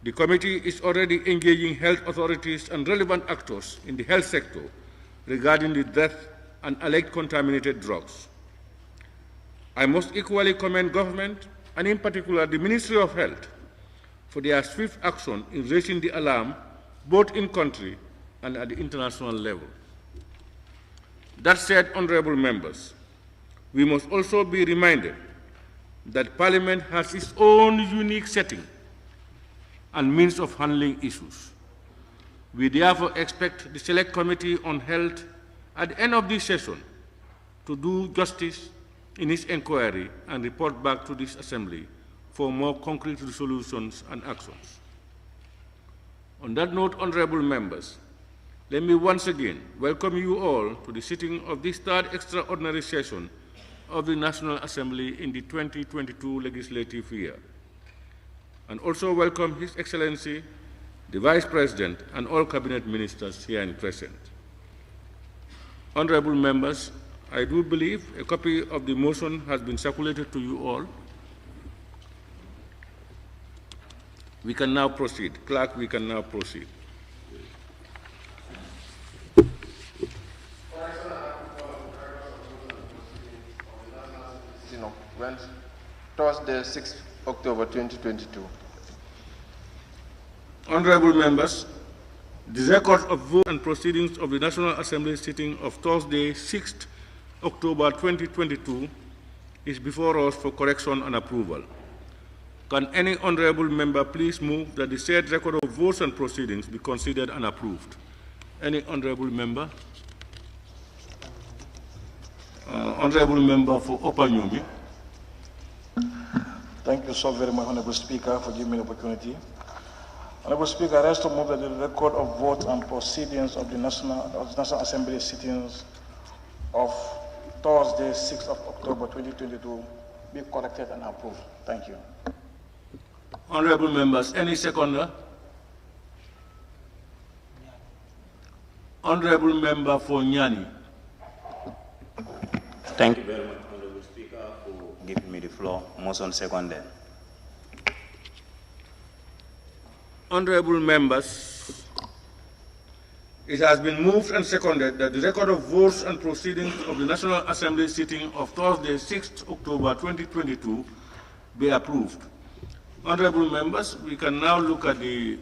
The committee is already engaging health authorities and relevant actors in the health sector regarding the death and alleged contaminated drugs. I must equally commend government, and in particular the Ministry of Health, for their swift action in raising the alarm both in country and at the international level. That said, honorable members, we must also be reminded that Parliament has its own unique setting and means of handling issues. We therefore expect the Select Committee on Health at the end of this session to do justice in its inquiry and report back to this Assembly for more concrete resolutions and actions. On that note, honorable members, let me once again welcome you all to the sitting of this third extraordinary session of the National Assembly in the 2022 legislative year, and also welcome His Excellency, the Vice President, and all Cabinet Ministers here in present. Honorable members, I do believe a copy of the motion has been circulated to you all. We can now proceed. Clerk, we can now proceed. Thursday, 6th October 2022. Honorable members, the record of vote and proceedings of the National Assembly sitting of Thursday, 6th October 2022 is before us for correction and approval. Can any honorable member please move that the said record of votes and proceedings be considered and approved? Any honorable member? Honorable member for Opanyumi. Thank you so very much, Honorable Speaker, for giving me the opportunity. Honorable Speaker, I rest to move that the record of votes and proceedings of the National Assembly sittings of Thursday, 6th of October 2022 be corrected and approved. Thank you. Honorable members, any seconder? Honorable member for Nyani. Thank you very much, Honorable Speaker, for giving me the floor. Motion seconded. Honorable members, it has been moved and seconded that the record of votes and proceedings of the National Assembly sitting of Thursday, 6th October 2022 be approved. Honorable members, we can now look at the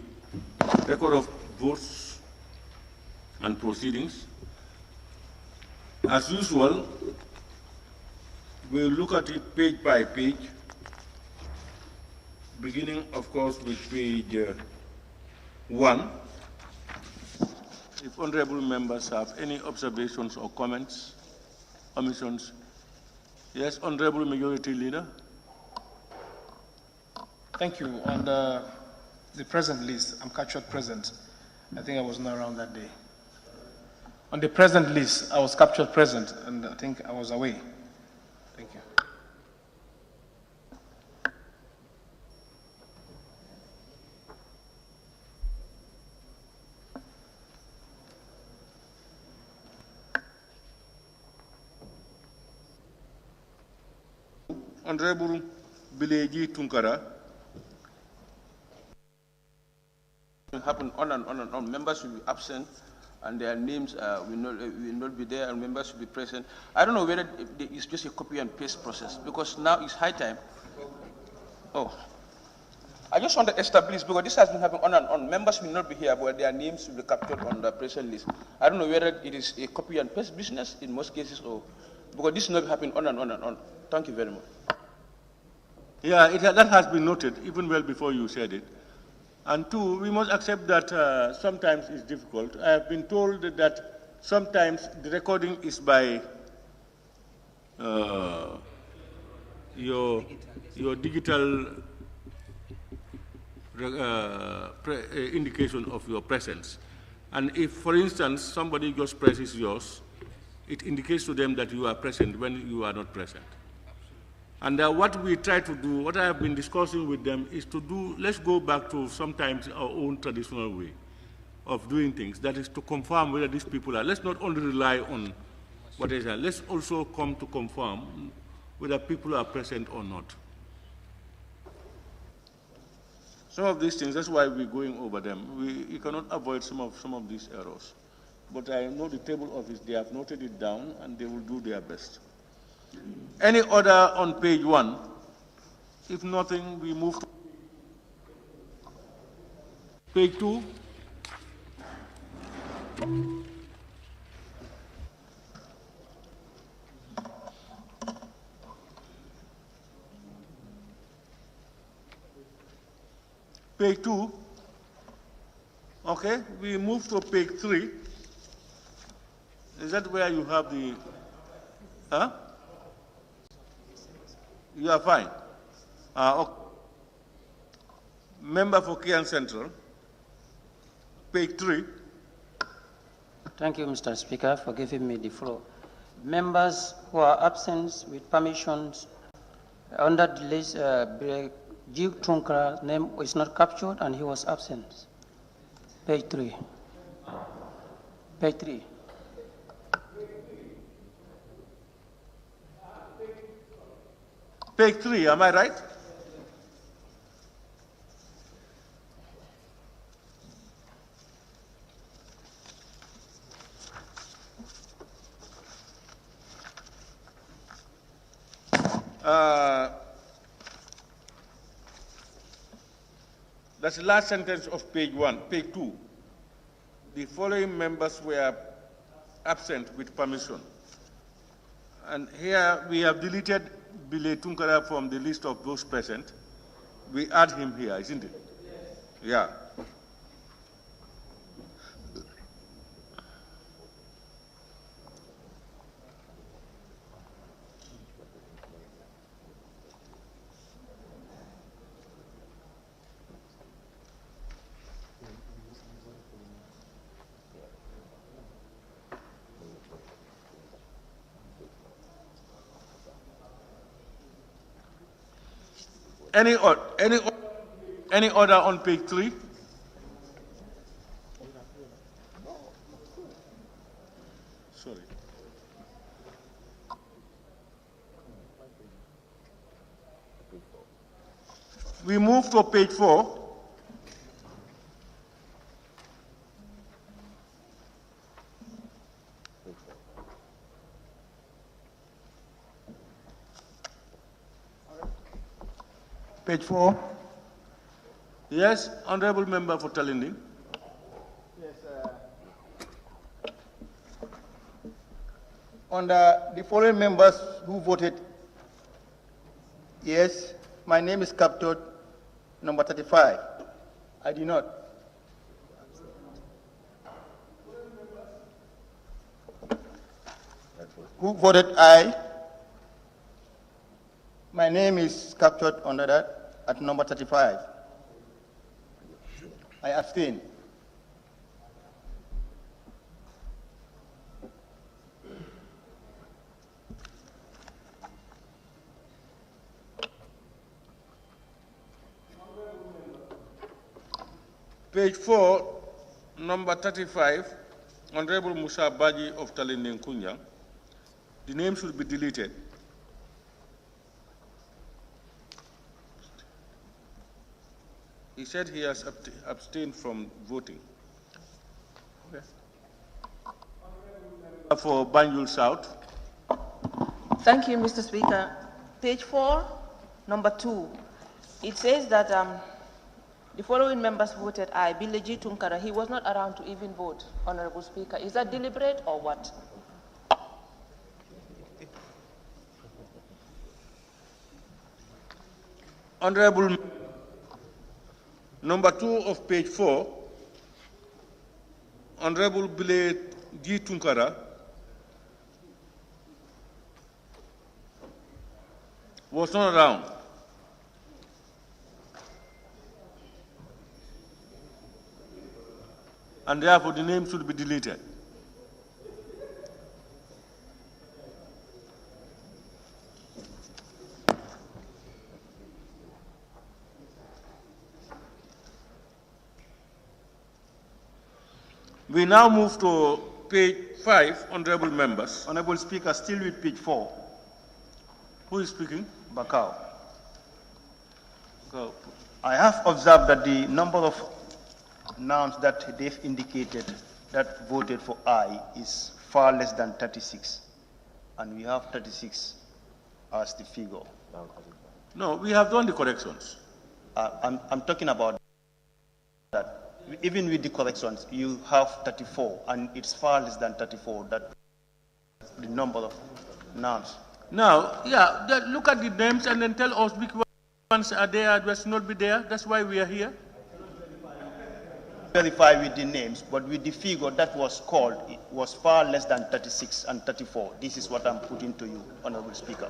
record of votes and proceedings. As usual, we'll look at it page by page, beginning, of course, with page 1. If honorable members have any observations or comments, omissions. Yes, Honorable Majority Leader. Thank you. On the present list, I'm captured present. I think I was not around that day. On the present list, I was captured present, and I think I was away. Thank you. Honorable Bileji Tunkara. Happen on and on and on. Members will be absent, and their names will not be there, and members will be present. I don't know whether it's just a copy and paste process, because now it's high time. Oh, I just want to establish, because this has been happening on and on. Members will not be here, but their names will be captured on the present list. I don't know whether it is a copy and paste business in most cases, or because this is not happening on and on and on. Thank you very much. Yeah, that has been noted even well before you said it. And two, we must accept that sometimes it's difficult. I have been told that sometimes the recording is by your digital indication of your presence. And if, for instance, somebody just presses yours, it indicates to them that you are present when you are not present. And what we try to do, what I have been discussing with them, is to do, let's go back to sometimes our own traditional way of doing things. That is to confirm whether these people are. Let's not only rely on what is there. Let's also come to confirm whether people are present or not. Some of these things, that's why we're going over them. You cannot avoid some of these errors. But I know the table office, they have noted it down and they will do their best. Any order on page 1? If nothing, we move to page 2. Page 2. Okay, we move to page 3. Is that where you have the, huh? You are fine. Okay. Member for Kian Central, page 3. Thank you, Mr. Speaker, for giving me the floor. Members who are absent with permissions under the list, G. Trunkara's name is not captured and he was absent. Page 3. Page 3. Page 3, am I right? That's the last sentence of page 1, page 2. The following members were absent with permission. And here we have deleted Bile Tunkara from the list of those present. We add him here, isn't it? Yes. Yeah. Any order on page 3? Sorry. We move to page 4. Page 4. Yes, Honorable Member for Talinding. Yes, on the following members who voted yes, my name is captured, number 35. I did not. Who voted aye? My name is captured under that at number 35. I abstain. Page 4, number 35, Honorable Musa Baji of Talinding Kunya. The name should be deleted. He said he has abstained from voting. Okay. For Banjul South. Thank you, Mr. Speaker. Page 4, number 2. It says that the following members voted aye. Bileji Tunkara, he was not around to even vote, Honorable Speaker. Is that deliberate or what? Honorable Number 2 of page 4, Honorable Bile G. Tunkara was not around. And therefore the name should be deleted. We now move to page 5, Honorable Members. Honorable Speaker, still with page 4. Who is speaking? Bakau. Go. I have observed that the number of nouns that they've indicated that voted for I is far less than 36, and we have 36 as the figure. No, we have done the corrections. I'm talking about that. Even with the corrections, you have 34, and it's far less than 34, that the number of nouns. Now, look at the names and then tell us which ones are there, which not be there. That's why we are here. Verify with the names, but with the figure that was called, it was far less than 36 and 34. This is what I'm putting to you, Honorable Speaker.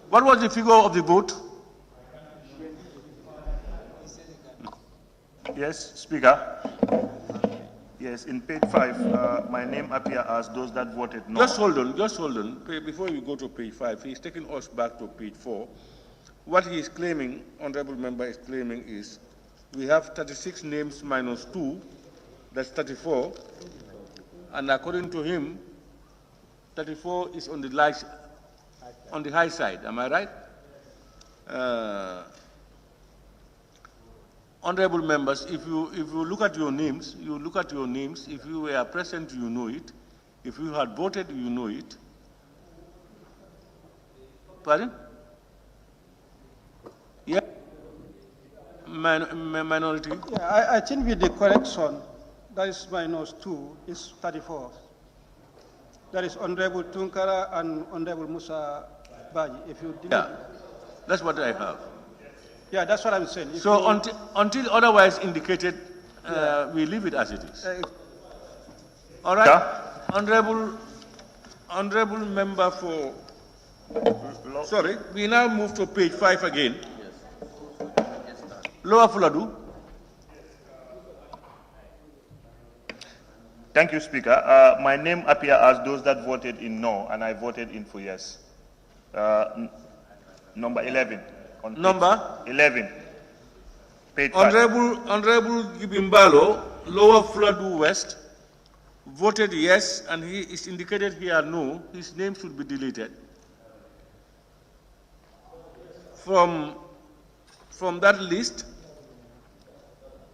What was the figure of the vote? Yes, Speaker. Yes, in page 5, my name appears as those that voted no. Just hold on. Before we go to page 5, he's taking us back to page 4. What he is claiming, Honorable Member is claiming, is we have 36 names minus 2, that's 34. And according to him, 34 is on the high side, am I right? Honorable members, if you look at your names, if you were present, you know it. If you had voted, you know it. Pardon? Yeah? Minority? Yeah, I think with the correction, that is minus 2, is 34. That is Honorable Tunkara and Honorable Musa Baji. If you didn't... Yeah, that's what I have. Yeah, that's what I'm saying. So until otherwise indicated, we leave it as it is. All right, yeah. Honorable member for. Sorry, we now move to page 5 again. Yes. Lower Fuladu. Thank you, Speaker. My name appears as those that voted in no, and I voted in for yes. Number 11. Number 11. Page 5. Honorable Gibimbalo, Lower Fuladu West, voted yes, and he is indicated here no. His name should be deleted. From that list,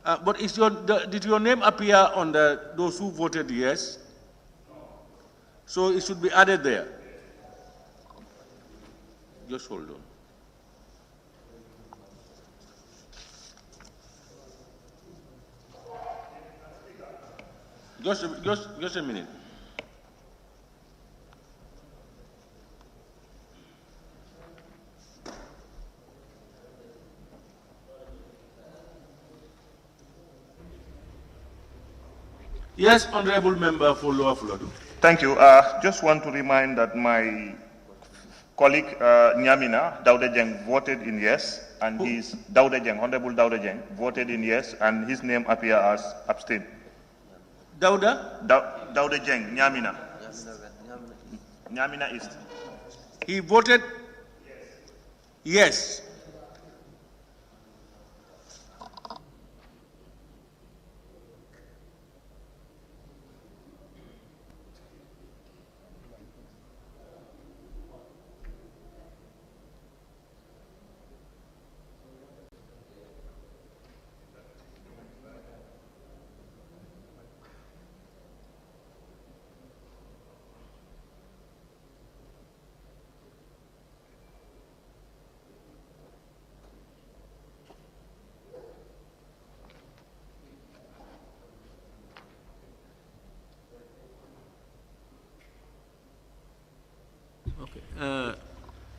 but did your name appear on those who voted yes? So it should be added there. Just hold on. Just a minute. Yes, Honorable Member for Lower Fuladu. Thank you. Just want to remind that my colleague Nyamina Daudejeng voted in yes, and his Daudejeng, Honorable Daudejeng, voted in yes, and his name appears as abstain. Daudejeng, Nyamina. Nyamina East. He voted yes.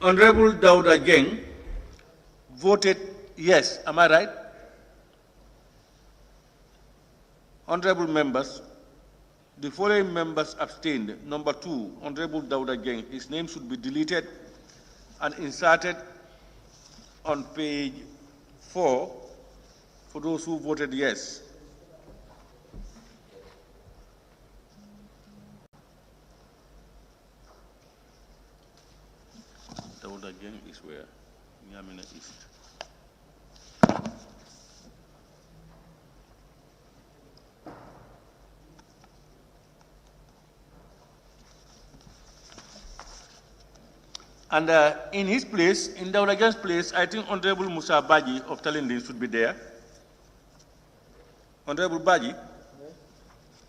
Honorable Dauda Geng voted yes. Am I right? Honorable members, the following members abstained. Number 2, Honorable Dauda Geng. His name should be deleted and inserted on page 4 for those who voted yes. Dauda Geng is where? Nyamina East. And in his place, in Daulajan's place, I think Honorable Musa Baji of Talendin should be there. Honorable Baji,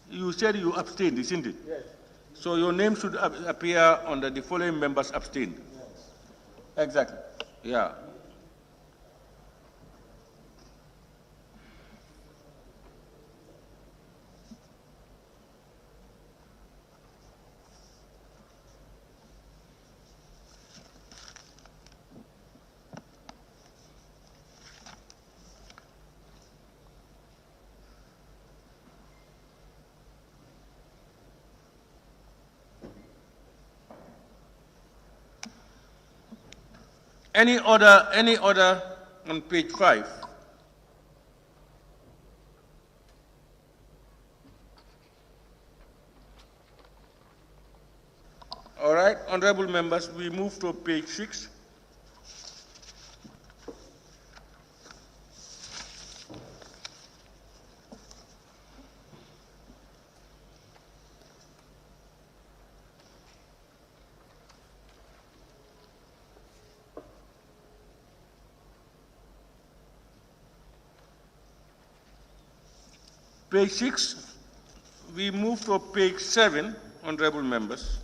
you said you abstained, isn't it? Yes. So your name should appear under the following members abstained. Yes. Exactly. Yeah. Any order on page 5? All right, honorable members, we move to page 6. Page 6, we move to page 7, honorable members.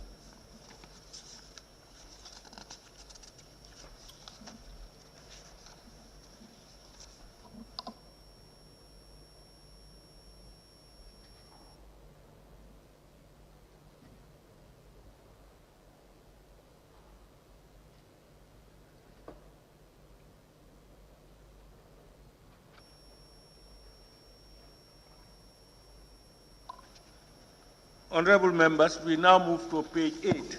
Honorable members, we now move to page 8.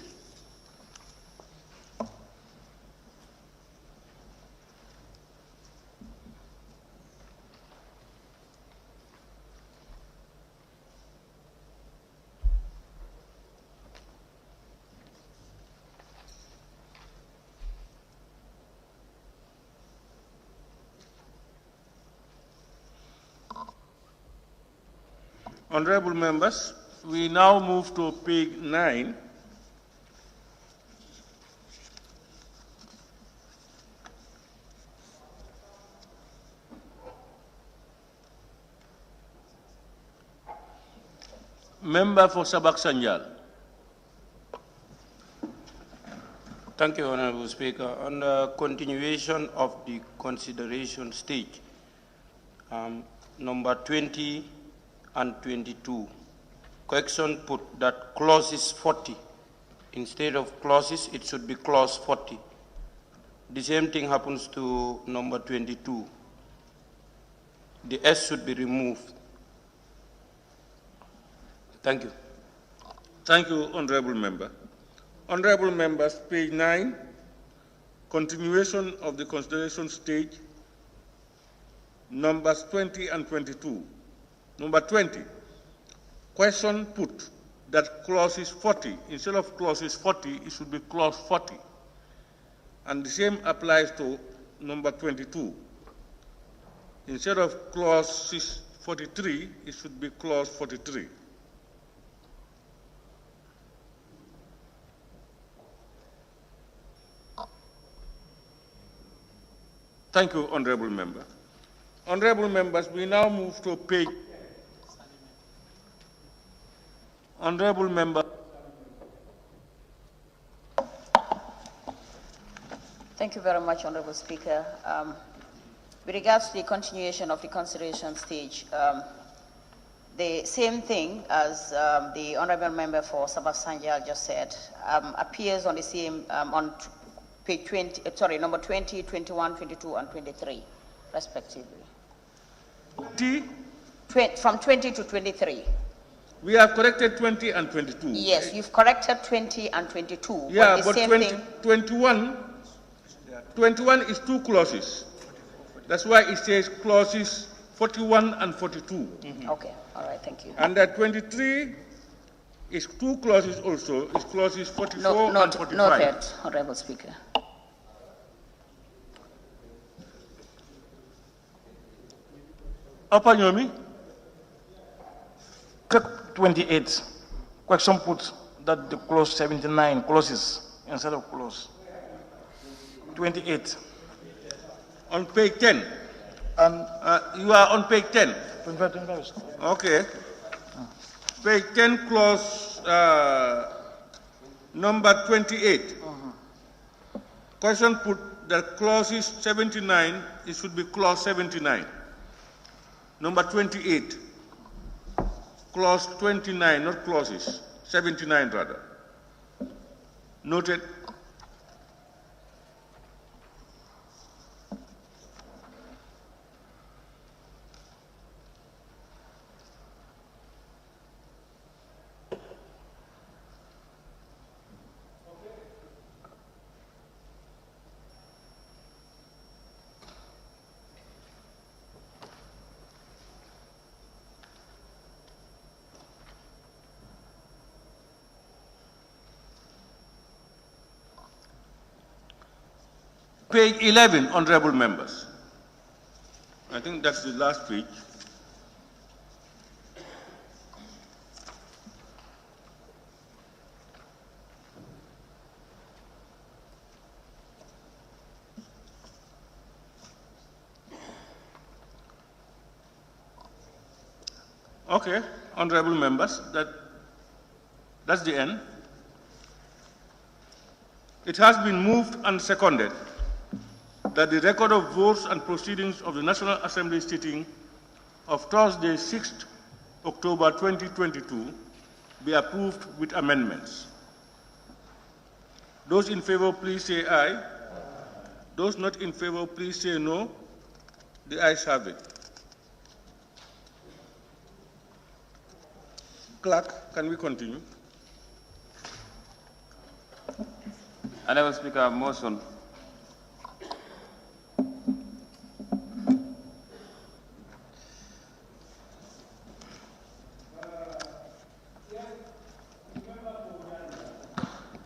Honorable members, we now move to page 9. Member for Sabak Sanjal. Thank you, Honorable Speaker. On the continuation of the consideration stage, number 20 and 22. Correction put that clause is 40. Instead of clauses, it should be clause 40. The same thing happens to number 22. The S should be removed. Thank you. Thank you, honorable member. Honorable members, page 9, continuation of the consideration stage, numbers 20 and 22. Number 20. Question put that clause is 40. Instead of clause is 40, it should be clause 40. And the same applies to number 22. Instead of clause 43, it should be clause 43. Thank you, honorable member. Honorable members, we now move to page. Honorable member. Thank you very much, Honorable Speaker. With regards to the continuation of the consideration stage, the same thing as the Honorable Member for Sabah Sanjal just said appears on the same on page 20. Number 20, 21, 22, and 23, respectively. From 20 to 23. We have corrected 20 and 22. Yes, you've corrected 20 and 22. Yeah, but 21 is two clauses. That's why it says clauses 41 and 42. Mm-hmm. Okay, all right, thank you. And that 23 is two clauses also. It's clauses 44 and 45. Noted, Honorable Speaker. Apanyomi? 28. Question put that the clause 79 clauses instead of clause. 28. On page 10. And you are on page 10. 25. Okay. Page 10, clause number 28. Question put that clause is 79, it should be clause 79. Number 28. Clause 29, not clauses. 79 rather. Noted. Page 11, honorable members. I think that's the last page. Okay, honorable members, that's the end. It has been moved and seconded that the record of votes and proceedings of the National Assembly sitting of Thursday, 6th October 2022 be approved with amendments. Those in favor, please say aye. Those not in favor, please say no. The ayes have it. Clerk, can we continue? Honorable Speaker, motion.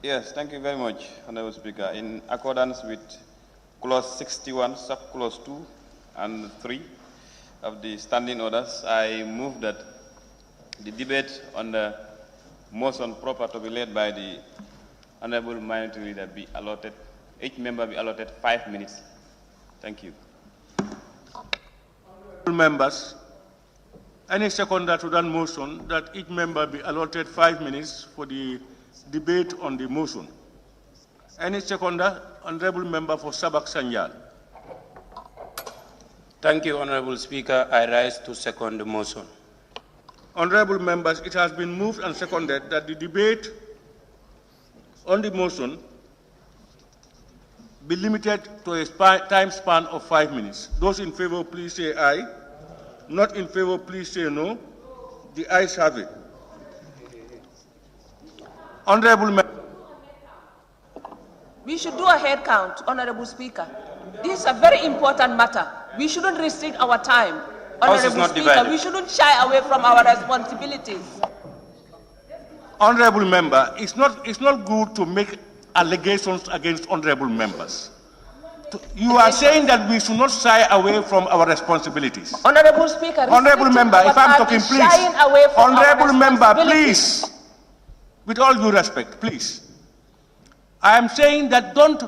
Yes, thank you very much, Honorable Speaker. In accordance with clause 61, sub-clause 2 and 3 of the standing orders, I move that the debate on the motion proper to be led by the Honorable Minority Leader be allotted, each member be allotted 5 minutes. Thank you. Members, any seconder to that motion that each member be allotted 5 minutes for the debate on the motion. Any seconder, honorable member for Sabak Sanjal. Thank you, Honorable Speaker. I rise to second the motion. Honorable members, it has been moved and seconded that the debate on the motion be limited to a time span of 5 minutes. Those in favor, please say aye. Not in favor, please say no. The ayes have it. Honorable members. We should do a head count, Honorable Speaker. This is a very important matter. We shouldn't restrict our time. Honorable Speaker, divided. we shouldn't shy away from our responsibilities. Honorable member, it's not good to make allegations against honorable members. You are saying that we should not shy away from our responsibilities. Honorable Speaker, honorable member, if I'm talking, please. Honorable member, please. With all due respect, please. I am saying that don't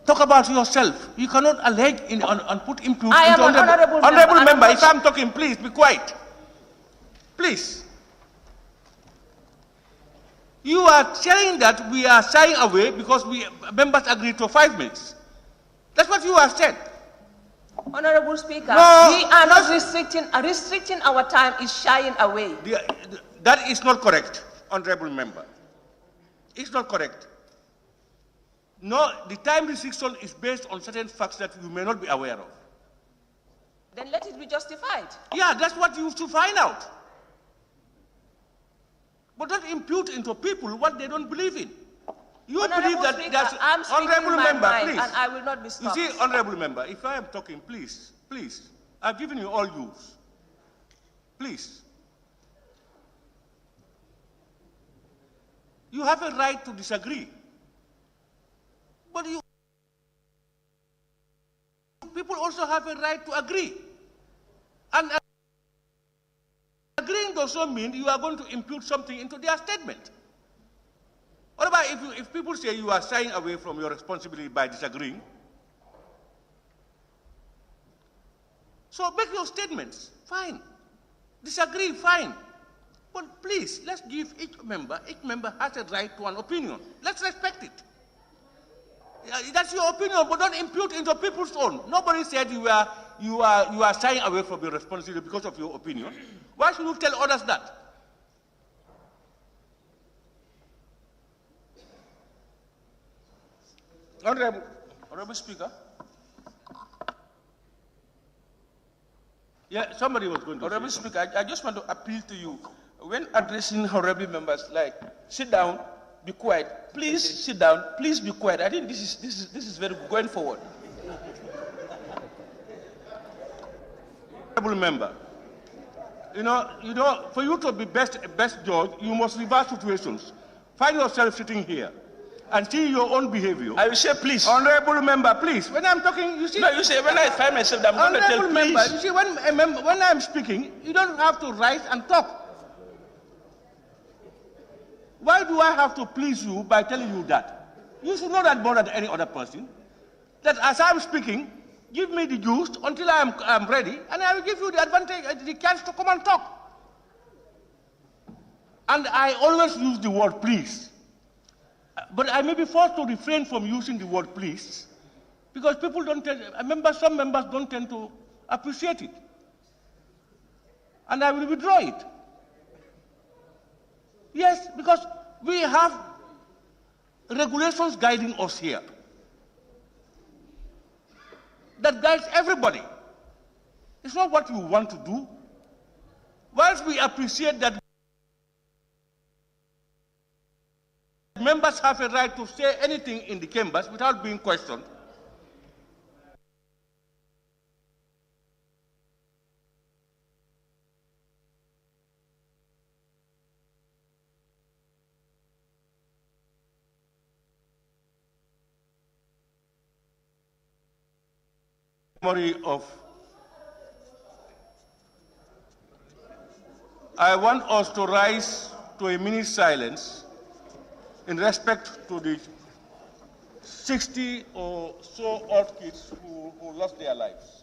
talk about yourself. You cannot allege and put input I am into an honorable member. If I'm talking, please be quiet. Please. You are saying that we are shying away because members agreed to 5 minutes. That's what you have said. Honorable Speaker, no, we are not restricting. Restricting our time is shying away. That is not correct, honorable member. It's not correct. No, the time restriction is based on certain facts that you may not be aware of. Then let it be justified. Yeah, that's what you should find out. But don't impute into people what they don't believe in. You believe that that's honorable member, please. And I will not be stopped. You see, honorable member, if I am talking, please, I've given you all use. Please. You have a right to disagree. But people also have a right to agree. And agreeing does not mean you are going to impute something into their statement. What about if people say you are shying away from your responsibility by disagreeing? So make your statements, fine. Disagree, fine. But please, let's give each member has a right to an opinion. Let's respect it. That's your opinion, but don't impute into people's own. Nobody said you are shying away from your responsibility because of your opinion. Why should you tell others that? Honorable Speaker. Yeah, somebody was going to Honorable Speaker, I just want to appeal to you. When addressing honorable members, like, sit down, be quiet. Please sit down. Please be quiet. I think this is very good going forward. Honorable member, you know, for you to be best judge, you must reverse situations. Find yourself sitting here and see your own behavior. I will say, please. Honorable member, please. When I'm talking, you see. No, you say when I find myself, I'm going to tell, please. Member, you see, when I'm speaking, you don't have to rise and talk. Why do I have to please you by telling you that? You should know that more than any other person. That as I'm speaking, give me the juice until I'm ready, and I will give you the advantage, the chance to come and talk. And I always use the word please. But I may be forced to refrain from using the word please, because people don't tend, some members don't tend to appreciate it. And I will withdraw it. Yes, because we have regulations guiding us here. That guides everybody. It's not what you want to do. Whilst we appreciate that members have a right to say anything in the chambers without being questioned, I want us to rise to a minute's silence in respect to the 60 or so odd kids who lost their lives.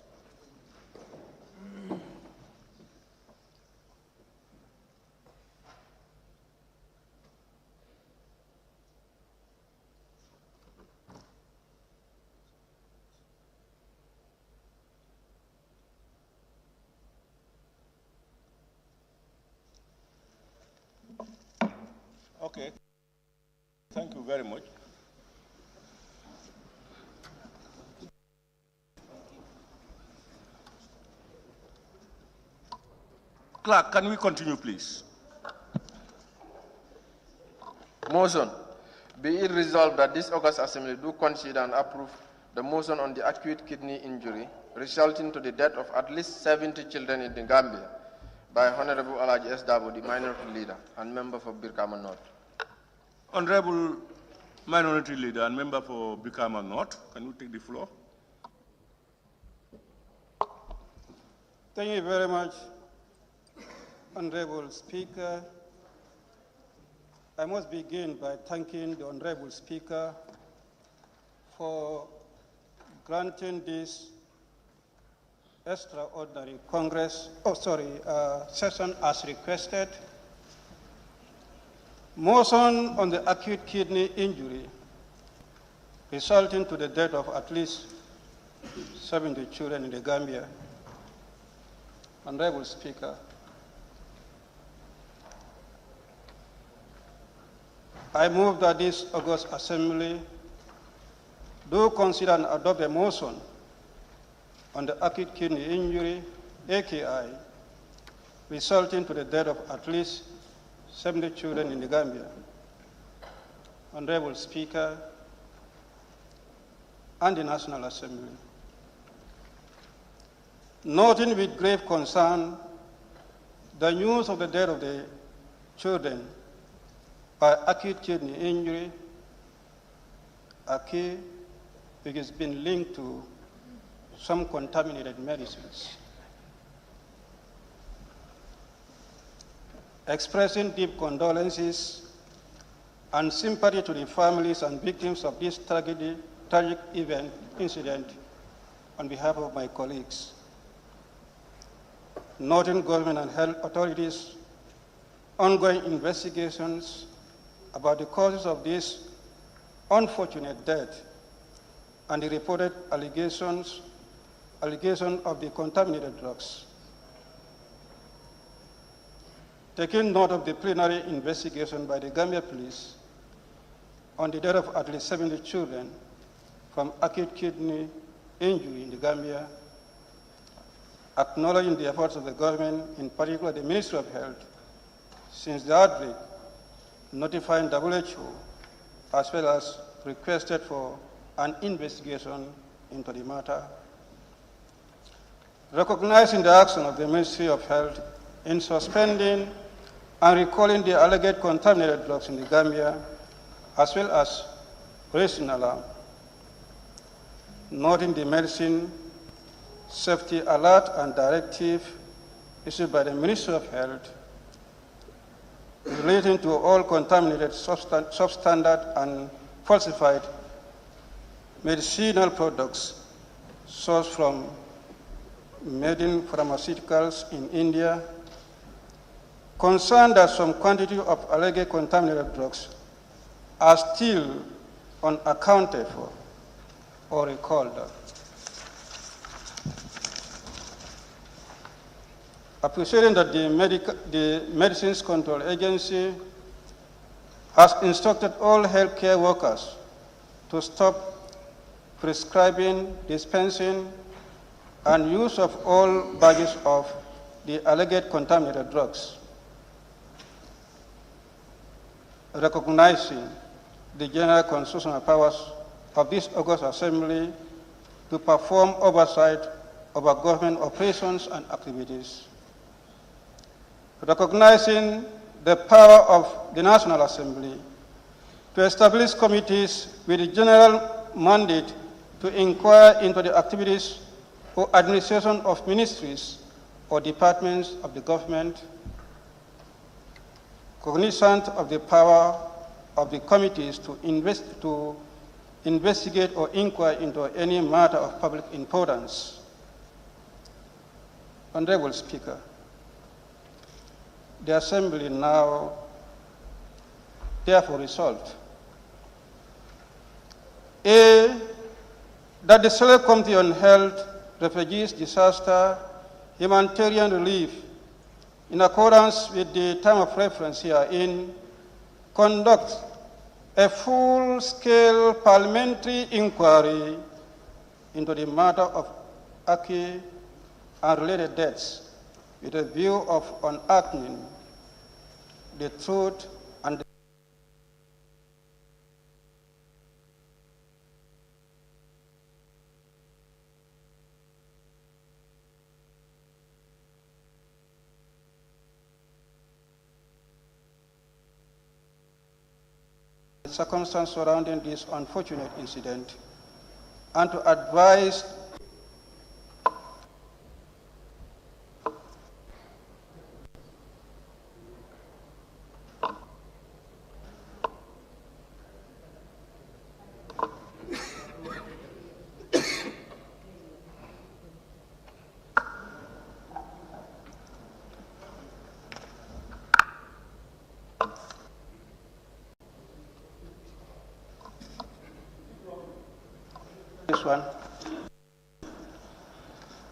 Okay. Thank you very much. Clerk, can we continue, please? Motion. Be it resolved that this August Assembly do consider and approve the motion on the acute kidney injury resulting to the death of at least 70 children in the Gambia by Honorable Alaji S. Dabo, the Minority Leader and Member for Birkama North. Honorable Minority Leader and Member for Birkama North, can you take the floor? Thank you very much, Honorable Speaker. I must begin by thanking the Honorable Speaker for granting this extraordinary session as requested. Motion on the acute kidney injury resulting to the death of at least 70 children in the Gambia. Honorable Speaker, I move that this August Assembly do consider and adopt a motion on the acute kidney injury, AKI, resulting to the death of at least 70 children in the Gambia. Honorable Speaker and the National Assembly, noting with grave concern the news of the death of the children by acute kidney injury, AKI, which has been linked to some contaminated medicines. Expressing deep condolences and sympathy to the families and victims of this tragic incident on behalf of my colleagues. noting government and health authorities' ongoing investigations about the causes of this unfortunate death and the reported allegation of the contaminated drugs. Taking note of the plenary investigation by the Gambia Police on the death of at least 70 children from acute kidney injury in the Gambia, acknowledging the efforts of the government, in particular the Ministry of Health, since the outbreak, notifying WHO, as well as requested for an investigation into the matter. Recognizing the action of the Ministry of Health in suspending and recalling the alleged contaminated drugs in the Gambia, as well as raising alarm, noting the medicine safety alert and directive issued by the Ministry of Health relating to all contaminated, substandard, and falsified medicinal products sourced from made-in pharmaceuticals in India, concerned that some quantity of alleged contaminated drugs are still unaccounted for or recalled. Appreciating that the Medicines Control Agency has instructed all healthcare workers to stop prescribing, dispensing, and use of all batches of the alleged contaminated drugs. Recognizing the general constitutional powers of this August Assembly to perform oversight over government operations and activities. Recognizing the power of the National Assembly to establish committees with a general mandate to inquire into the activities or administration of ministries or departments of the government, cognizant of the power of the committees to investigate or inquire into any matter of public importance. Honorable Speaker, the Assembly now therefore resolved: A, that the Select Committee on Health, Refugees, Disaster, Humanitarian Relief, in accordance with the time of reference herein, conduct a full-scale parliamentary inquiry into the matter of Aki and related deaths, with a view of unearthing the truth and the circumstances surrounding this unfortunate incident, and to advise this one,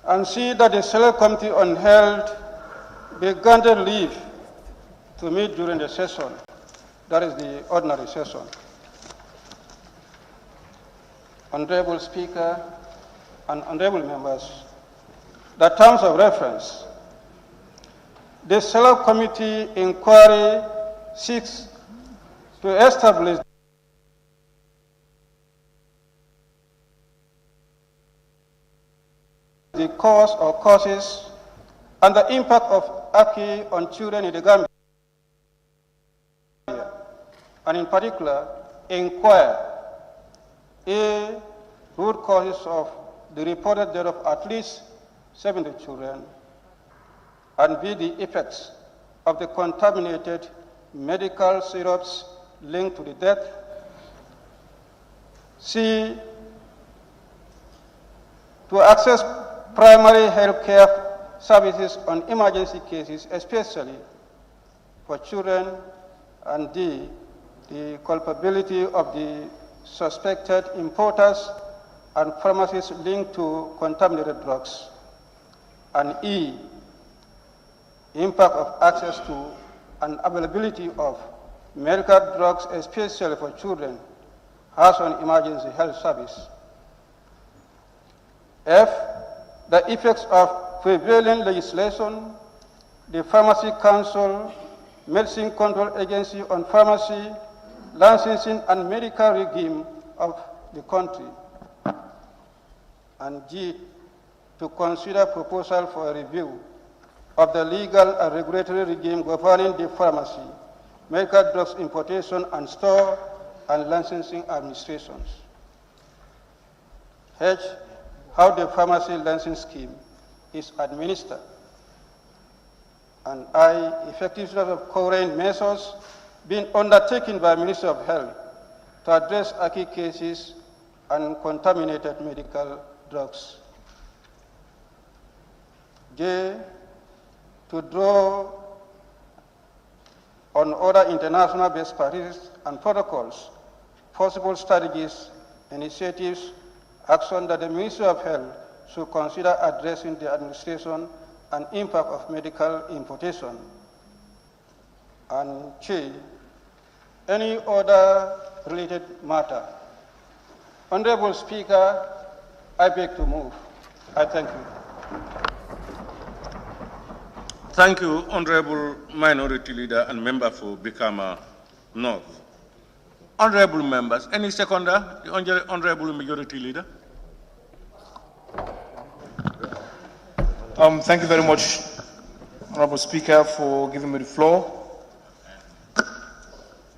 and see that the Select Committee on Health be granted leave to meet during the session, that is the ordinary session. Honorable Speaker and honorable members, the terms of reference: the Select Committee inquiry seeks to establish the cause or causes and the impact of Aki on children in the Gambia, and in particular, inquire: A, root causes of the reported death of at least 70 children, and B, the effects of the contaminated medical syrups linked to the death. C, to access primary health care services on emergency cases, especially for children, and D, the culpability of the suspected importers and pharmacies linked to contaminated drugs, and E, impact of access to and availability of medical drugs, especially for children, has on emergency health service. F, the effects of prevailing legislation, the Pharmacy Council, Medicine Control Agency on pharmacy, licensing and medical regime of the country. And G, to consider proposal for a review of the legal and regulatory regime governing the pharmacy, medical drugs importation and store and licensing administrations. H, how the pharmacy licensing scheme is administered. And I, effectiveness of current measures being undertaken by Ministry of Health to address acute cases and contaminated medical drugs. J, to draw on other international best practices and protocols, possible strategies, initiatives, action that the Ministry of Health should consider addressing the administration and impact of medical importation. And K, any other related matter. Honorable Speaker, I beg to move. I thank you. Thank you, Honorable Minority Leader and Member for Bikama North. Honorable members, any seconder? The Honorable Majority Leader. Thank you very much, Honorable Speaker, for giving me the floor.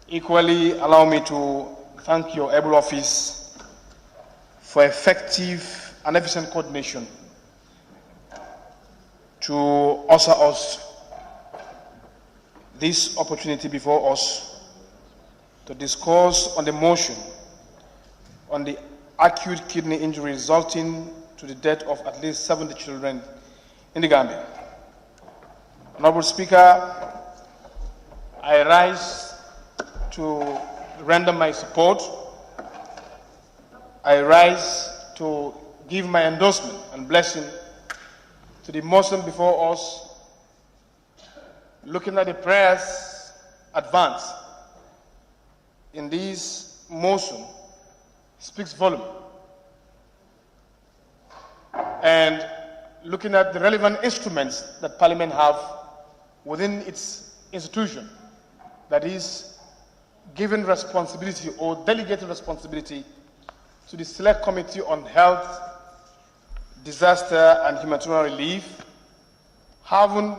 Equally, allow me to thank your able office for effective and efficient coordination to offer us this opportunity before us to discuss on the motion on the acute kidney injury resulting to the death of at least 70 children in the Gambia. Honorable Speaker, I rise to render my support. I rise to give my endorsement and blessing to the motion before us, looking at the prayers advanced in this motion speaks volume. And looking at the relevant instruments that Parliament have within its institution, that is given responsibility or delegated responsibility to the Select Committee on Health, Disaster and Humanitarian Relief, haven't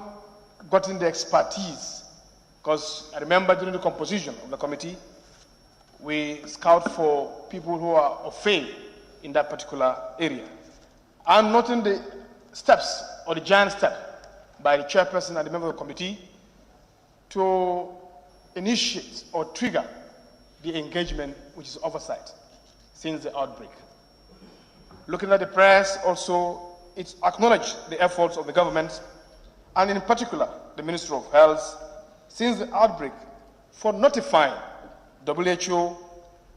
gotten the expertise, because I remember during the composition of the committee, we scout for people who are of faith in that particular area. I'm noting the steps or the giant step by the chairperson and the member of the committee to initiate or trigger the engagement, which is oversight, since the outbreak. Looking at the press, also, it's acknowledged the efforts of the government, and in particular, the Ministry of Health, since the outbreak, for notifying WHO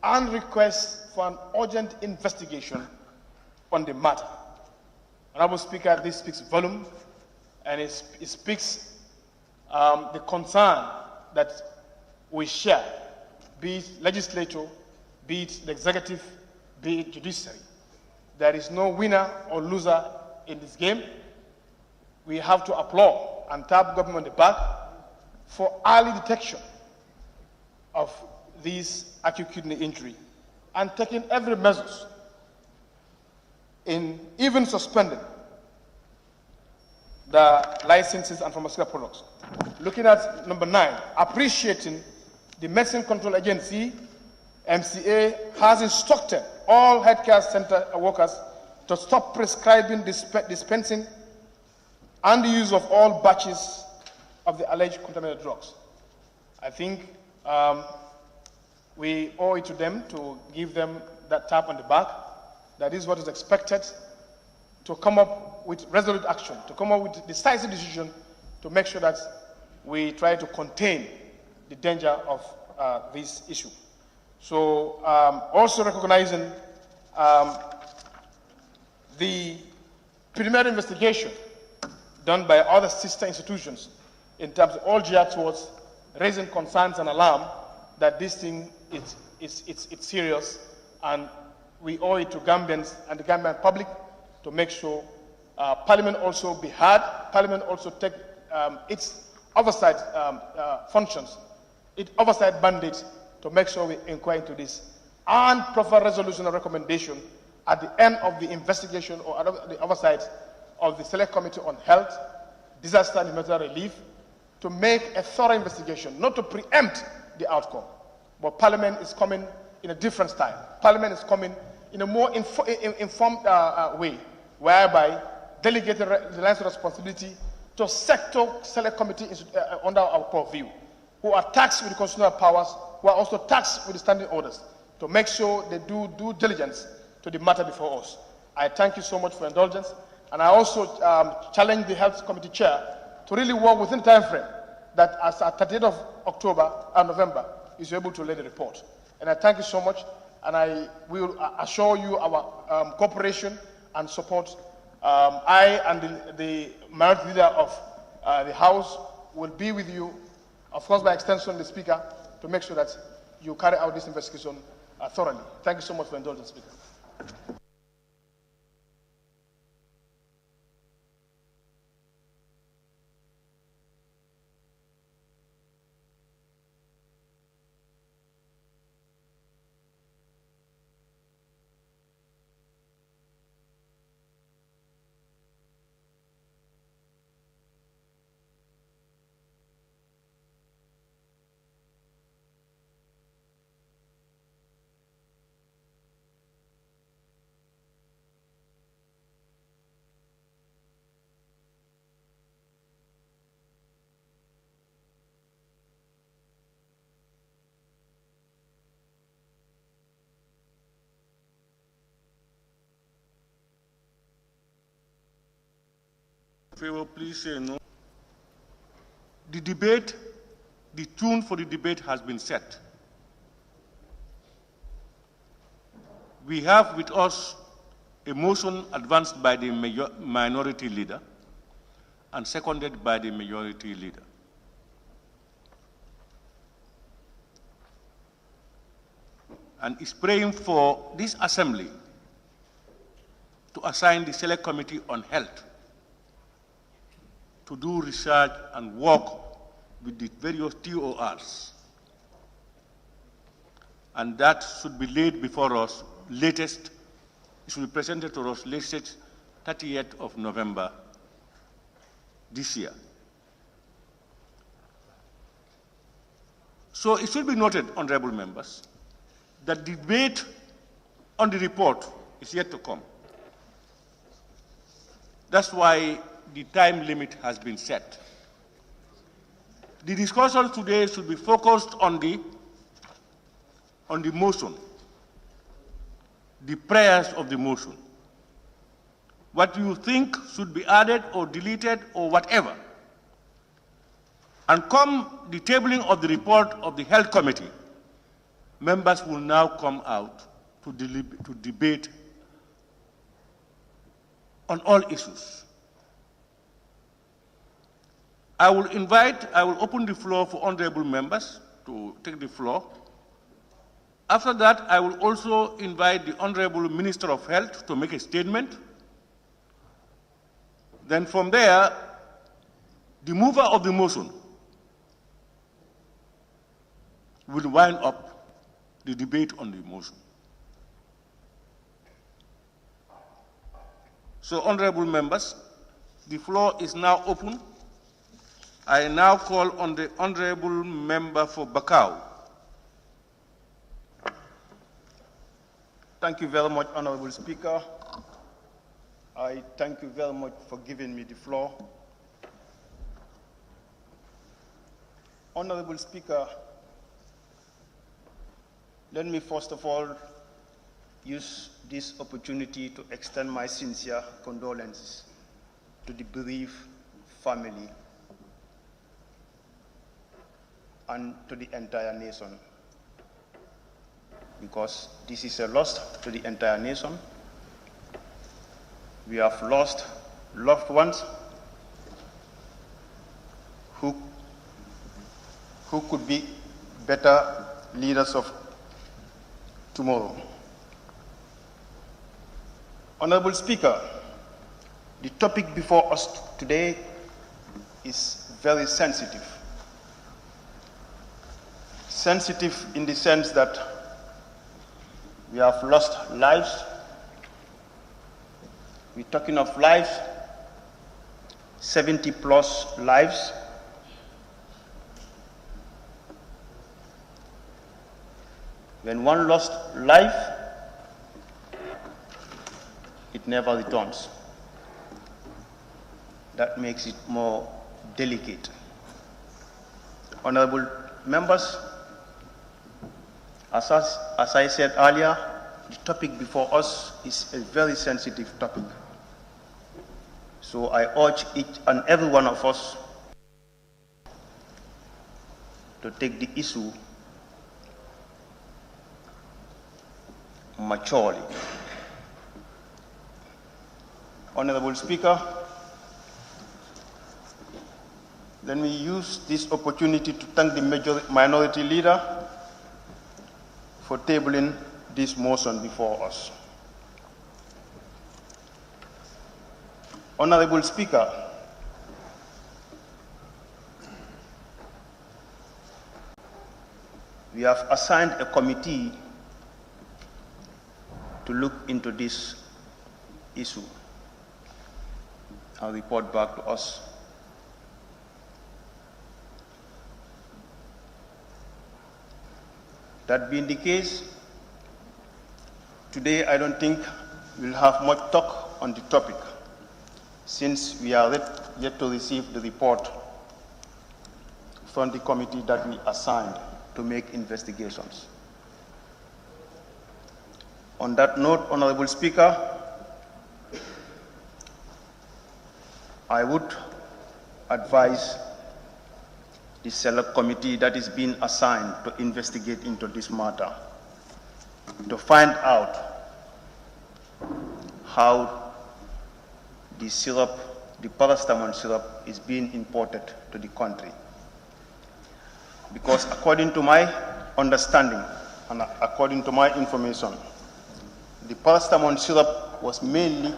and request for an urgent investigation on the matter. Honorable Speaker, this speaks volume, and it speaks the concern that we share, be it legislature, be it the executive, be it judiciary. There is no winner or loser in this game. We have to applaud and tap government on the back for early detection of this acute kidney injury and taking every measure in even suspending the licenses and pharmaceutical products. Looking at number 9, appreciating the Medicine Control Agency, MCA, has instructed all healthcare center workers to stop prescribing, dispensing, and the use of all batches of the alleged contaminated drugs. I think we owe it to them to give them that tap on the back. That is what is expected, to come up with resolute action, to come up with decisive decision to make sure that we try to contain the danger of this issue. So also recognizing the preliminary investigation done by other sister institutions in terms of all geared towards raising concerns and alarm that this thing is serious, and we owe it to Gambians and the Gambian public to make sure Parliament also be heard, Parliament also take its oversight functions, its oversight mandate to make sure we inquire into this and proper resolution and recommendation at the end of the investigation or the oversight of the Select Committee on Health, Disaster and Humanitarian Relief, to make a thorough investigation, not to preempt the outcome. But Parliament is coming in a different style. Parliament is coming in a more informed way, whereby delegating the lines of responsibility to sector Select Committee under our purview, who are taxed with the constitutional powers, who are also taxed with the standing orders, to make sure they do due diligence to the matter before us. I thank you so much for indulgence, and I also challenge the Health Committee Chair to really work within the time frame that as at 30th of October and November is able to lay the report. And I thank you so much, and I will assure you our cooperation and support. I and the minority leader of the House will be with you, of course by extension the Speaker, to make sure that you carry out this investigation thoroughly. Thank you so much for indulgence, Speaker. Favor, please say no. The debate, the tune for the debate has been set. We have with us a motion advanced by the minority leader and seconded by the majority leader. And is praying for this assembly to assign the Select Committee on Health to do research and work with the various TORs. And that should be laid before us latest, it should be presented to us latest 30th of November this year. So it should be noted, honorable members, that the debate on the report is yet to come. That's why the time limit has been set. The discussion today should be focused on the motion, the prayers of the motion. What you think should be added or deleted or whatever. And come the tabling of the report of the Health Committee, members will now come out to debate on all issues. I will open the floor for honorable members to take the floor. After that, I will also invite the Honorable Minister of Health to make a statement. Then from there, the mover of the motion will wind up the debate on the motion. So, honorable members, the floor is now open. I now call on the honorable member for Bakau. Thank you very much, Honorable Speaker. I thank you very much for giving me the floor. Honorable Speaker, let me first of all use this opportunity to extend my sincere condolences to the bereaved family and to the entire nation, because this is a loss to the entire nation. We have lost loved ones who could be better leaders of tomorrow. Honorable Speaker, the topic before us today is very sensitive. Sensitive in the sense that we have lost lives. We're talking of lives, 70 plus lives. When one lost life, it never returns. That makes it more delicate. Honorable members, as I said earlier, the topic before us is a very sensitive topic. So I urge each and every one of us to take the issue maturely. Honorable Speaker, let me use this opportunity to thank the minority leader for tabling this motion before us. Honorable Speaker, we have assigned a committee to look into this issue and report back to us. That being the case, today I don't think we'll have much talk on the topic, since we are yet to receive the report from the committee that we assigned to make investigations. On that note, Honorable Speaker, I would advise the select committee that is being assigned to investigate into this matter to find out how the syrup, the paracetamol syrup, is being imported to the country. Because according to my understanding and according to my information, the paracetamol syrup was mainly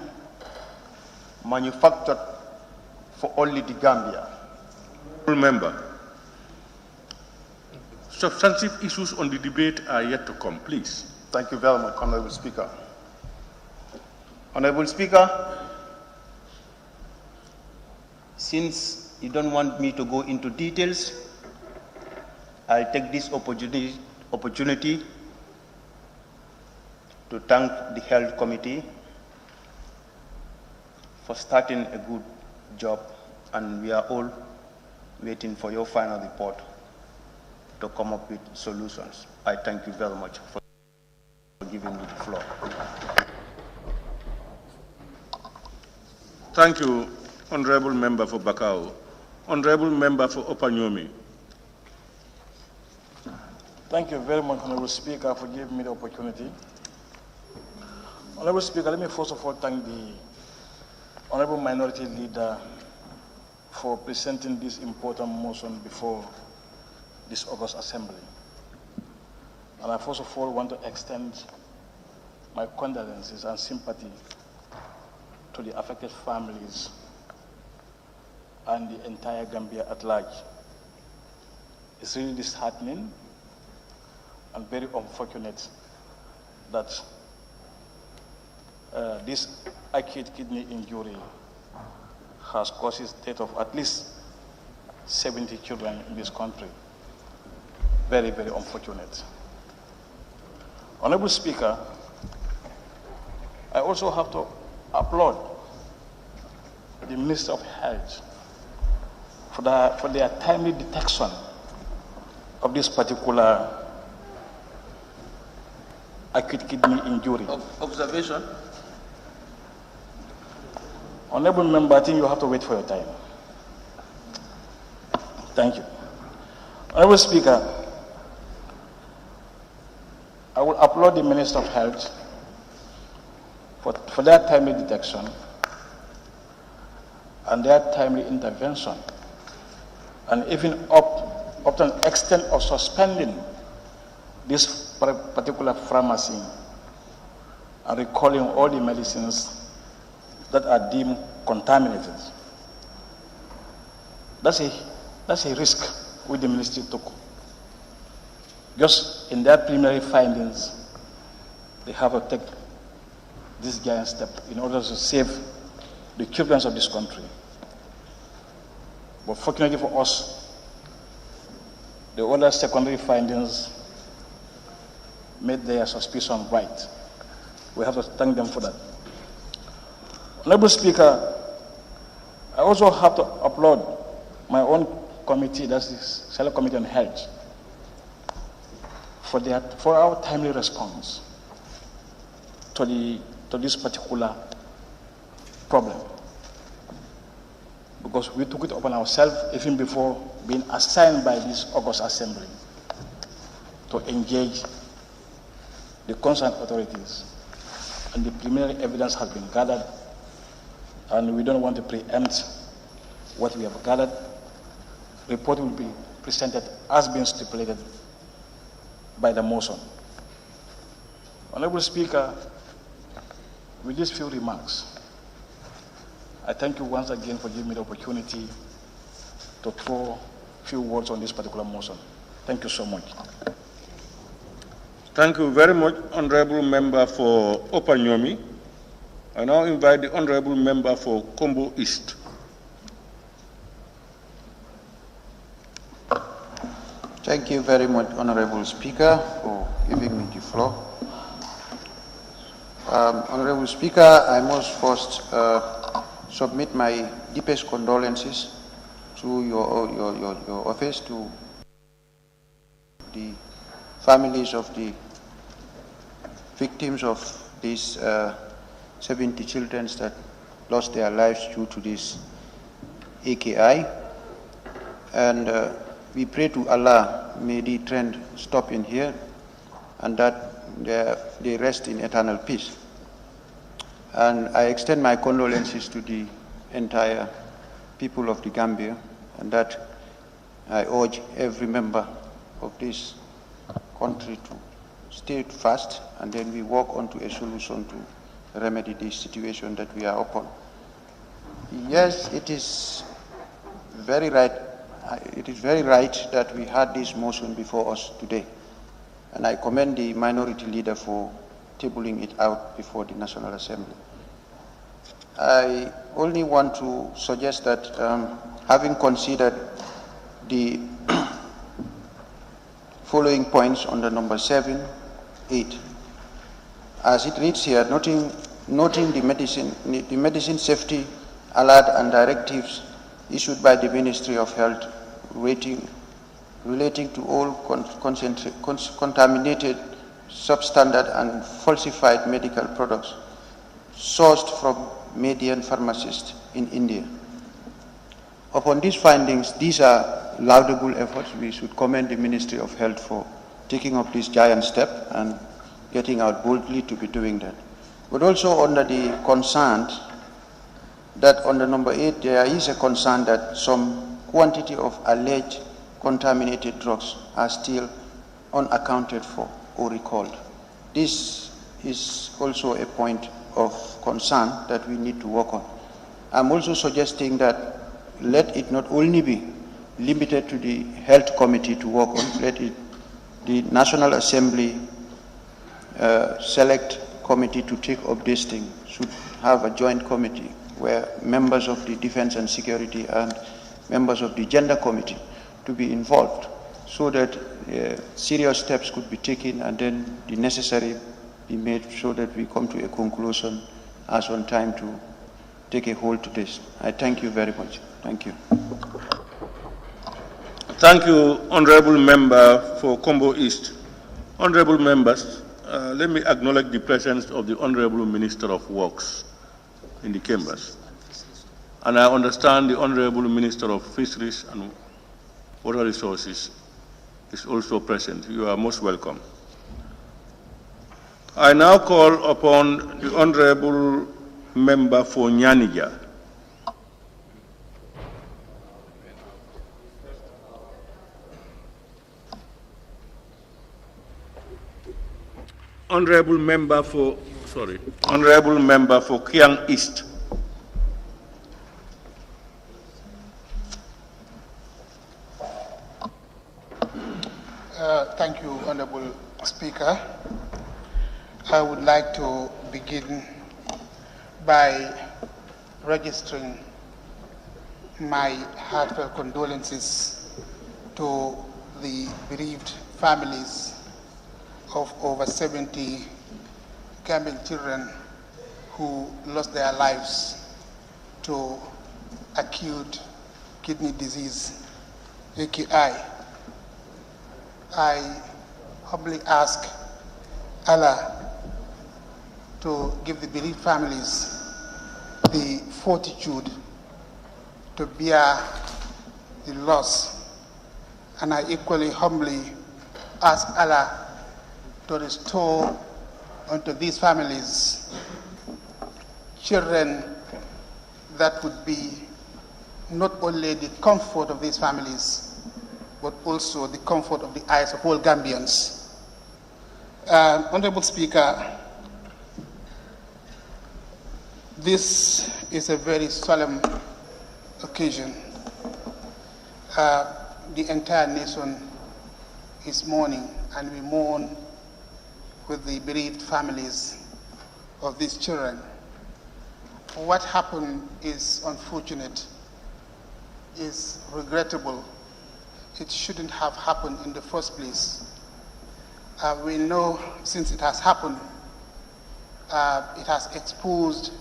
manufactured for only the Gambia. Remember, substantive issues on the debate are yet to come, please. Thank you very much, Honorable Speaker. Honorable Speaker, since you don't want me to go into details, I'll take this opportunity to thank the Health Committee for starting a good job, and we are all waiting for your final report to come up with solutions. I thank you very much for giving me the floor. Thank you, Honorable Member for Bakau. Honorable Member for Opanyomi. Thank you very much, Honorable Speaker, for giving me the opportunity. Honorable Speaker, let me first of all thank the Honorable Minority Leader for presenting this important motion before this August Assembly. And I first of all want to extend my condolences and sympathy to the affected families and the entire Gambia at large. It's really disheartening and very unfortunate that this acute kidney injury has caused the death of at least 70 children in this country. Very, very unfortunate. Honorable Speaker, I also have to applaud the Minister of Health for their timely detection of this particular acute kidney injury. Observation? Honorable member, I think you have to wait for your time. Thank you. Honorable Speaker, I will applaud the Minister of Health for their timely detection and their timely intervention, and even up to an extent of suspending this particular pharmacy and recalling all the medicines that are deemed contaminated. That's a risk which the ministry took. Just in their preliminary findings, they have to take this giant step in order to save the children of this country. But fortunately for us, the other secondary findings made their suspicion right. We have to thank them for that. Honorable Speaker, I also have to applaud my own committee, that's the Select Committee on Health, for our timely response to this particular problem. Because we took it upon ourselves even before being assigned by this August Assembly to engage the concerned authorities. And the preliminary evidence has been gathered, and we don't want to preempt what we have gathered. The report will be presented as being stipulated by the motion. Honorable Speaker, with these few remarks, I thank you once again for giving me the opportunity to throw a few words on this particular motion. Thank you so much. Thank you very much, Honorable Member for Opanyomi. I now invite the Honorable Member for Kombo East. Thank you very much, Honorable Speaker, for giving me the floor. Honorable Speaker, I must first submit my deepest condolences to your office, to the families of the victims of these 70 children that lost their lives due to this AKI. And we pray to Allah, may the trend stop in here and that they rest in eternal peace. And I extend my condolences to the entire people of the Gambia, and that I urge every member of this country to stay fast, and then we work on to a solution to remedy this situation that we are upon. Yes, it is very right. It is very right that we had this motion before us today, and I commend the minority leader for tabling it out before the National Assembly. I only want to suggest that having considered the following points under number 7, 8, as it reads here, noting the medicine safety alert and directives issued by the Ministry of Health relating to all contaminated, substandard and falsified medical products sourced from Median pharmacists in India. Upon these findings, these are laudable efforts. We should commend the Ministry of Health for taking up this giant step and getting out boldly to be doing that. But also under the concern that under number 8, there is a concern that some quantity of alleged contaminated drugs are still unaccounted for or recalled. This is also a point of concern that we need to work on. I'm also suggesting that let it not only be limited to the Health Committee to work on, let it, the National Assembly Select Committee to take up this thing should have a joint committee where members of the Defense and Security and members of the Gender Committee to be involved so that serious steps could be taken and then the necessary be made so that we come to a conclusion as on time to take a hold to this. I thank you very much. Thank you. Thank you, Honorable Member for Kombo East. Honorable members, let me acknowledge the presence of the Honorable Minister of Works in the chambers. and I understand the Honorable Minister of Fisheries and Water Resources is also present. You are most welcome. I now call upon the Honorable Member for Nyanija. Honorable Member for Kiang East. Thank you, Honorable Speaker. I would like to begin by registering my heartfelt condolences to the bereaved families of over 70 Gambian children who lost their lives to acute kidney disease, AKI. I humbly ask Allah to give the bereaved families the fortitude to bear the loss. And I equally humbly ask Allah to restore unto these families children that would be not only the comfort of these families, but also the comfort of the eyes of all Gambians. Honorable Speaker, this is a very solemn occasion. The entire nation is mourning, and we mourn with the bereaved families of these children. What happened is unfortunate, is regrettable. It shouldn't have happened in the first place. We know since it has happened, it has exposed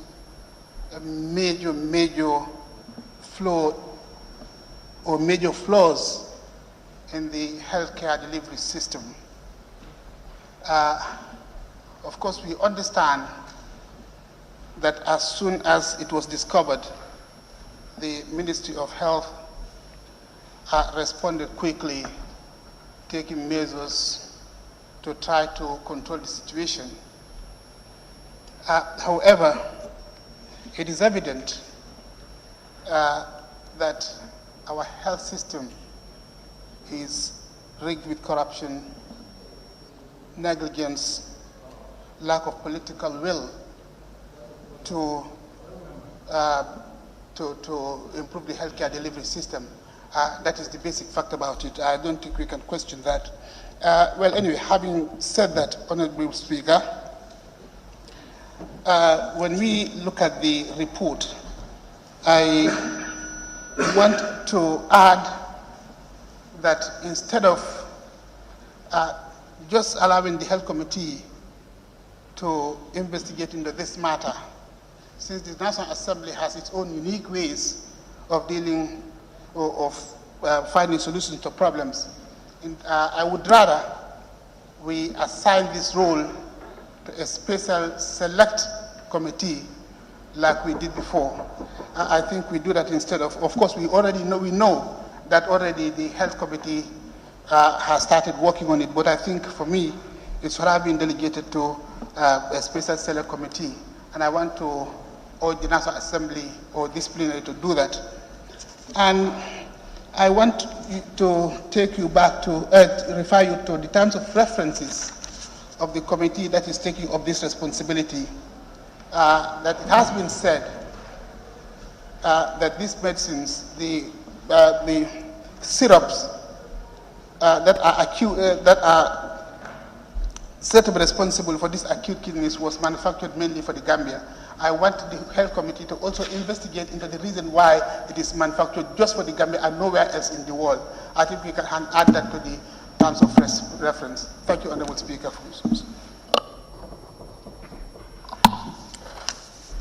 a major flaw or major flaws in the healthcare delivery system. Of course, we understand that as soon as it was discovered, the Ministry of Health responded quickly, taking measures to try to control the situation. However, it is evident that our health system is rigged with corruption, negligence, lack of political will to improve the healthcare delivery system. That is the basic fact about it. I don't think we can question that. Well, anyway, having said that, Honorable Speaker, when we look at the report, I want to add that instead of just allowing the Health Committee to investigate into this matter, since the National Assembly has its own unique ways of dealing or of finding solutions to problems, I would rather we assign this role to a special select committee like we did before. I think we do that instead of course, we know that already the Health Committee has started working on it, but I think for me, it should have been delegated to a special select committee, and I want to urge the National Assembly or this plenary to do that. And I want to take you back to, refer you to the terms of references of the committee that is taking up this responsibility. That it has been said that these medicines, the syrups that are said to be responsible for this acute kidneys was manufactured mainly for the Gambia. I want the Health Committee to also investigate into the reason why it is manufactured just for the Gambia and nowhere else in the world. I think we can add that to the terms of reference. Thank you, Honorable Speaker, for your service.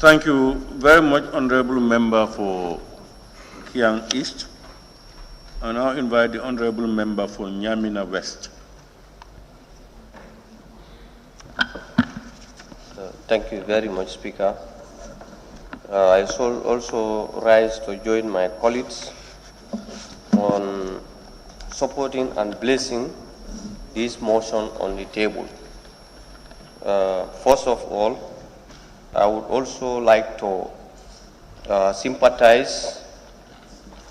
Thank you very much, Honorable Member for Kiang East. I now invite the Honorable Member for Nyamina West. Thank you very much, Speaker. I shall also rise to join my colleagues on supporting and blessing this motion on the table. First of all, I would also like to sympathize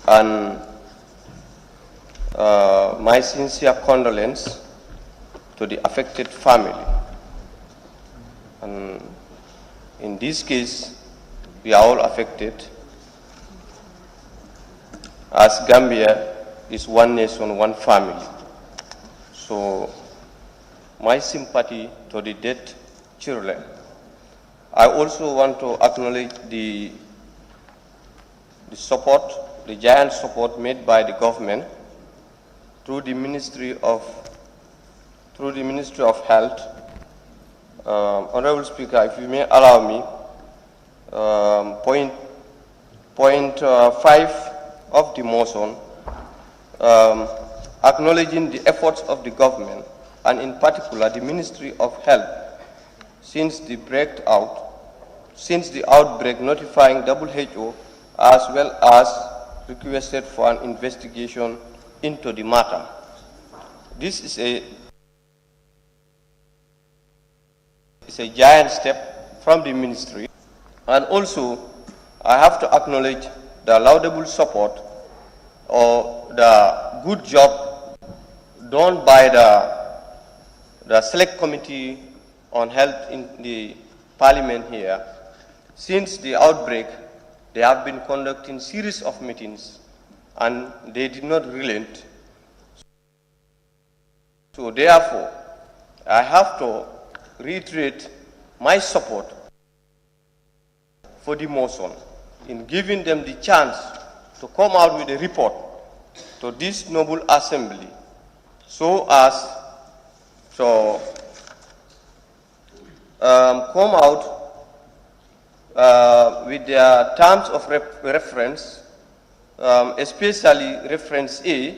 and my sincere condolence to the affected family. And in this case, we are all affected, as Gambia is one nation, one family. So my sympathy to the dead children. I also want to acknowledge the support, the giant support made by the government through the Ministry of Health. Honorable Speaker, if you may allow me, point 5 of the motion, acknowledging the efforts of the government and in particular the Ministry of Health since the outbreak, notifying WHO as well as requested for an investigation into the matter. This is a giant step from the ministry, and also I have to acknowledge the laudable support or the good job done by the Select Committee on Health in the Parliament here. Since the outbreak, they have been conducting series of meetings and they did not relent. So therefore, I have to reiterate my support for the motion in giving them the chance to come out with a report to this noble assembly so as to come out with their terms of reference, especially reference A,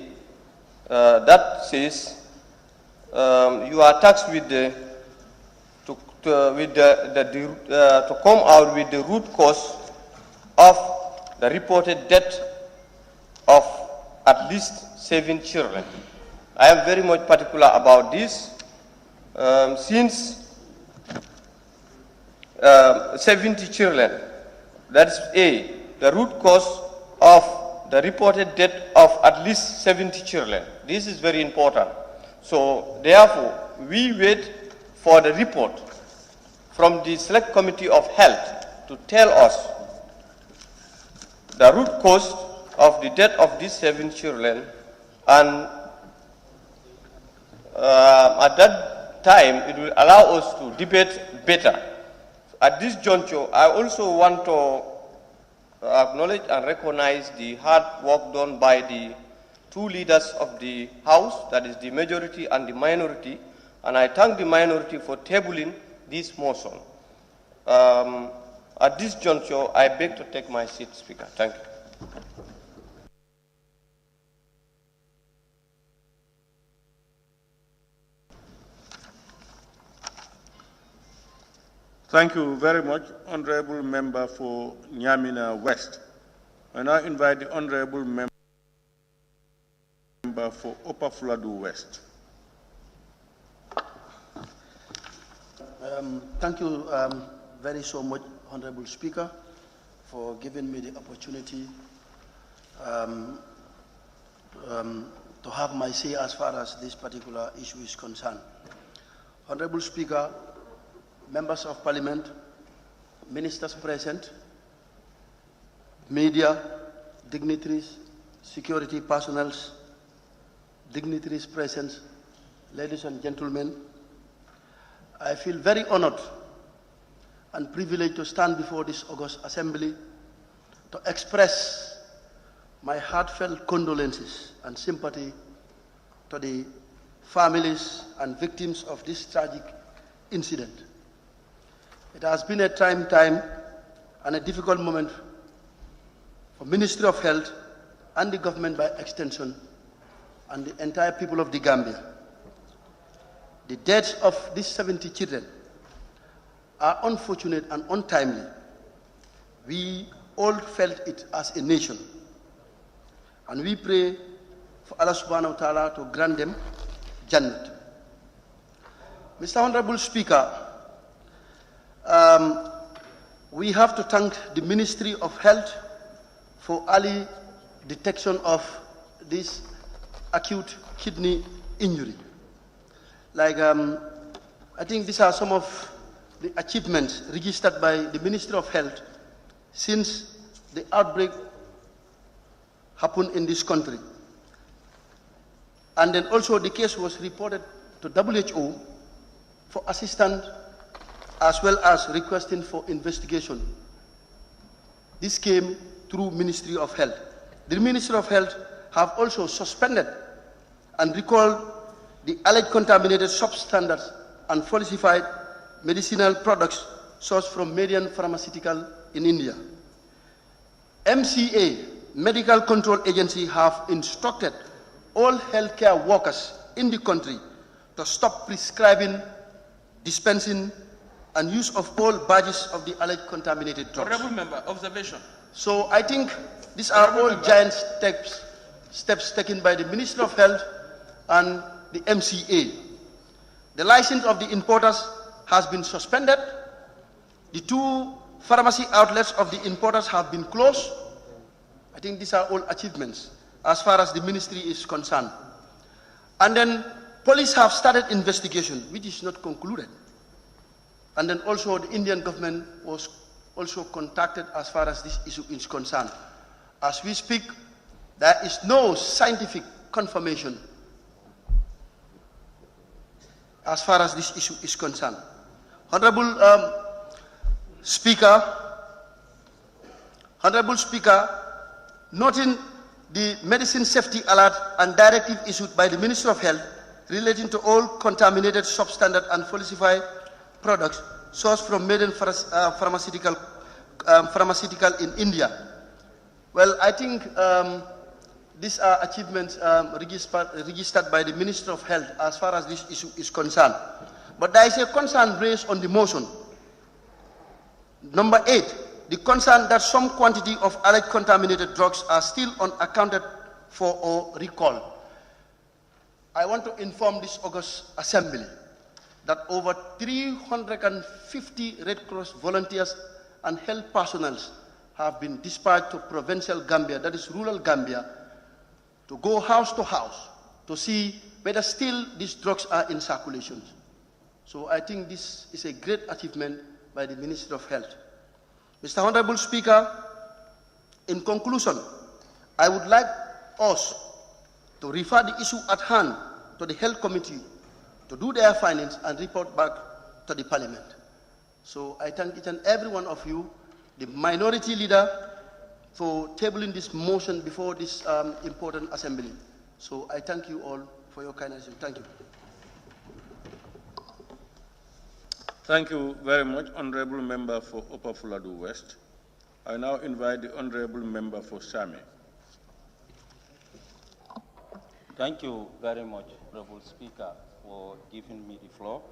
that says you are tasked with to come out with the root cause of the reported death of at least 7 children. I am very much particular about this since 70 children, that's A, the root cause of the reported death of at least 70 children. This is very important. So therefore, we wait for the report from the Select Committee of Health to tell us the root cause of the death of these 7 children, and at that time it will allow us to debate better. At this juncture, I also want to acknowledge and recognize the hard work done by the 2 leaders of the House, that is the majority and the minority, and I thank the minority for tabling this motion. At this juncture, I beg to take my seat, Speaker. Thank you. Thank you very much, Honorable Member for Nyamina West. I now invite the Honorable Member for Upper Fuladu West. Thank you very so much, Honorable Speaker, for giving me the opportunity to have my say as far as this particular issue is concerned. Honorable Speaker, Members of Parliament, Ministers present, media, dignitaries, security personnel, dignitaries present, ladies and gentlemen, I feel very honored and privileged to stand before this august assembly to express my heartfelt condolences and sympathy to the families and victims of this tragic incident. It has been a trying time and a difficult moment for Ministry of Health and the government by extension and the entire people of the Gambia. The deaths of these 70 children are unfortunate and untimely, We all felt it as a nation. And we pray for Allah subhanahu wa ta'ala to grant them Jannat. Mr. Honorable Speaker, we have to thank the Ministry of Health for early detection of this acute kidney injury. I think these are some of the achievements registered by the Ministry of Health since the outbreak happened in this country. And then also the case was reported to WHO for assistance as well as requesting for investigation. This came through Ministry of Health. The Ministry of Health have also suspended and recalled the alleged contaminated substandards and falsified medicinal products sourced from Median Pharmaceutical in India. MCA, Medical Control Agency, have instructed all healthcare workers in the country to stop prescribing, dispensing, and use of all batches of the alleged contaminated drugs. Honorable Member, observation. So I think these are all giant steps taken by the Ministry of Health and the MCA. The license of the importers has been suspended. The 2 pharmacy outlets of the importers have been closed. I think these are all achievements as far as the ministry is concerned. And then police have started investigation, which is not concluded. And then also the Indian government was also contacted as far as this issue is concerned. As we speak, there is no scientific confirmation as far as this issue is concerned. Honorable Speaker, noting the medicine safety alert and directive issued by the Ministry of Health relating to all contaminated, substandard and falsified products sourced from Median Pharmaceutical in India. Well, I think these are achievements registered by the Ministry of Health as far as this issue is concerned. But there is a concern raised on the motion. Number 8, the concern that some quantity of alleged contaminated drugs are still unaccounted for or recalled. I want to inform this August Assembly that over 350 Red Cross volunteers and health personnel have been dispatched to provincial Gambia, that is rural Gambia, to go house to house to see whether still these drugs are in circulation. So I think this is a great achievement by the Ministry of Health. Mr. Honorable Speaker, in conclusion, I would like us to refer the issue at hand to the Health Committee to do their findings and report back to the Parliament. So I thank each and every one of you, the minority leader, for tabling this motion before this important assembly. So I thank you all for your kindness. Thank you. Thank you very much, Honorable Member for Upper Fuladu West. I now invite the Honorable Member for Same. Thank you very much, Honorable Speaker, for giving me the floor.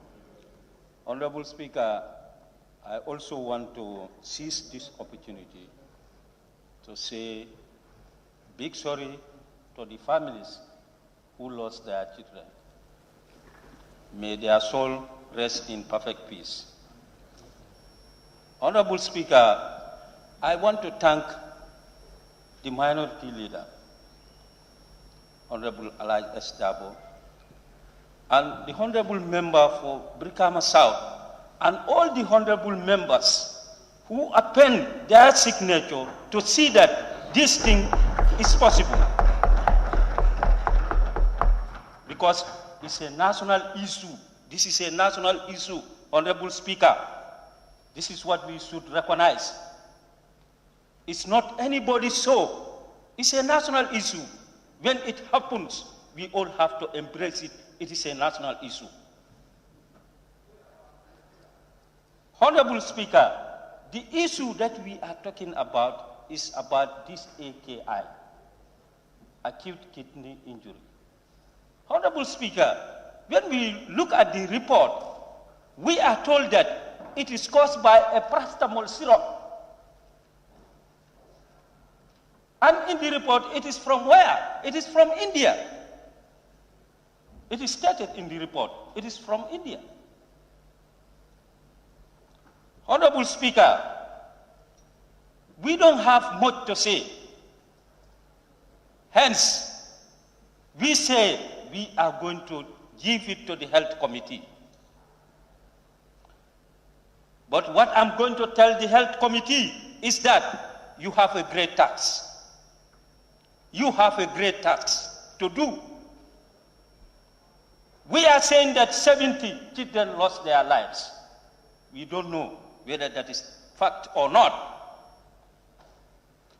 Honorable Speaker, I also want to seize this opportunity to say big sorry to the families who lost their children. May their soul rest in perfect peace. Honorable Speaker, I want to thank the minority leader, Honorable Elijah S. Dabo, and the Honorable Member for Brikama South, and all the Honorable Members who append their signature to see that this thing is possible. Because it's a national issue. This is a national issue, Honorable Speaker. This is what we should recognize. It's not anybody's show. It's a national issue. When it happens, we all have to embrace it. It is a national issue. Honorable Speaker, the issue that we are talking about is about this AKI, acute kidney injury. Honorable Speaker, when we look at the report, we are told that it is caused by a paracetamol syrup. And in the report, it is from where? It is from India. It is stated in the report. It is from India. Honorable Speaker, we don't have much to say. Hence, we say we are going to give it to the Health Committee. But what I'm going to tell the Health Committee is that you have a great task. You have a great task to do. We are saying that 70 children lost their lives. We don't know whether that is fact or not.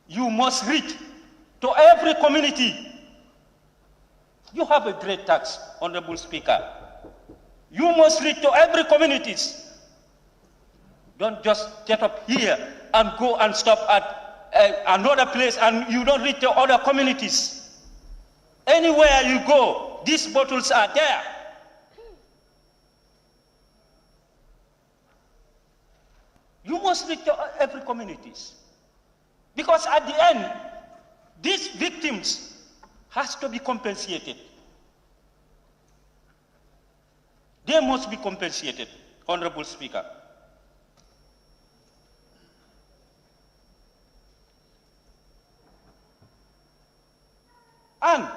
You must reach to every community. You have a great task, Honorable Speaker. You must reach to every community. Don't just get up here and go and stop at another place and you don't reach to other communities. Anywhere you go, these bottles are there. You must reach to every communities. Because at the end, these victims has to be compensated. They must be compensated, Honorable Speaker. And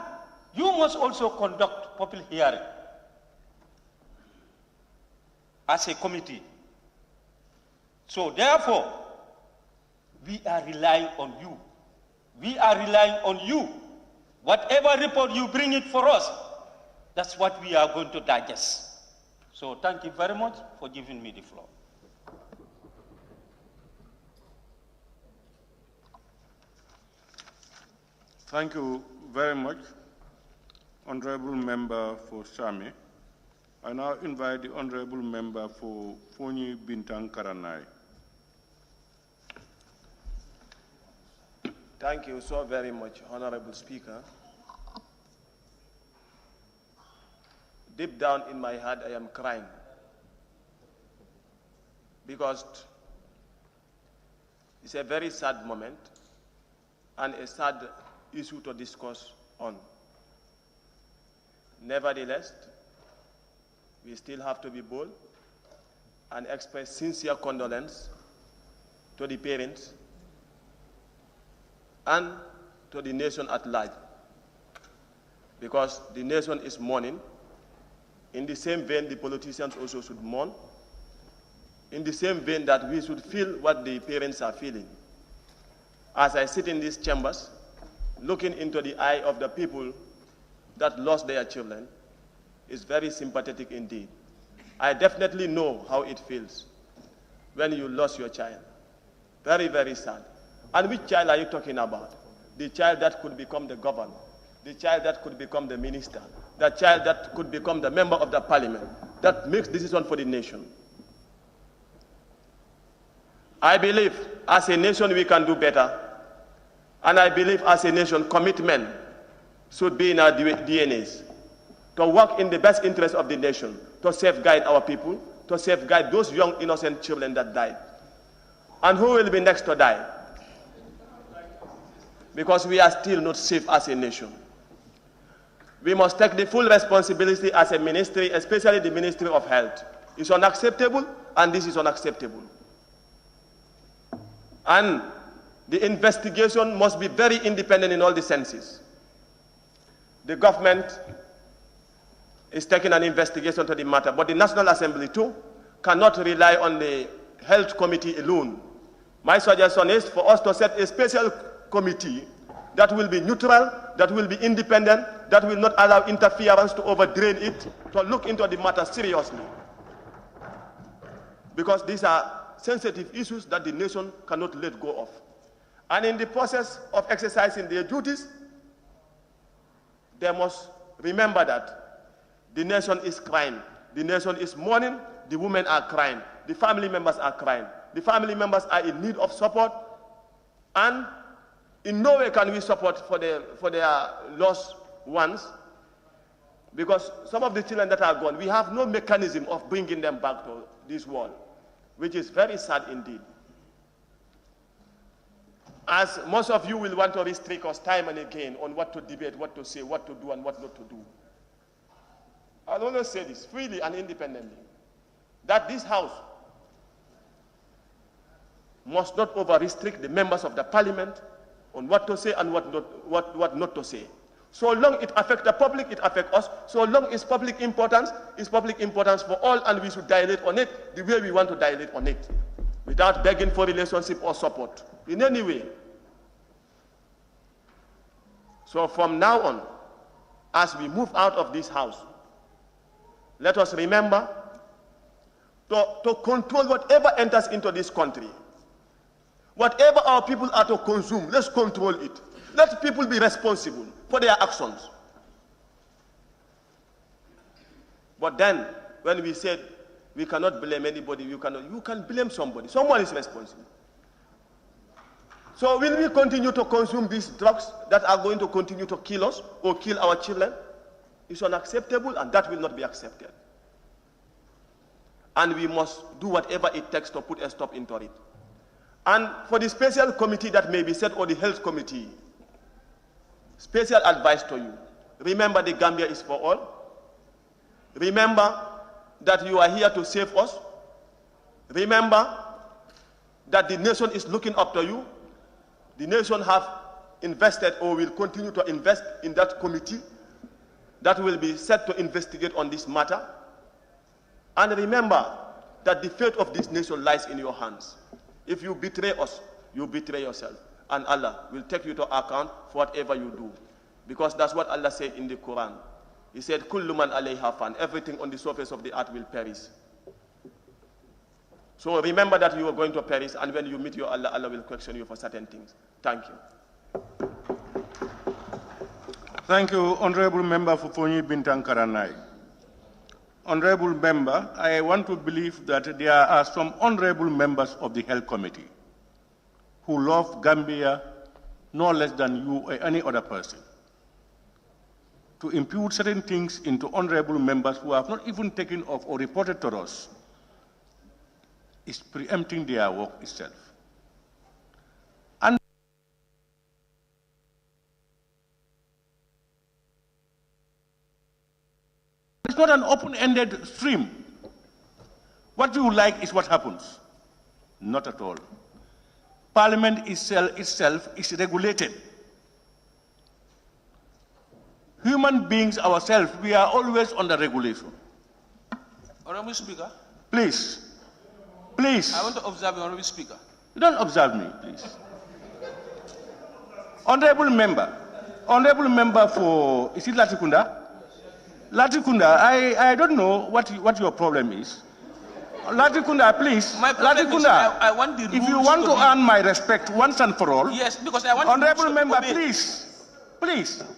you must also conduct public hearing as a committee. So therefore, we are relying on you. We are relying on you. Whatever report you bring it for us, that's what we are going to digest. So thank you very much for giving me the floor. Thank you very much, Honorable Member for Sami. I now invite the Honorable Member for Fonyi Bintang Karanai. Thank you so very much, Honorable Speaker. Deep down in my heart, I am crying because it's a very sad moment and a sad issue to discuss on. Nevertheless, we still have to be bold and express sincere condolence to the parents and to the nation at large, because the nation is mourning. In the same vein, the politicians also should mourn. In the same vein that we should feel what the parents are feeling. As I sit in these chambers, looking into the eye of the people that lost their children, is very sympathetic indeed. I definitely know how it feels when you lost your child. Very, very sad. And which child are you talking about? The child that could become the governor, the child that could become the minister, the child that could become the member of the parliament, that makes decisions for the nation. I believe as a nation we can do better. And I believe as a nation commitment should be in our DNAs to work in the best interest of the nation, to safeguard our people, to safeguard those young innocent children that died. And who will be next to die? Because we are still not safe as a nation. We must take the full responsibility as a ministry, especially the Ministry of Health. It's unacceptable, and this is unacceptable. And the investigation must be very independent in all the senses. The government is taking an investigation to the matter, but the National Assembly too cannot rely on the Health Committee alone. My suggestion is for us to set a special committee that will be neutral, that will be independent, that will not allow interference to overdrain it, to look into the matter seriously. Because these are sensitive issues that the nation cannot let go of. And in the process of exercising their duties, they must remember that the nation is crying, the nation is mourning, the women are crying, the family members are crying, the family members are in need of support, and in no way can we support for their lost ones, because some of the children that are gone, we have no mechanism of bringing them back to this world, which is very sad indeed. as most of you will want to restrict us time and again on what to debate, what to say, what to do, and what not to do. I'll always say this freely and independently, that this House must not over-restrict the members of the Parliament on what to say and what not to say. So long it affects the public, it affects us. So long it's public importance for all, and we should dilate on it the way we want to dilate on it, without begging for relationship or support in any way. So from now on, as we move out of this House, let us remember to control whatever enters into this country. Whatever our people are to consume, let's control it. Let people be responsible for their actions. But then, when we said we cannot blame anybody, you can blame somebody. Someone is responsible. So will we continue to consume these drugs that are going to continue to kill us or kill our children? It's unacceptable, and that will not be accepted. And we must do whatever it takes to put a stop into it. And for the special committee that may be set, or the health committee, special advice to you. Remember, the Gambia is for all. Remember that you are here to save us. Remember that the nation is looking up to you. The nation have invested or will continue to invest in that committee that will be set to investigate on this matter. And remember that the fate of this nation lies in your hands. If you betray us, you betray yourself. And Allah will take you to account for whatever you do. Because that's what Allah said in the Quran. He said, Kullu man alayha fan, everything on the surface of the earth will perish. So remember that you are going to perish, and when you meet your Allah, Allah will question you for certain things. Thank you. Thank you, Honorable Member Fufoni Bintang Karanai. Honorable Member, I want to believe that there are some honorable members of the Health Committee who love Gambia no less than you or any other person. To impute certain things into honorable members who have not even taken off or reported to us is preempting their work itself. And it's not an open-ended stream. What you like is what happens. Not at all. Parliament itself is regulated. Human beings ourselves, we are always under regulation. Honorable Speaker. Please. Please. I want to observe the Honorable Speaker. You don't observe me, please. Honorable member for, is it Latikunda? Latikunda, I don't know what your problem is. Latikunda, please. My problem is I want the rules. If you want to earn my respect once and for all. Yes, because I want Honorable member, please,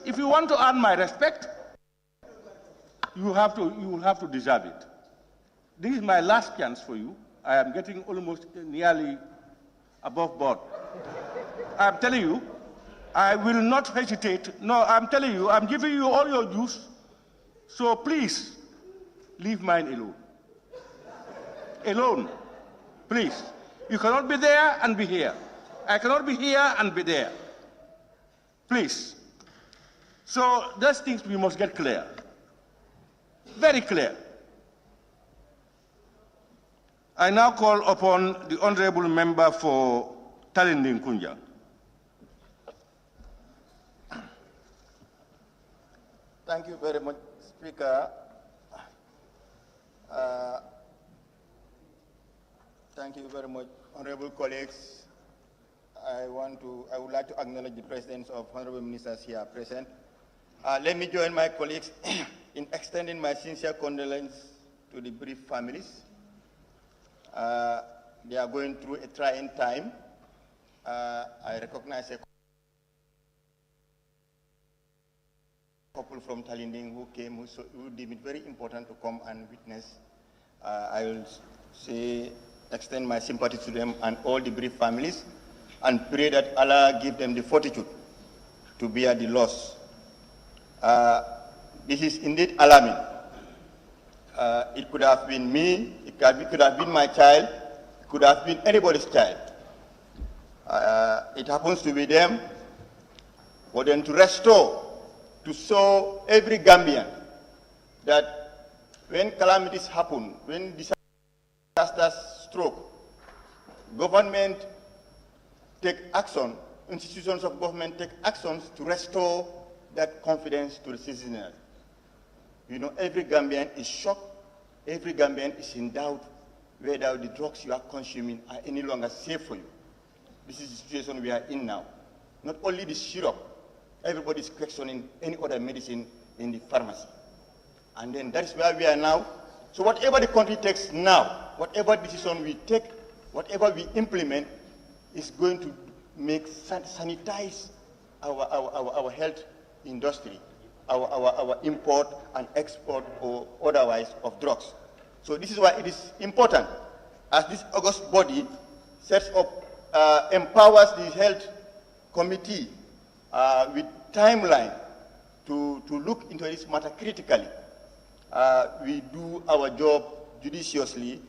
if you want to earn my respect, you will have to deserve it. This is my last chance for you. I am getting almost nearly above board. I'm telling you, I will not hesitate. No, I'm telling you, I'm giving you all your dues. So please, leave mine alone. Alone, please. You cannot be there and be here. I cannot be here and be there. Please. So those things we must get clear. Very clear. I now call upon the honorable member for Talinding Kunja. Thank you very much, Speaker. Thank you very much, honorable colleagues. I would like to acknowledge the presence of honorable ministers here present. Let me join my colleagues in extending my sincere condolence to the bereaved families. They are going through a trying time. I recognize a couple from Talinding who came, who deemed it very important to come and witness. I will extend my sympathy to them and all the bereaved families, and pray that Allah give them the fortitude to bear the loss. This is indeed alarming. It could have been me, it could have been my child, it could have been anybody's child. it happens to be them, for them to restore, to show every Gambian that when calamities happen, when disasters stroke, government take action, institutions of government take actions to restore that confidence to the citizenry. You know, every Gambian is shocked, every Gambian is in doubt whether the drugs you are consuming are any longer safe for you. This is the situation we are in now. Not only the syrup, everybody is questioning any other medicine in the pharmacy. And then that is where we are now. So whatever the country takes now, whatever decision we take, whatever we implement, is going to make sanitize our health industry, our import and export or otherwise of drugs. So this is why it is important, as this august body sets up, empowers the health committee with timeline to look into this matter critically. We do our job judiciously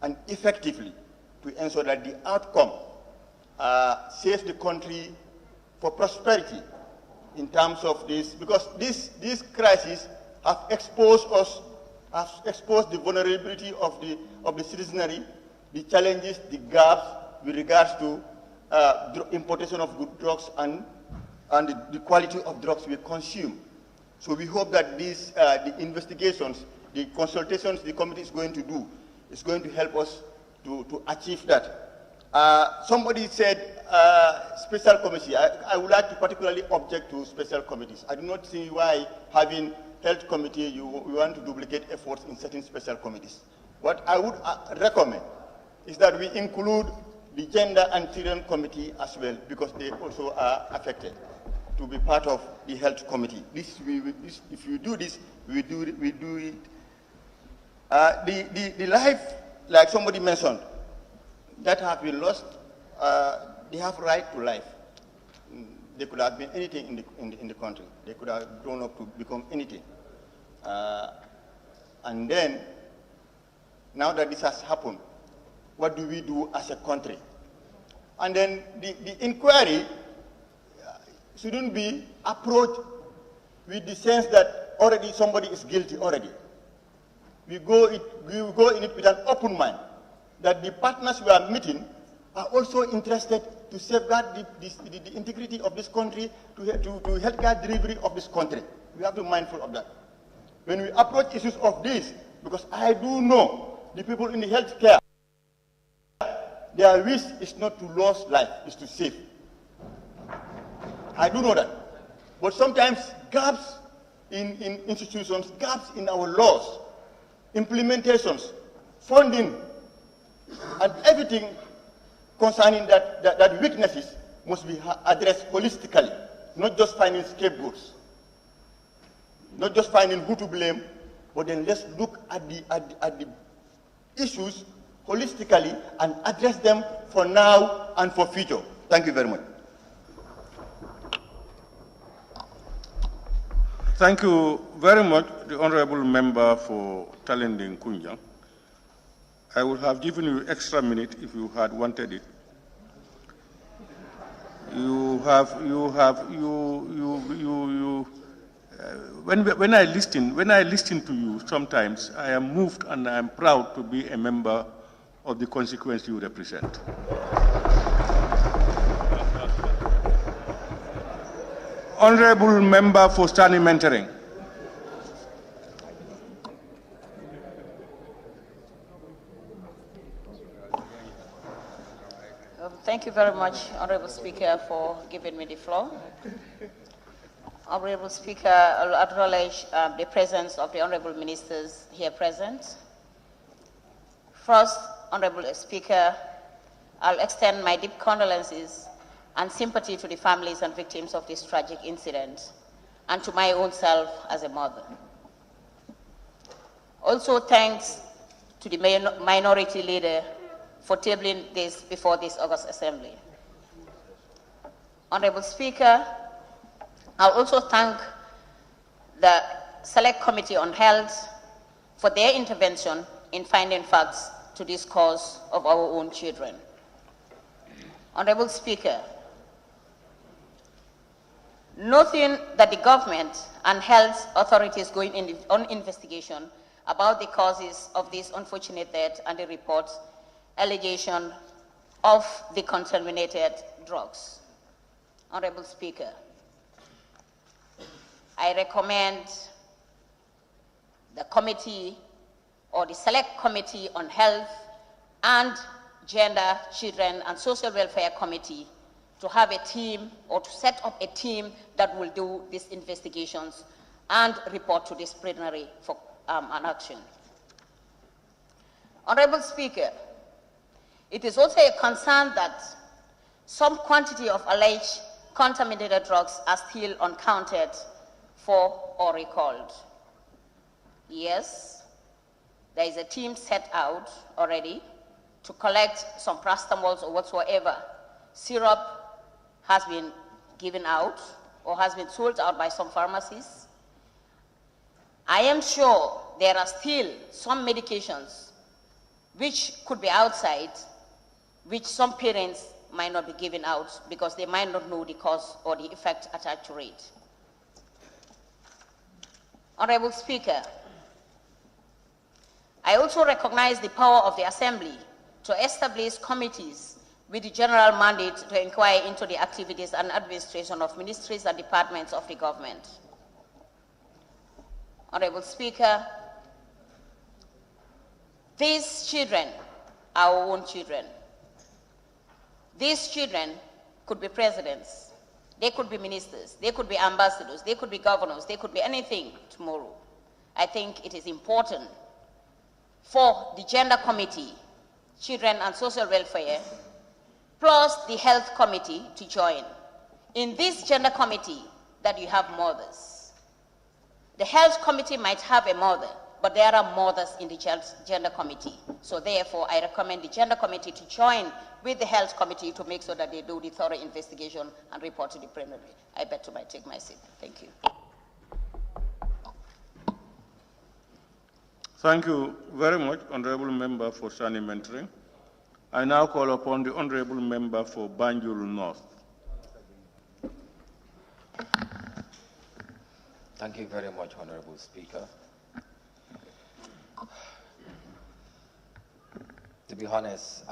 and effectively to ensure that the outcome saves the country for prosperity in terms of this, because this crisis have exposed us, have exposed the vulnerability of the citizenry, the challenges, the gaps with regards to importation of good drugs and the quality of drugs we consume. So we hope that these, the investigations, the consultations the committee is going to do is going to help us to achieve that. Somebody said special committee. I would like to particularly object to special committees. I do not see why having health committee, you want to duplicate efforts in certain special committees. What I would recommend is that we include the gender and children committee as well, because they also are affected, to be part of the health committee. If you do this, we do it. The life, like somebody mentioned, that have been lost, they have right to life. They could have been anything in the country. They could have grown up to become anything. And then, now that this has happened, what do we do as a country? And then the inquiry shouldn't be approached with the sense that already somebody is guilty already. We go in it with an open mind, that the partners we are meeting are also interested to safeguard the integrity of this country, to healthcare delivery of this country. We have to be mindful of that. When we approach issues of this, because I do know the people in the healthcare, their wish is not to lose life, is to save. I do know that. But sometimes gaps in institutions, gaps in our laws, implementations, funding, and everything concerning that weaknesses must be addressed holistically, not just finding scapegoats, not just finding who to blame, but then let's look at the issues holistically and address them for now and for future. Thank you very much. Thank you very much, the Honorable Member for Talending Kunjang. I would have given you extra minute if you had wanted it. When I listen to you, sometimes I am moved and I am proud to be a member of the constituency you represent. Honorable Member for Stani Mentoring. Thank you very much, Honorable Speaker, for giving me the floor. Honorable Speaker, I'll acknowledge the presence of the Honorable Ministers here present. First, Honorable Speaker, I'll extend my deep condolences and sympathy to the families and victims of this tragic incident, and to my own self as a mother. Also, thanks to the minority leader for tabling this before this August Assembly. Honorable Speaker, I'll also thank the Select Committee on Health for their intervention in finding facts to this cause of our own children. Honorable Speaker, noting that the government and health authorities going on investigation about the causes of this unfortunate death and the reports, allegation of the contaminated drugs. Honorable Speaker, I recommend the committee or the Select Committee on Health and Gender, Children and Social Welfare Committee to have a team or to set up a team that will do these investigations and report to this plenary for an action. Honorable Speaker, it is also a concern that some quantity of alleged contaminated drugs are still uncounted for or recalled. Yes, there is a team set out already to collect some paracetamol or whatsoever syrup has been given out or has been sold out by some pharmacies. I am sure there are still some medications which could be outside, which some parents might not be giving out because they might not know the cause or the effect attached to it. Honorable Speaker, I also recognize the power of the Assembly to establish committees with the general mandate to inquire into the activities and administration of ministries and departments of the government. Honorable Speaker, these children are our own children. These children could be presidents, they could be ministers, they could be ambassadors, they could be governors, they could be anything tomorrow. I think it is important for the Gender Committee, Children and Social Welfare, plus the Health Committee to join. In this Gender Committee that you have mothers. The Health Committee might have a mother, but there are mothers in the Gender Committee. So therefore, I recommend the Gender Committee to join with the Health Committee to make sure that they do the thorough investigation and report to the plenary. I bet to take my seat. Thank you. Thank you very much, Honorable Member for Sani Mentoring. I now call upon the Honorable Member for Banjul North. Thank you very much, Honorable Speaker. To be honest,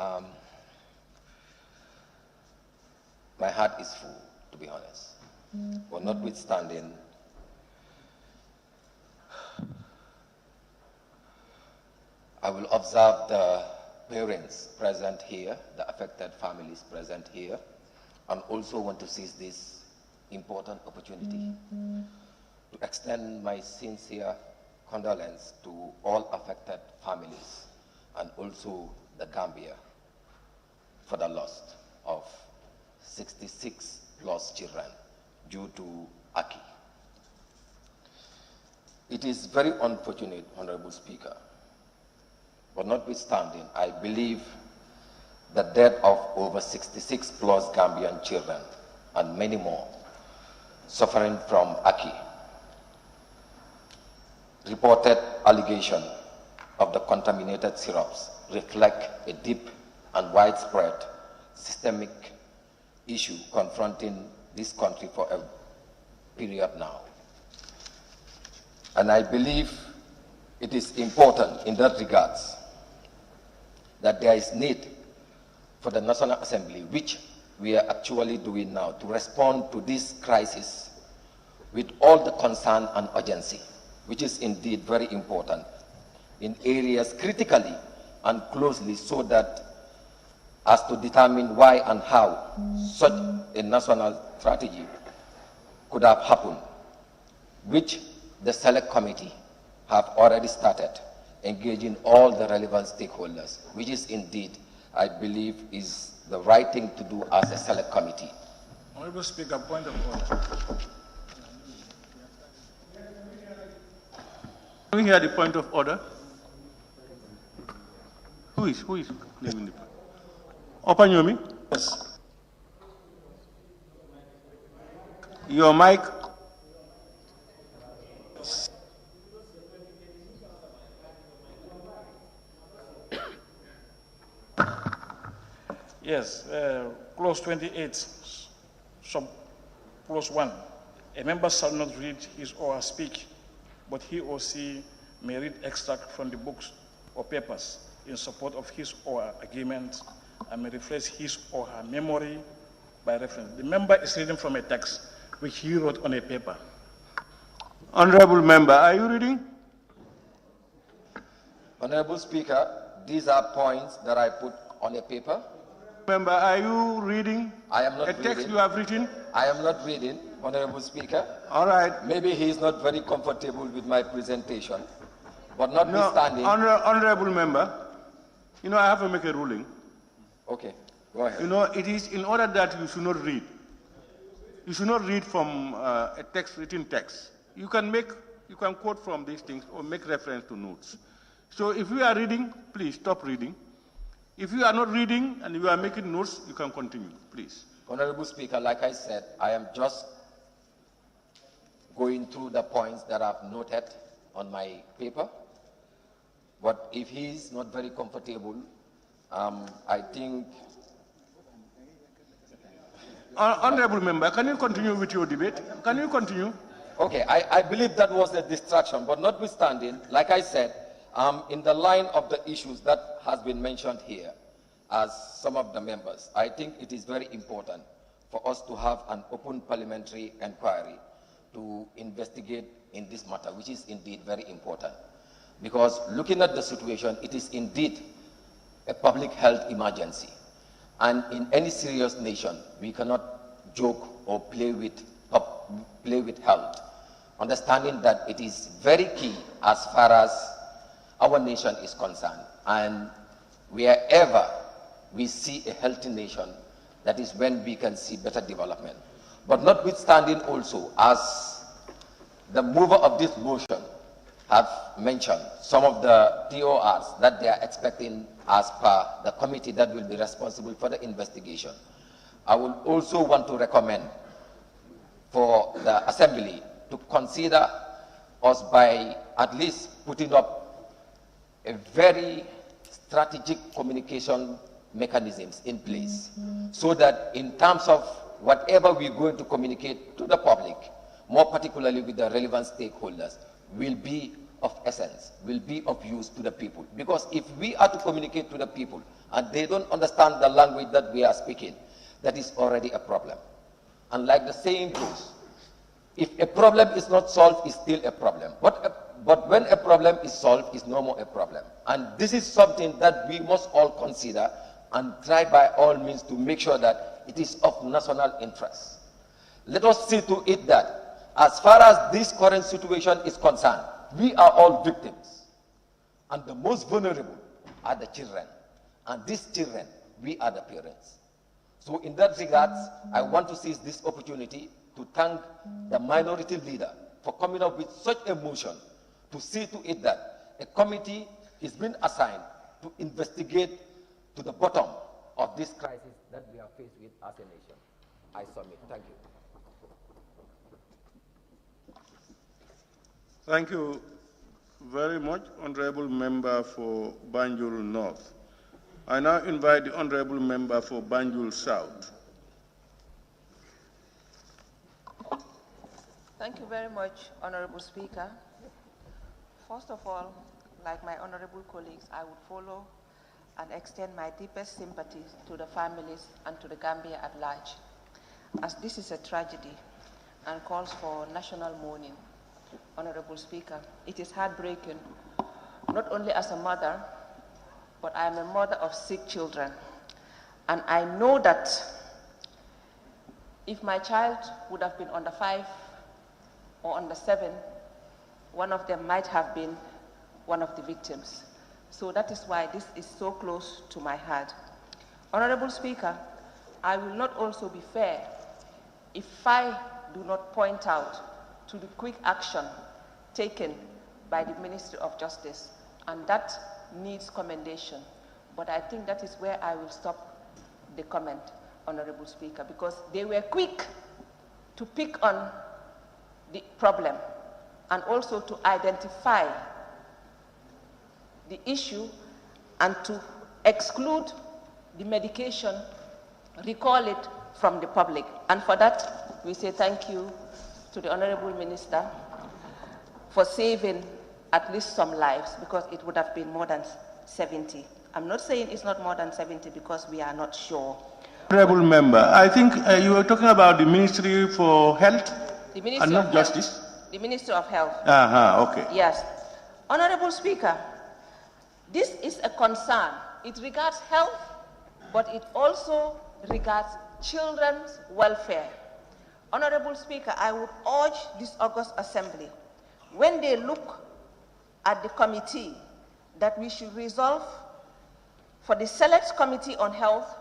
my heart is full, to be honest. But notwithstanding, I will observe the parents present here, the affected families present here, and also want to seize this important opportunity to extend my sincere condolence to all affected families and also the Gambia for the loss of 66 lost children due to Aki. It is very unfortunate, Honorable Speaker, but notwithstanding, I believe the death of over 66 plus Gambian children and many more suffering from Aki, reported allegation of the contaminated syrups reflect a deep and widespread systemic issue confronting this country for a period now. And I believe it is important in that regards that there is need for the National Assembly, which we are actually doing now, to respond to this crisis with all the concern and urgency, which is indeed very important in areas critically and closely, so that as to determine why and how such a national strategy could have happened, which the Select Committee have already started engaging all the relevant stakeholders, which is indeed, I believe, is the right thing to do as a Select Committee. Honorable Speaker, point of order. Can we hear the point of order? Who is claiming the point? Opanyomi? Yes. Your mic. Yes, clause 28, sub clause 1, A member shall not read his or her speech, but he or she may read extract from the books or papers in support of his or her argument and may refresh his or her memory by reference. The member is reading from a text which he wrote on a paper. Honorable member, are you reading? Honorable Speaker, these are points that I put on a paper. Member, are you reading? I am not a text reading. You have written? I am not reading, Honorable Speaker. All right. Maybe he is not very comfortable with my presentation, but notwithstanding. No, honorable member, you know, I have to make a ruling. Okay, go ahead. You know, it is in order that you should not read. You should not read from a text, written text. You can quote from these things or make reference to notes. So if you are reading, please stop reading. If you are not reading and you are making notes, you can continue, please. Honorable Speaker, like I said, I am just going through the points that I've noted on my paper. But if he is not very comfortable, I think... Honorable member, can you continue with your debate? Can you continue? Okay, I believe that was a distraction, but notwithstanding, like I said, in the line of the issues that has been mentioned here as some of the members, I think it is very important for us to have an open parliamentary inquiry to investigate in this matter, which is indeed very important. Because looking at the situation, it is indeed a public health emergency. And in any serious nation, we cannot joke or play with health, understanding that it is very key as far as our nation is concerned. And wherever we see a healthy nation, that is when we can see better development. But notwithstanding also, as the mover of this motion have mentioned, some of the TORs that they are expecting as per the committee that will be responsible for the investigation, I would also want to recommend for the Assembly to consider us by at least putting up a very strategic communication mechanisms in place so that in terms of whatever we're going to communicate to the public, more particularly with the relevant stakeholders, will be of essence, will be of use to the people. Because if we are to communicate to the people and they don't understand the language that we are speaking, that is already a problem. And like the saying goes, if a problem is not solved, it's still a problem. But when a problem is solved, it's no more a problem. And this is something that we must all consider and try by all means to make sure that it is of national interest. Let us see to it that as far as this current situation is concerned, we are all victims. And the most vulnerable are the children. And these children, we are the parents. So in that regard, I want to seize this opportunity to thank the minority leader for coming up with such a motion to see to it that a committee is being assigned to investigate to the bottom of this crisis that we are faced with as a nation. I submit. Thank you. Thank you very much, Honorable Member for Banjul North. I now invite the Honorable Member for Banjul South. Thank you very much, Honorable Speaker. First of all, like my honorable colleagues, I would follow and extend my deepest sympathies to the families and to the Gambia at large, as this is a tragedy and calls for national mourning. Honorable Speaker, it is heartbreaking, not only as a mother, but I am a mother of 6 children. And I know that if my child would have been under 5 or under 7, one of them might have been one of the victims. So that is why this is so close to my heart. Honorable Speaker, I will not also be fair if I do not point out to the quick action taken by the Ministry of Justice, and that needs commendation. But I think that is where I will stop the comment, Honorable Speaker, because they were quick to pick on the problem and also to identify the issue and to exclude the medication, recall it from the public. And for that, we say thank you to the Honorable Minister for saving at least some lives, because it would have been more than 70. I'm not saying it's not more than 70 because we are not sure. Honorable Member, I think you were talking about the Ministry for Health The Ministry and of not Health. Justice? The Ministry of Health. Okay. Yes. Honorable Speaker, this is a concern. It regards health, but it also regards children's welfare. Honorable Speaker, I would urge this August Assembly, when they look at the committee, that we should resolve for the Select Committee on Health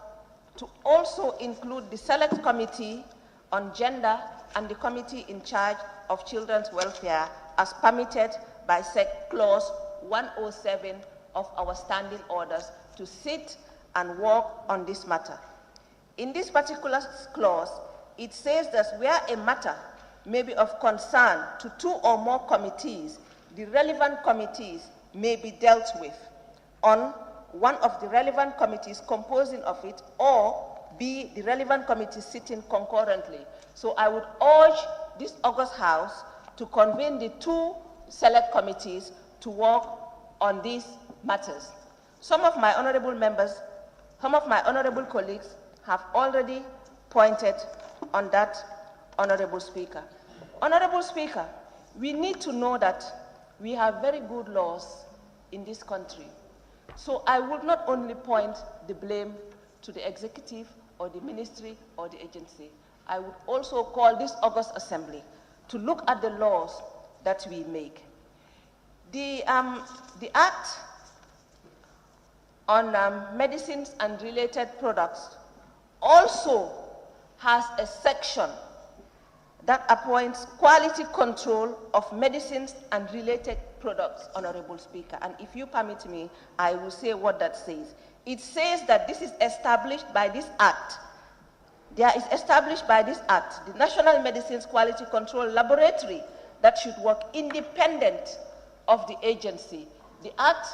to also include the Select Committee on Gender and the Committee in charge of Children's Welfare as permitted by Clause 107 of our standing orders to sit and work on this matter. In this particular clause, it says that where a matter may be of concern to 2 or more committees, the relevant committees may be dealt with on one of the relevant committees composing of it, or be the relevant committee sitting concurrently. So I would urge this August House to convene the 2 select committees to work on these matters. Some of my honorable members, some of my honorable colleagues have already pointed on that, Honorable Speaker. Honorable Speaker, we need to know that we have very good laws in this country. So I would not only point the blame to the executive or the ministry or the agency. I would also call this August Assembly to look at the laws that we make. The Act on medicines and related products also has a section that appoints quality control of medicines and related products, Honorable Speaker. And if you permit me, I will say what that says. It says that this is established by this Act. There is established by this Act the National Medicines Quality Control Laboratory that should work independent of the agency. The Act,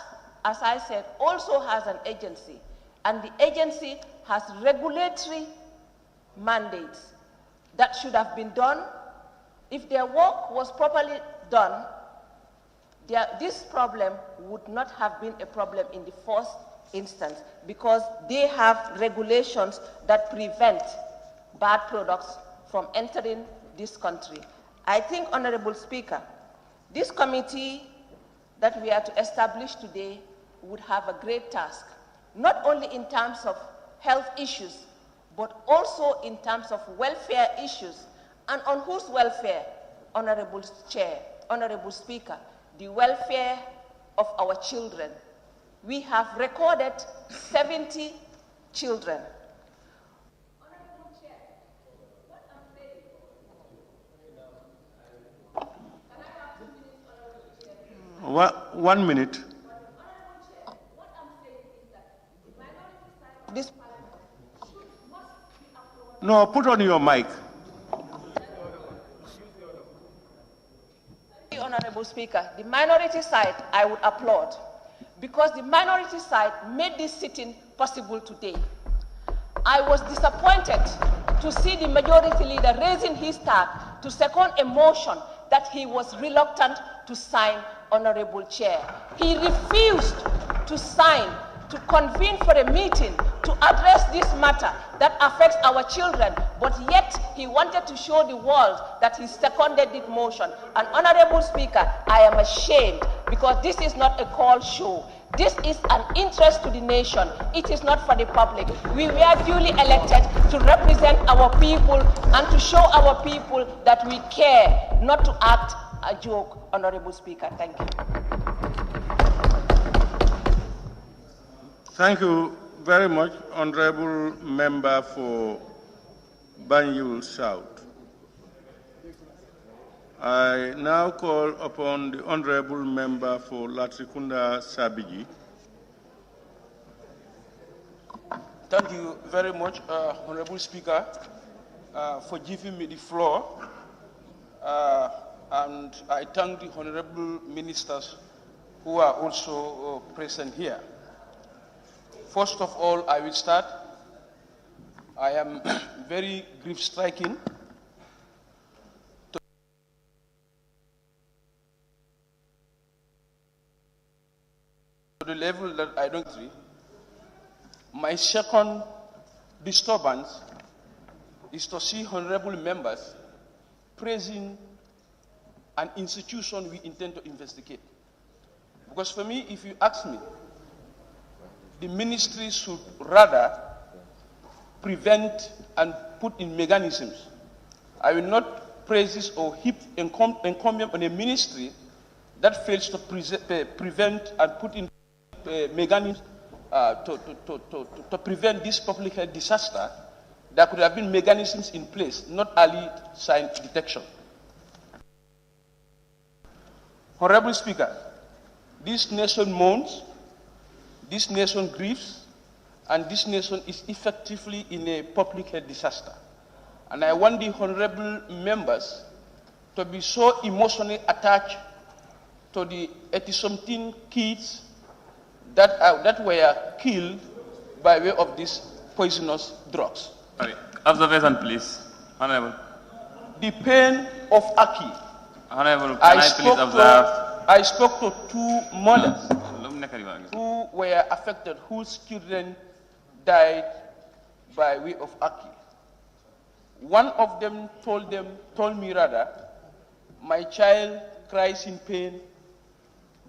as I said, also has an agency, and the agency has regulatory mandates that should have been done. If their work was properly done, this problem would not have been a problem in the first instance, because they have regulations that prevent bad products from entering this country. I think, Honorable Speaker, this committee that we are to establish today would have a great task, not only in terms of health issues, but also in terms of welfare issues. And on whose welfare, Honorable Chair, Honorable Speaker? The welfare of our children. We have recorded 70 children. One minute. No, put on your mic. Honorable Speaker, the minority side I would applaud, because the minority side made this sitting possible today. I was disappointed to see the majority leader raising his hand to second a motion that he was reluctant to sign, Honorable Chair. He refused to sign, to convene for a meeting to address this matter that affects our children, but yet he wanted to show the world that he seconded this motion. And Honorable Speaker, I am ashamed, because this is not a call show. This is an interest to the nation. It is not for the public. We were duly elected to represent our people and to show our people that we care, not to act a joke, Honorable Speaker. Thank you. Thank you very much, Honorable Member for Banjul South. I now call upon the Honorable Member for Latrikunda Sabiji. Thank you very much, Honorable Speaker, for giving me the floor. And I thank the Honorable Ministers who are also present here. First of all, I will start. I am very grief-stricken to the level that I don't agree. My second disturbance is to see honorable members praising an institution we intend to investigate. Because for me, if you ask me, the ministry should rather prevent and put in mechanisms. I will not praise this or heap encomium on a ministry that fails to prevent and put in mechanisms to prevent this public health disaster. There could have been mechanisms in place, not early sign detection. Honorable Speaker, this nation mourns, this nation grieves, and this nation is effectively in a public health disaster. And I want the honorable members to be so emotionally attached to the 80-something kids that were killed by way of these poisonous drugs. Sorry. Observation, please. Honorable. The pain of Aki. Honorable, can I please observe? I spoke to two mothers who were affected, whose children died by way of Aki. One of them told me, my child cries in pain,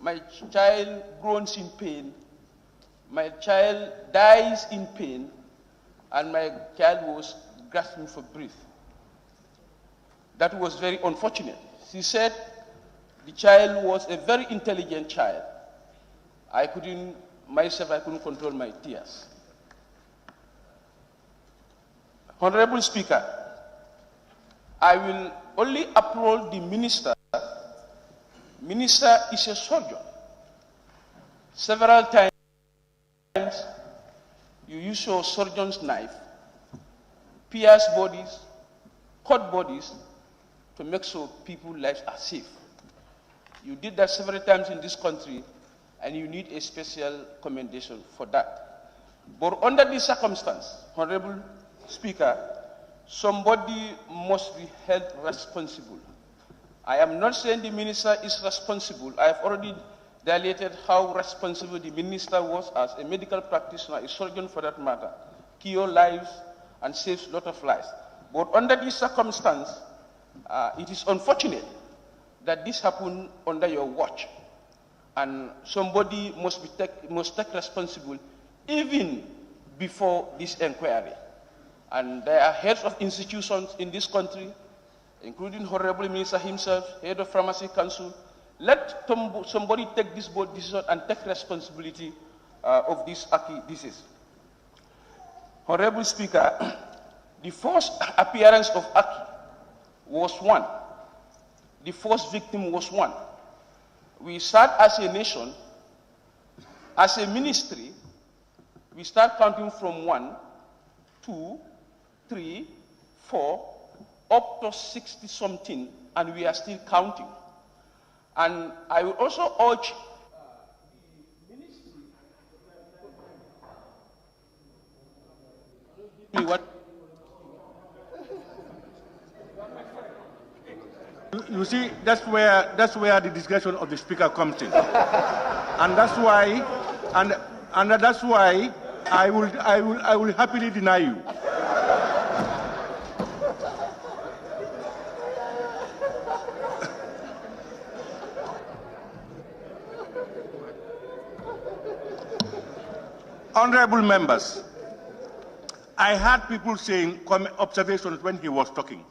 my child groans in pain, my child dies in pain, and my child was gasping for breath. That was very unfortunate. She said the child was a very intelligent child. I couldn't control my tears. Honorable Speaker, I will only applaud the minister. Minister is a surgeon. Several times you use your surgeon's knife, pierce bodies, cut bodies to make sure people's lives are safe. You did that several times in this country, and you need a special commendation for that. But under this circumstance, Honorable Speaker, somebody must be held responsible. I am not saying the minister is responsible. I have already dilated how responsible the minister was as a medical practitioner, a surgeon for that matter, cure lives and saves a lot of lives. But under this circumstance, it is unfortunate that this happened under your watch. And somebody must take responsibility even before this inquiry. And there are heads of institutions in this country, including Honorable Minister himself, head of Pharmacy Council. Let somebody take this board decision and take responsibility of this disease. Honorable Speaker, the first appearance of Aki was one. The first victim was one. We start as a nation, as a ministry, we start counting from 1, 2, 3, 4, up to 60-something, and we are still counting. And I will also urge You see, that's where the discretion of the speaker comes in, and that's why, that's why I will happily deny you. Honorable members, I heard people saying observations when he was talking.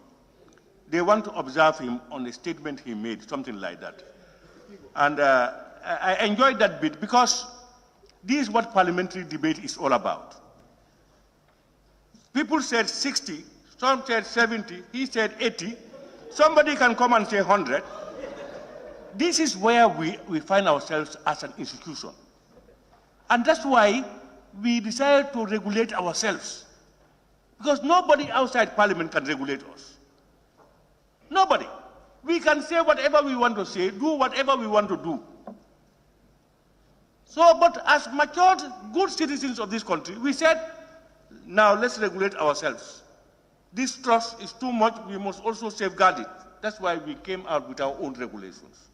They want to observe him on a statement he made, something like that. And I enjoyed that bit because this is what parliamentary debate is all about. People said 60, some said 70, he said 80. Somebody can come and say 100. This is where we find ourselves as an institution. And that's why we decided to regulate ourselves. Because nobody outside parliament can regulate us. Nobody. We can say whatever we want to say, do whatever we want to do. So, but as matured, good citizens of this country, we said, now let's regulate ourselves. This trust is too much, we must also safeguard it. That's why we came out with our own regulations.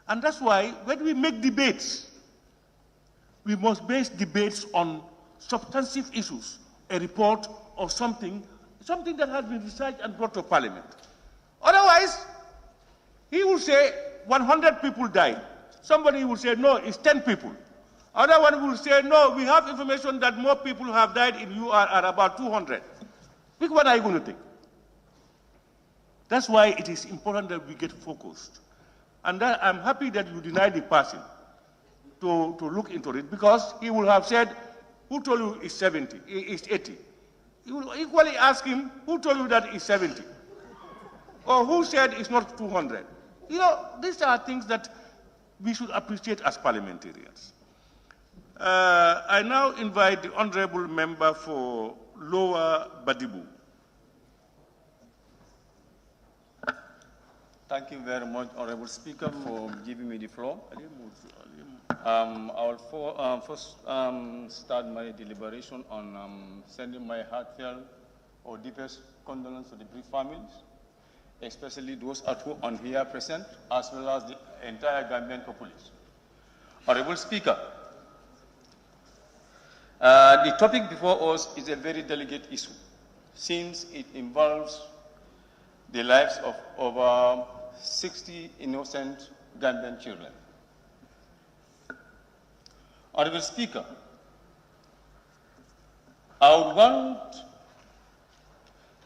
And that's why when we make debates, we must base debates on substantive issues, a report or something that has been researched and brought to Parliament. Otherwise, he will say 100 people died. Somebody will say, no, it's 10 people. Other one will say, no, we have information that more people have died in UR are about 200. Which one are you going to take? That's why it is important that we get focused. And that I'm happy that you deny the person to look into it, because he will have said, who told you it's 70, it's 80? You will equally ask him, who told you that it's 70? Or who said it's not 200? You know, these are things that we should appreciate as parliamentarians. I now invite the Honorable Member for Lower Badibu. Thank you very much, Honorable Speaker, for giving me the floor. I will first start my deliberation on sending my heartfelt or deepest condolences to the bereaved families, especially those at home and here present, as well as the entire Gambian population. Honorable Speaker, the topic before us is a very delicate issue, since it involves the lives of over 60 innocent Gambian children. Honorable Speaker, I would want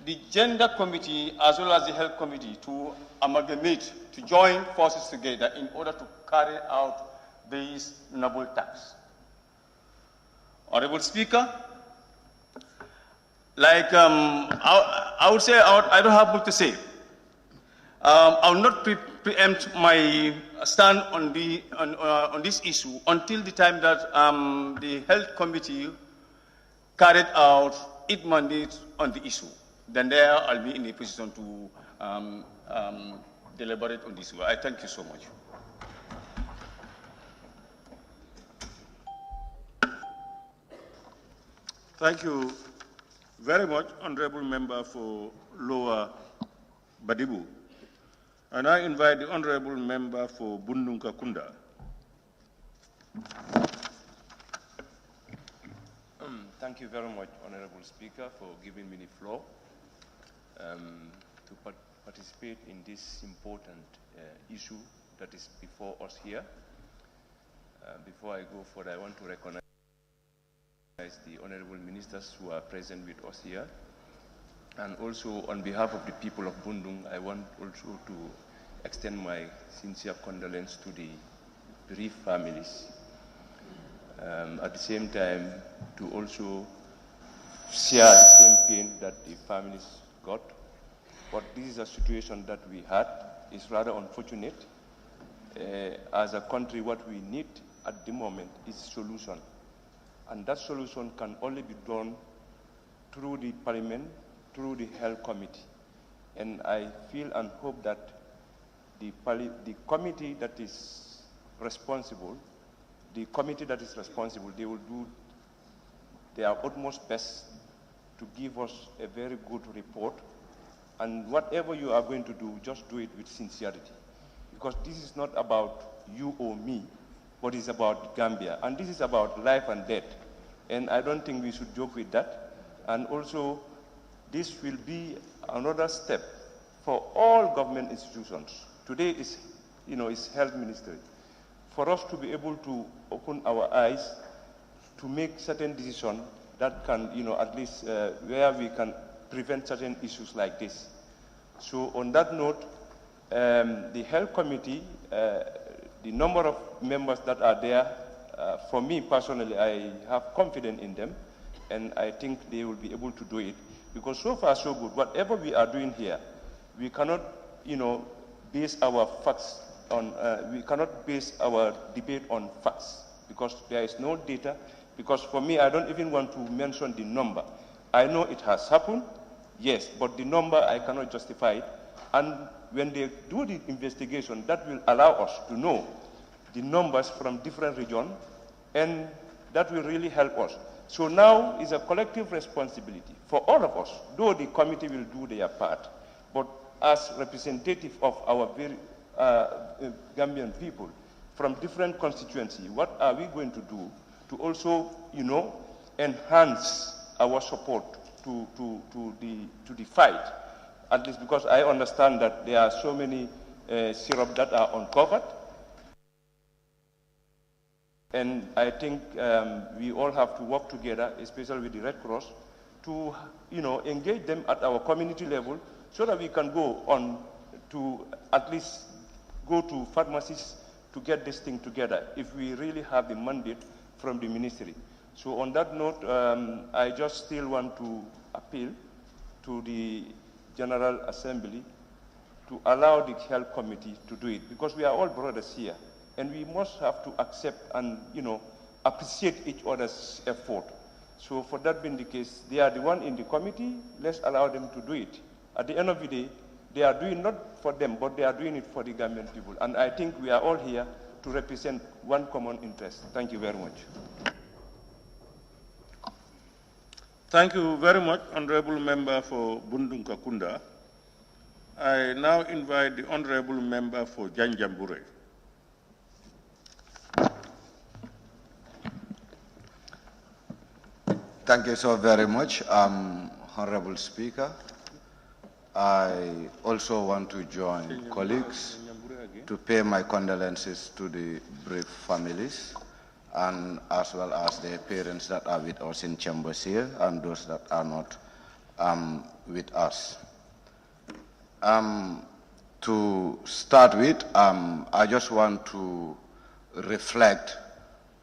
the Gender Committee as well as the Health Committee to amalgamate, to join forces together in order to carry out these noble tasks. Honorable Speaker, like I would say, I don't have much to say. I will not preempt my stand on this issue until the time that the Health Committee carried out its mandate on the issue. Then there I'll be in a position to deliberate on this issue. I thank you so much. Thank you very much, Honorable Member for Lower Badibu. And I invite the Honorable Member for Bundunka Kunda. Thank you very much, Honorable Speaker, for giving me the floor to participate in this important issue that is before us here. Before I go further, I want to recognize the honorable ministers who are present with us here. And also, on behalf of the people of Bundung, I want also to extend my sincere condolence to the bereaved families. At the same time, to also share the same pain that the families got. But this is a situation that we had. It's rather unfortunate. As a country, what we need at the moment is solution. And that solution can only be done through the Parliament, through the Health Committee. And I feel and hope that the committee that is responsible, they will do their utmost best to give us a very good report. And whatever you are going to do, just do it with sincerity. Because this is not about you or me, but it's about Gambia. And this is about life and death. And I don't think we should joke with that. And also, this will be another step for all government institutions. Today is Health Ministry. For us to be able to open our eyes to make certain decisions that can, at least where we can prevent certain issues like this. So on that note, the Health Committee, the number of members that are there, for me personally, I have confidence in them, and I think they will be able to do it. Because so far so good. Whatever we are doing here, we cannot, base our facts on, we cannot base our debate on facts, because there is no data. Because for me, I don't even want to mention the number. I know it has happened, yes, but the number, I cannot justify it. And when they do the investigation, that will allow us to know the numbers from different regions, and that will really help us. So now is a collective responsibility for all of us, though the committee will do their part, but as representative of our very Gambian people from different constituencies, what are we going to do to also, enhance our support to the fight. At least because I understand that there are so many syrup that are uncovered. And I think we all have to work together, especially with the Red Cross, to engage them at our community level so that we can go on to at least go to pharmacies to get this thing together if we really have the mandate from the ministry. So on that note, I just still want to appeal to the General Assembly to allow the Health Committee to do it, because we are all brothers here, and we must have to accept and appreciate each other's effort. So for that being the case, they are the one in the committee, let's allow them to do it. At the end of the day, they are doing not for them, but they are doing it for the Gambian people. And I think we are all here to represent one common interest. Thank you very much. Thank you very much, Honorable Member for Bundunka Kunda. I now invite the Honorable Member for Janjambure. Thank you so very much, Honorable Speaker. I also want to join colleagues to pay my condolences to the bereaved families, and as well as the parents that are with us in chambers here and those that are not with us. To start with, I just want to reflect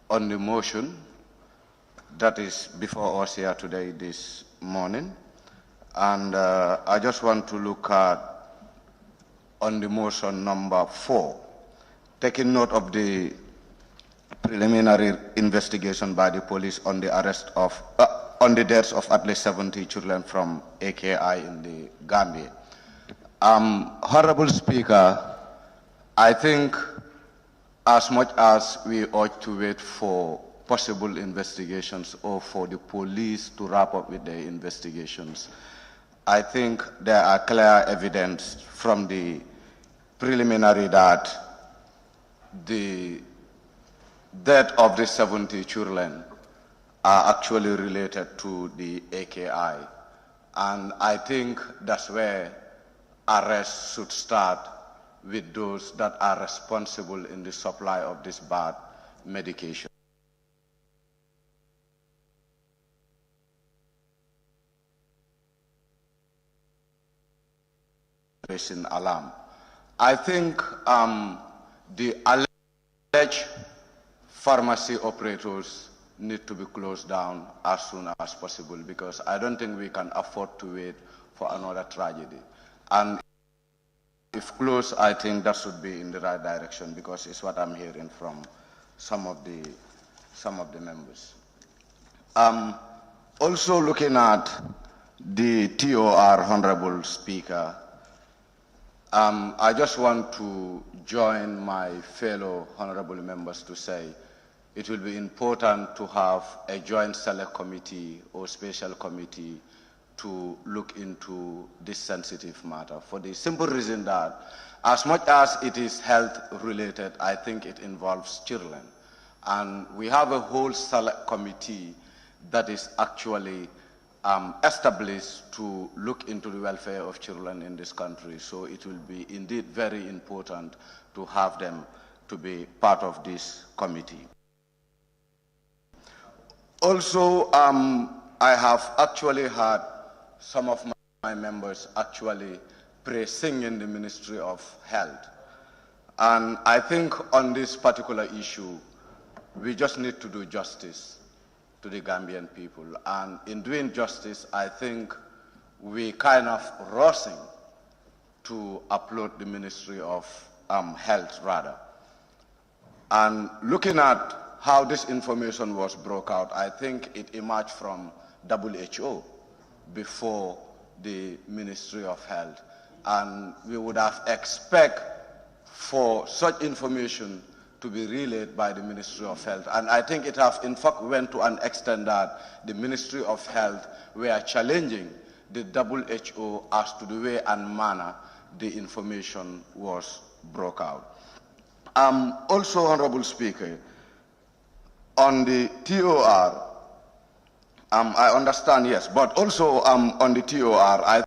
on the motion that is before us here today this morning. And I just want to look at on the motion number 4, taking note of the preliminary investigation by the police on the arrest of, on the deaths of at least 70 children from AKI in the Gambia. Honorable Speaker, I think as much as we ought to wait for possible investigations or for the police to wrap up with their investigations, I think there are clear evidence from the preliminary that the death of the 70 children are actually related to the AKI. And I think that's where arrests should start with those that are responsible in the supply of this bad medication. Alarm. I think the alleged pharmacy operators need to be closed down as soon as possible, because I don't think we can afford to wait for another tragedy. And if closed, I think that should be in the right direction, because it's what I'm hearing from some of the members. Also looking at the TOR, Honorable Speaker, I just want to join my fellow honorable members to say it will be important to have a joint select committee or special committee to look into this sensitive matter, for the simple reason that as much as it is health related, I think it involves children. And we have a whole select committee that is actually established to look into the welfare of children in this country. So it will be indeed very important to have them to be part of this committee. Also, I have actually had some of my members actually singing the Ministry of Health. And I think on this particular issue, we just need to do justice to the Gambian people. And in doing justice, I think we kind of rushing to upload the Ministry of Health rather. And looking at how this information was brought out, I think it emerged from WHO before the Ministry of Health. And we would have expected for such information to be relayed by the Ministry of Health. And I think it has in fact went to an extent that the Ministry of Health were challenging the WHO as to the way and manner the information was brought out. Also, Honorable Speaker, On the TOR, I understand, yes, but also on the TOR, I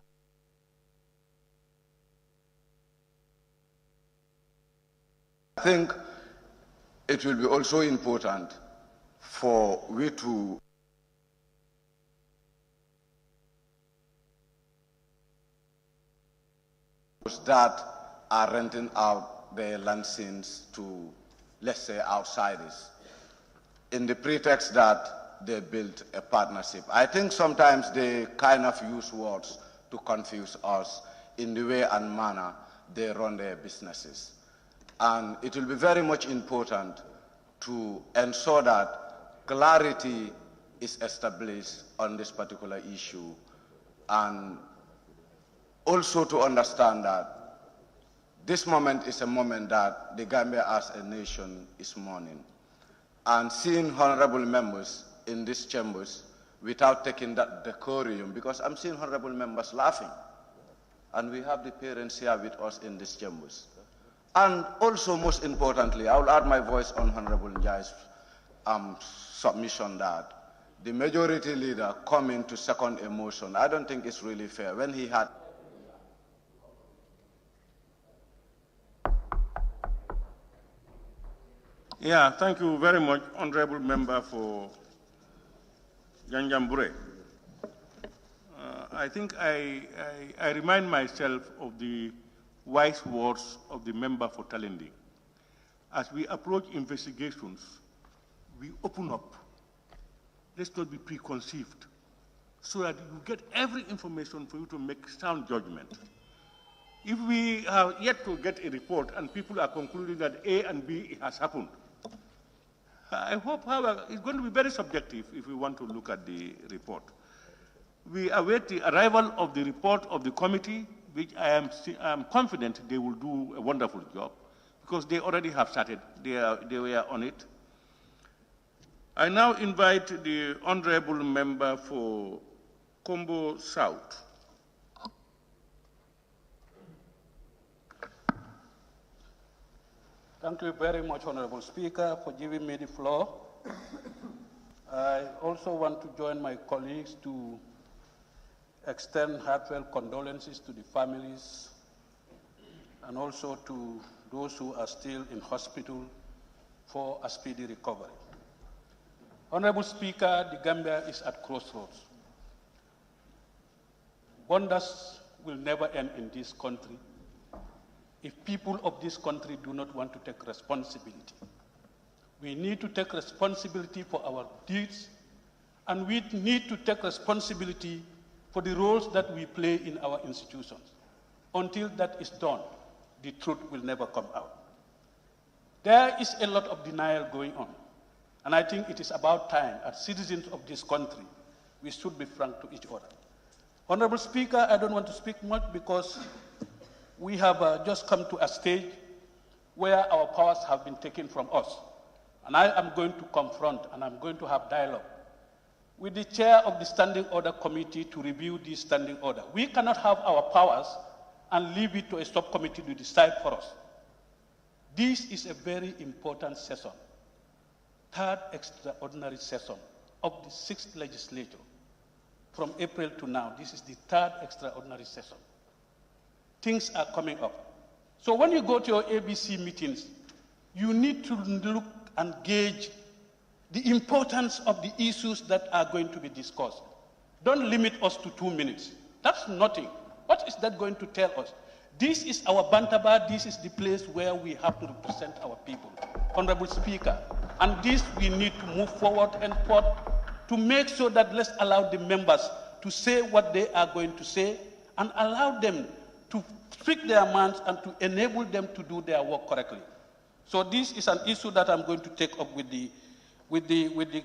think it will be also important for we to that are renting out their land scenes to, let's say, outsiders, in the pretext that they built a partnership. I think sometimes they kind of use words to confuse us in the way and manner they run their businesses. And it will be very much important to ensure that clarity is established on this particular issue, and also to understand that this moment is a moment that the Gambia as a nation is mourning. And seeing honorable members in these chambers without taking that decorum, because I'm seeing honorable members laughing, and we have the parents here with us in these chambers. And also, most importantly, I will add my voice on Honorable Njai's submission that the majority leader coming to second a motion, I don't think it's really fair. When he had Yeah, thank you very much, Honorable Member for Janjambure. I think I remind myself of the wise words of the member for Talending. As we approach investigations, we open up. Let's not be preconceived, so that you get every information for you to make sound judgment. If we have yet to get a report and people are concluding that A and B has happened, I hope, however, it's going to be very subjective if we want to look at the report. We await the arrival of the report of the committee, which I am confident they will do a wonderful job, because they already have started. They were on it. I now invite the honorable member for Combo South. Thank you very much, Honorable Speaker, for giving me the floor. I also want to join my colleagues to extend heartfelt condolences to the families and also to those who are still in hospital for a speedy recovery. Honorable Speaker, the Gambia is at crossroads. Wonders will never end in this country if people of this country do not want to take responsibility. We need to take responsibility for our deeds, and we need to take responsibility for the roles that we play in our institutions. Until that is done, the truth will never come out. There is a lot of denial going on, and I think it is about time, as citizens of this country, we should be frank to each other. Honorable Speaker, I don't want to speak much because we have just come to a stage where our powers have been taken from us. And I am going to confront and I'm going to have dialogue with the chair of the Standing Order Committee to review this standing order. We cannot have our powers and leave it to a subcommittee to decide for us. This is a very important session, third extraordinary session of the 6th legislature. From April to now, this is the third extraordinary session. Things are coming up. So when you go to your ABC meetings, you need to look and gauge the importance of the issues that are going to be discussed. Don't limit us to 2 minutes. That's nothing. What is that going to tell us? This is our Bantaba, this is the place where we have to represent our people. Honorable Speaker, and this we need to move forward and forth to make sure that let's allow the members to say what they are going to say and allow them to speak their minds and to enable them to do their work correctly. So this is an issue that I'm going to take up with the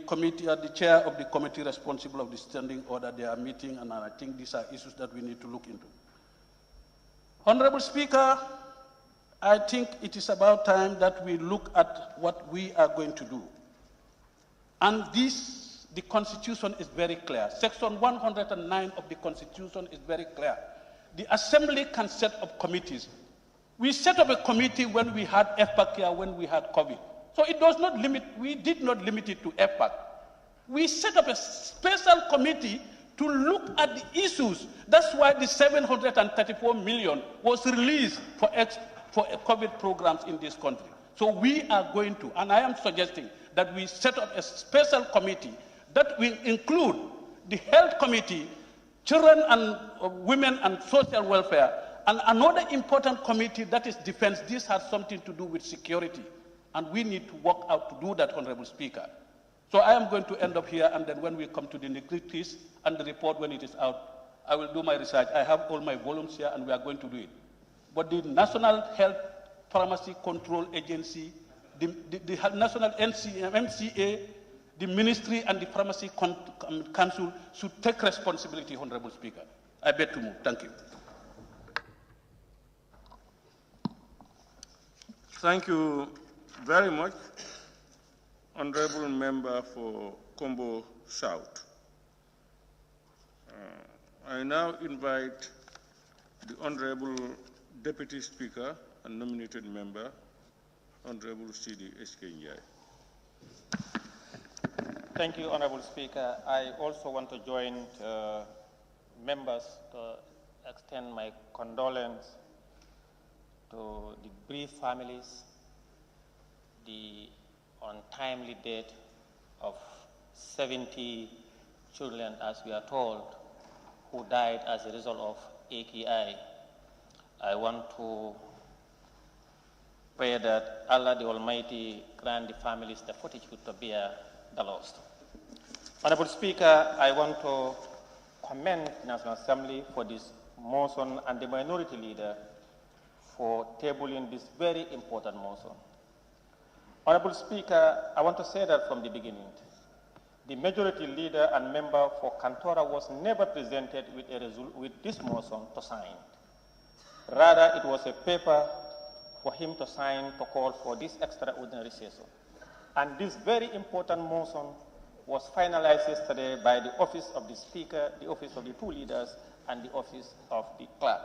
committee, the chair of the committee responsible of the standing order. They are meeting, and I think these are issues that we need to look into. Honorable Speaker, I think it is about time that we look at what we are going to do. And this, the Constitution is very clear. Section 109 of the Constitution is very clear. The Assembly can set up committees. We set up a committee when we had FPAC here, when we had COVID. So it does not limit, we did not limit it to FPAC. We set up a special committee to look at the issues. That's why the 734 million was released for COVID programs in this country. So we are going to, and I am suggesting that we set up a special committee that will include the health committee, children and women and social welfare, and another important committee that is defense. This has something to do with security, and we need to work out to do that, Honorable Speaker. So I am going to end up here, and then when we come to the nitty-gritties and the report when it is out, I will do my research. I have all my volumes here, and we are going to do it. But the National Health Pharmacy Control Agency, the National MCA, the Ministry and the Pharmacy Council should take responsibility, Honorable Speaker. I beg to move. Thank you. Thank you very much, Honorable Member for Combo South. I now invite the Honorable Deputy Speaker and nominated member, Honorable C.D. Eskenjai. Thank you, Honorable Speaker. I also want to join members to extend my condolence to the bereaved families, the untimely death of 70 children, as we are told, who died as a result of AKI. I want to pray that Allah the Almighty grant the families the fortitude to bear the loss. Honorable Speaker, I want to commend the National Assembly for this motion and the minority leader for tabling this very important motion. Honorable Speaker, I want to say that from the beginning, the majority leader and member for Kantora was never presented with this motion to sign. Rather, it was a paper for him to sign to call for this extraordinary session. And this very important motion was finalized yesterday by the Office of the Speaker, the Office of the two leaders, and the Office of the Clerk.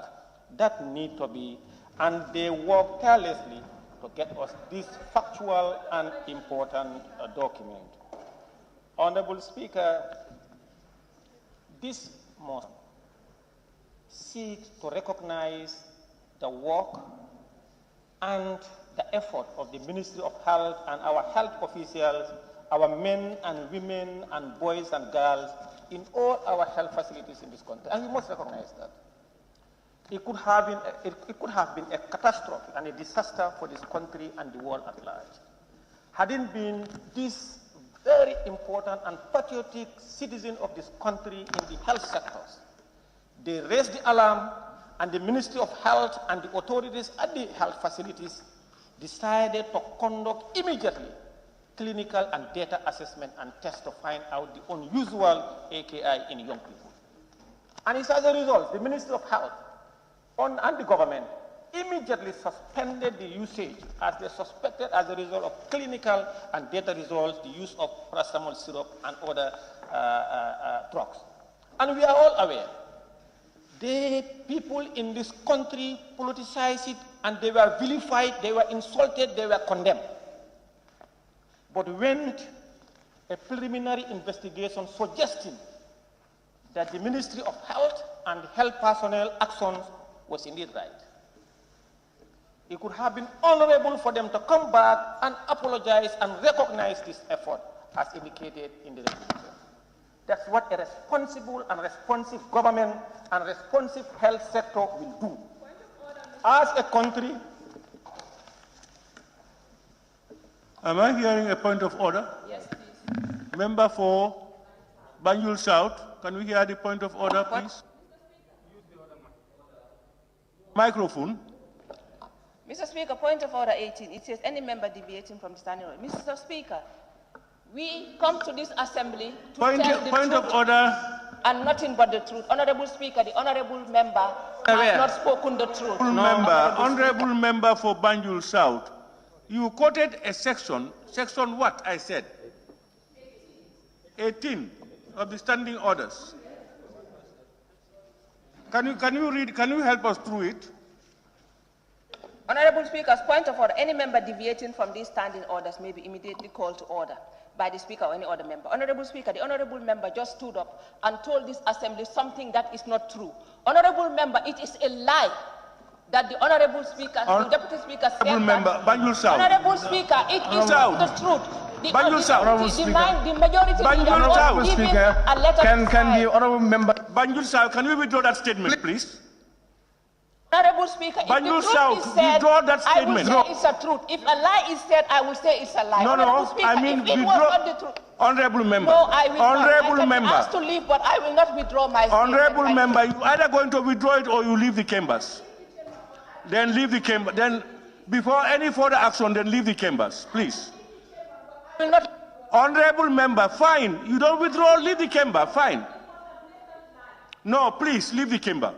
That need to be, and they worked tirelessly to get us this factual and important document. Honorable Speaker, this motion seeks to recognize the work and the effort of the Ministry of Health and our health officials, our men and women and boys and girls in all our health facilities in this country. And we must recognize that. It could have been a catastrophe and a disaster for this country and the world at large. Hadn't been this very important and patriotic citizen of this country in the health sectors. They raised the alarm, and the Ministry of Health and the authorities at the health facilities decided to conduct immediately clinical and data assessment and tests to find out the unusual AKI in young people. And it's as a result, the Ministry of Health and the government immediately suspended the usage, as they suspected as a result of clinical and data results, the use of paracetamol syrup and other drugs. And we are all aware, the people in this country politicized it, and they were vilified, they were insulted, they were condemned. But when a preliminary investigation suggesting that the Ministry of Health and health personnel actions was indeed right, it could have been honorable for them to come back and apologize and recognize this effort as indicated in the resolution. That's what a responsible and responsive government and responsive health sector will do. As a country, am I hearing a point of order? Yes, please. Member for Banjul South, can we hear the point of order, please? Microphone. Mr. Speaker, point of order 18. It says any member deviating from the standing order. Mr. Speaker, we come to this assembly to tell the point truth of order. And nothing but the truth. Honorable Speaker, the honorable member has not spoken the truth. Honorable member for Banjul South, you quoted a section what I said? 18 of the standing orders. Can you read, can you help us through it? Honorable Speaker's point of order. Any member deviating from these standing orders may be immediately called to order by the Speaker or any other member. Honorable Speaker, the Honorable Member just stood up and told this Assembly something that is not true. Honorable Member, it is a lie that the Honorable Speaker, the Deputy Speaker said Honorable Honorable Speaker, it is the truth. The majority Honorable Speaker, a letter can the Honorable Member Banjul South, can we withdraw that statement, please? Honorable Speaker, if the truth is said, I will say it's a truth. If a lie is said, I will say it's a lie. No, Speaker, I mean, if it was not the truth. Honorable Member. No, I will Honorable not. I Member. asked to leave, but I will not withdraw my statement. Honorable Member, you either going to withdraw it or you leave the chambers. Then leave the chamber. Then, before any further action, then leave the chambers, please. I will not. Honorable Member, fine. You don't withdraw, leave the chamber, fine. No, please, leave the chamber.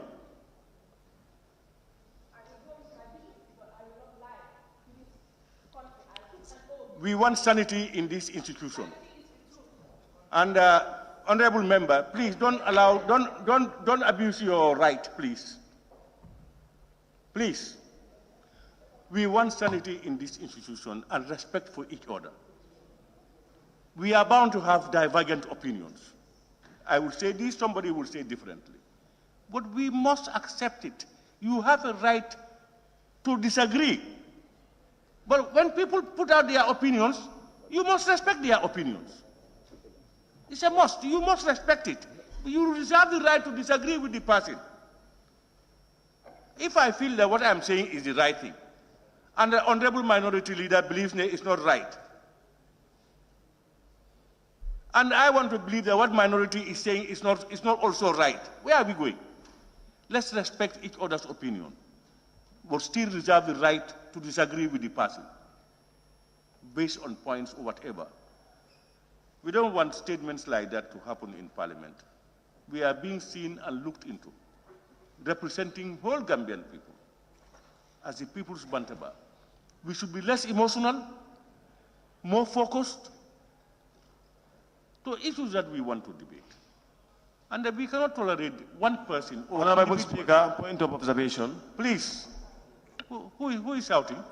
We want sanity in this institution. And Honorable Member, please don't abuse your right, please. Please. We want sanity in this institution and respect for each other. We are bound to have divergent opinions. I will say this, somebody will say differently. But we must accept it. You have a right to disagree. But when people put out their opinions, you must respect their opinions. It's a must. You must respect it. You reserve the right to disagree with the person. If I feel that what I'm saying is the right thing, and the Honorable Minority Leader believes it's not right, and I want to believe that what minority is saying is not also right, where are we going? Let's respect each other's opinion, but still reserve the right to disagree with the person based on points or whatever. We don't want statements like that to happen in Parliament. We are being seen and looked into, representing whole Gambian people as the people's bantaba. We should be less emotional, more focused to issues that we want to debate. And that we cannot tolerate one person or Honorable Speaker, point of observation. Please. Who is shouting?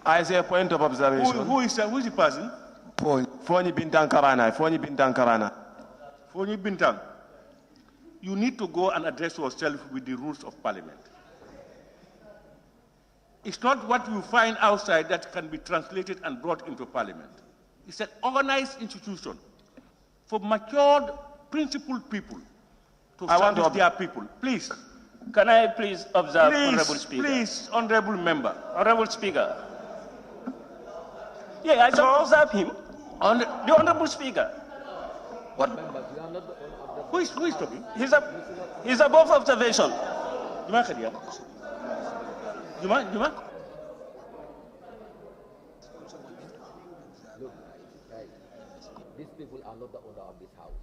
I say a point of observation. Who is the person? Foni Bintang Karana. Foni Bintang Karana. Foni Bintang. You need to go and address yourself with the rules of Parliament. It's not what you find outside that can be translated and brought into Parliament. It's an organized institution for matured, principled people to service their people. Please. Can I please observe, Honorable Speaker? Please, Honorable Member. Honorable Speaker. Yeah, I shall observe him. The Honorable Speaker. What members? You are not the owner of the... Who is talking? He's above observation. Juma? Look, guys, these people are not the owner of this house,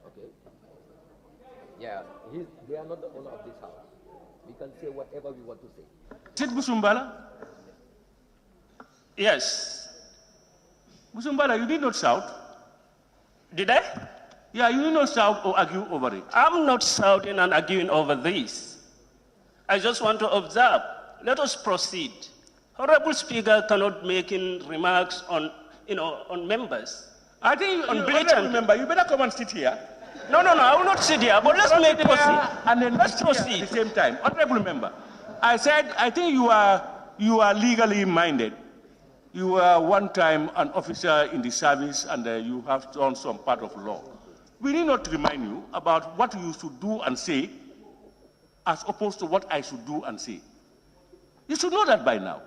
okay? Yeah, they are not the owner of this house. We can say whatever we want to say. Is it Busumbala? Yes. Busumbala, you did not shout. Did I? Yeah, you did not shout or argue over it. I'm not shouting and arguing over this. I just want to observe. Let us proceed. Honorable Speaker cannot make remarks on members. I think you better come and sit here. No, I will not sit here, but let's make proceed. And then let's proceed at the same time. Honorable Member, I said, I think you are legally minded. You were one time an officer in the service and you have done some part of law. We need not remind you about what you should do and say as opposed to what I should do and say. You should know that by now.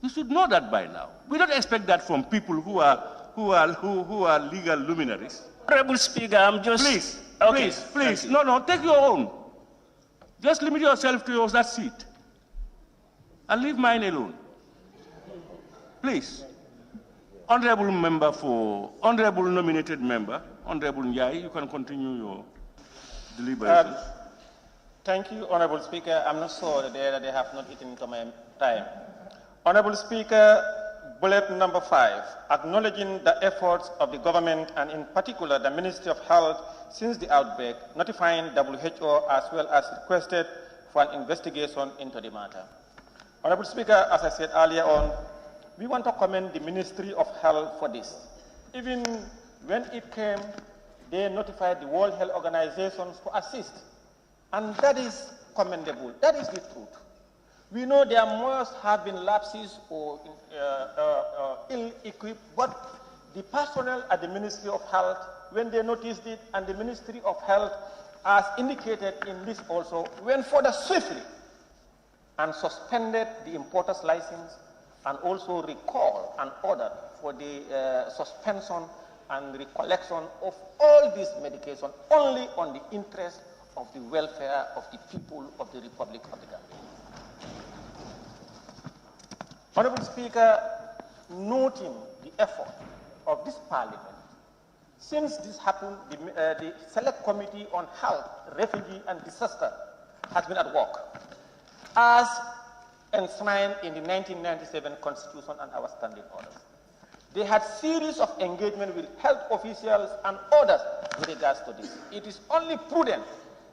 You should know that by now. We don't expect that from people who are legal luminaries. Honorable Speaker, I'm just... Please. No, take your own. Just limit yourself to that seat. And leave mine alone. Please. Honorable nominated member, Honorable Njai, you can continue your deliberations. Thank you, Honorable Speaker. I'm not sure that they have not eaten into my time. Honorable Speaker, bullet number 5, acknowledging the efforts of the government and in particular the Ministry of Health since the outbreak, notifying WHO as well as requested for an investigation into the matter. Honorable Speaker, as I said earlier on, we want to commend the Ministry of Health for this. Even when it came, they notified the World Health Organization to assist. And that is commendable. That is the truth. We know there must have been lapses or ill-equipped, but the personnel at the Ministry of Health, when they noticed it, and the Ministry of Health, as indicated in this also, went further swiftly and suspended the importer's license and also recalled an order for the suspension and recollection of all this medication only on the interest of the welfare of the people of the Republic of the Gambia. Honorable Speaker, noting the effort of this Parliament, since this happened, the Select Committee on Health, Refugee and Disaster has been at work, as enshrined in the 1997 Constitution and our standing orders. They had series of engagement with health officials and others with regards to this. It is only prudent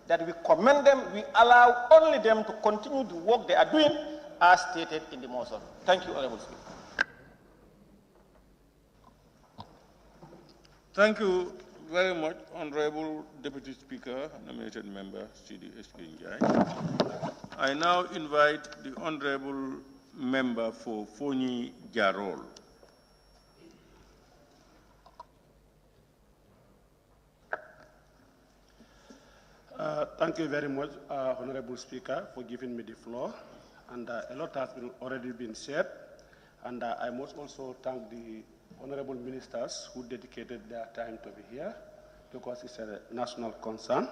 that we commend them, we allow only them to continue the work they are doing as stated in the motion. Thank you, Honorable Speaker. Thank you very much, Honorable Deputy Speaker, nominated member C.D. Njai. I now invite the Honorable Member for Fonyi Jarol. Thank you very much, Honorable Speaker, for giving me the floor. And a lot has already been said. And I must also thank the honorable ministers who dedicated their time to be here, because it's a national concern.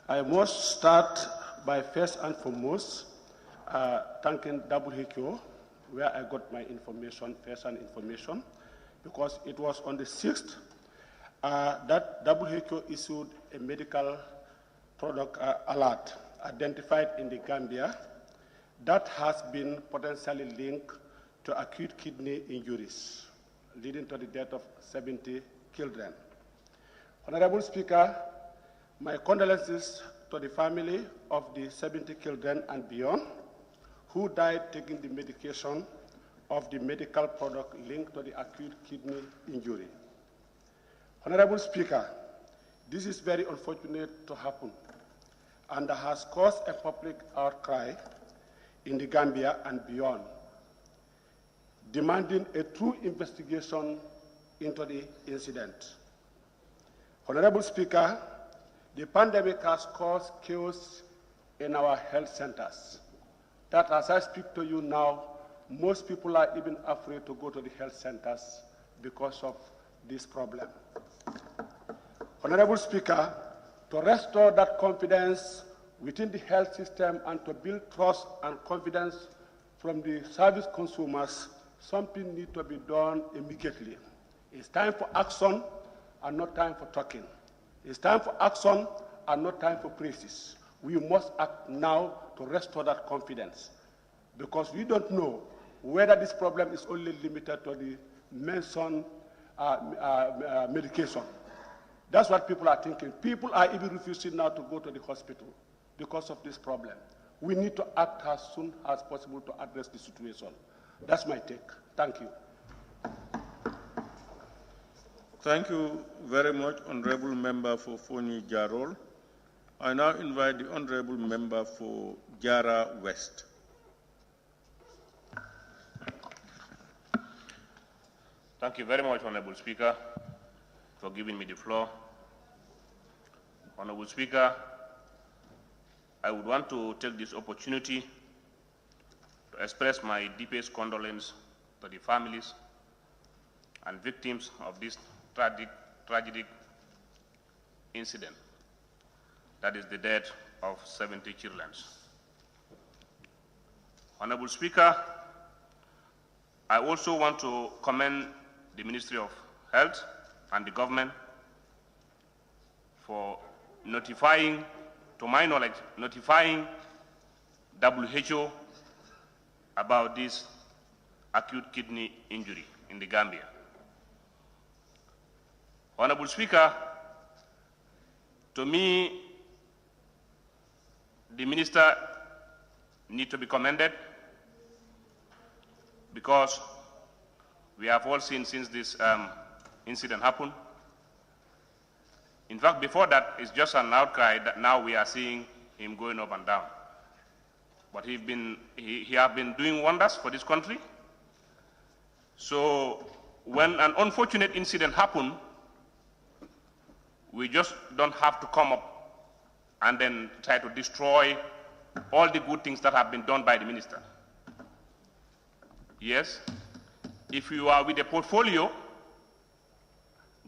I must start by first and foremost thanking WHO, where I got my information, first-hand information, because it was on the 6th that WHO issued a medical product alert identified in the Gambia that has been potentially linked to acute kidney injuries, leading to the death of 70 children. Honorable Speaker, my condolences to the family of the 70 children and beyond who died taking the medication of the medical product linked to the acute kidney injury. Honorable Speaker, this is very unfortunate to happen and has caused a public outcry in the Gambia and beyond, demanding a true investigation into the incident. Honorable Speaker, the pandemic has caused chaos in our health centers. That as I speak to you now, most people are even afraid to go to the health centers because of this problem. Honorable Speaker, to restore that confidence within the health system and to build trust and confidence from the service consumers, something needs to be done immediately. It's time for action and not time for talking. It's time for action and not time for praises. We must act now to restore that confidence, because we don't know whether this problem is only limited to the mentioned medication. That's what people are thinking. People are even refusing now to go to the hospital because of this problem. We need to act as soon as possible to address the situation. That's my take. Thank you. Thank you very much, Honorable Member for Fonyi Jarol. I now invite the Honorable Member for Jara West. Thank you very much, Honorable Speaker, for giving me the floor. Honorable Speaker, I would want to take this opportunity to express my deepest condolence to the families and victims of this tragic incident, that is the death of 70 children. Honorable Speaker, I also want to commend the Ministry of Health and the government for notifying, to my knowledge, notifying WHO about this acute kidney injury in the Gambia. Honorable Speaker, to me, the Minister need to be commended, because we have all seen since this incident happened. In fact, before that, it's just an outcry that now we are seeing him going up and down. But he has been doing wonders for this country. So when an unfortunate incident happens, we just don't have to come up and then try to destroy all the good things that have been done by the minister. Yes, if you are with a portfolio,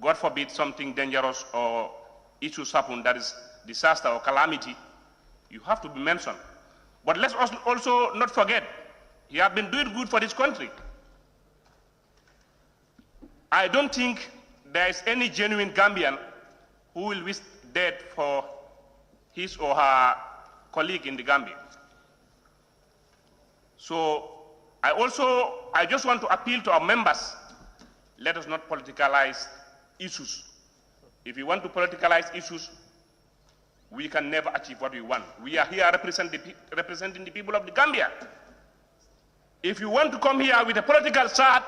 God forbid something dangerous or issues happen, that is disaster or calamity, you have to be mentioned. But let's also not forget, he has been doing good for this country. I don't think there is any genuine Gambian who will wish death for his or her colleague in the Gambia. So I just want to appeal to our members, let us not politicalize issues. If we want to politicalize issues, we can never achieve what we want. We are here representing the people of the Gambia. If you want to come here with a political side,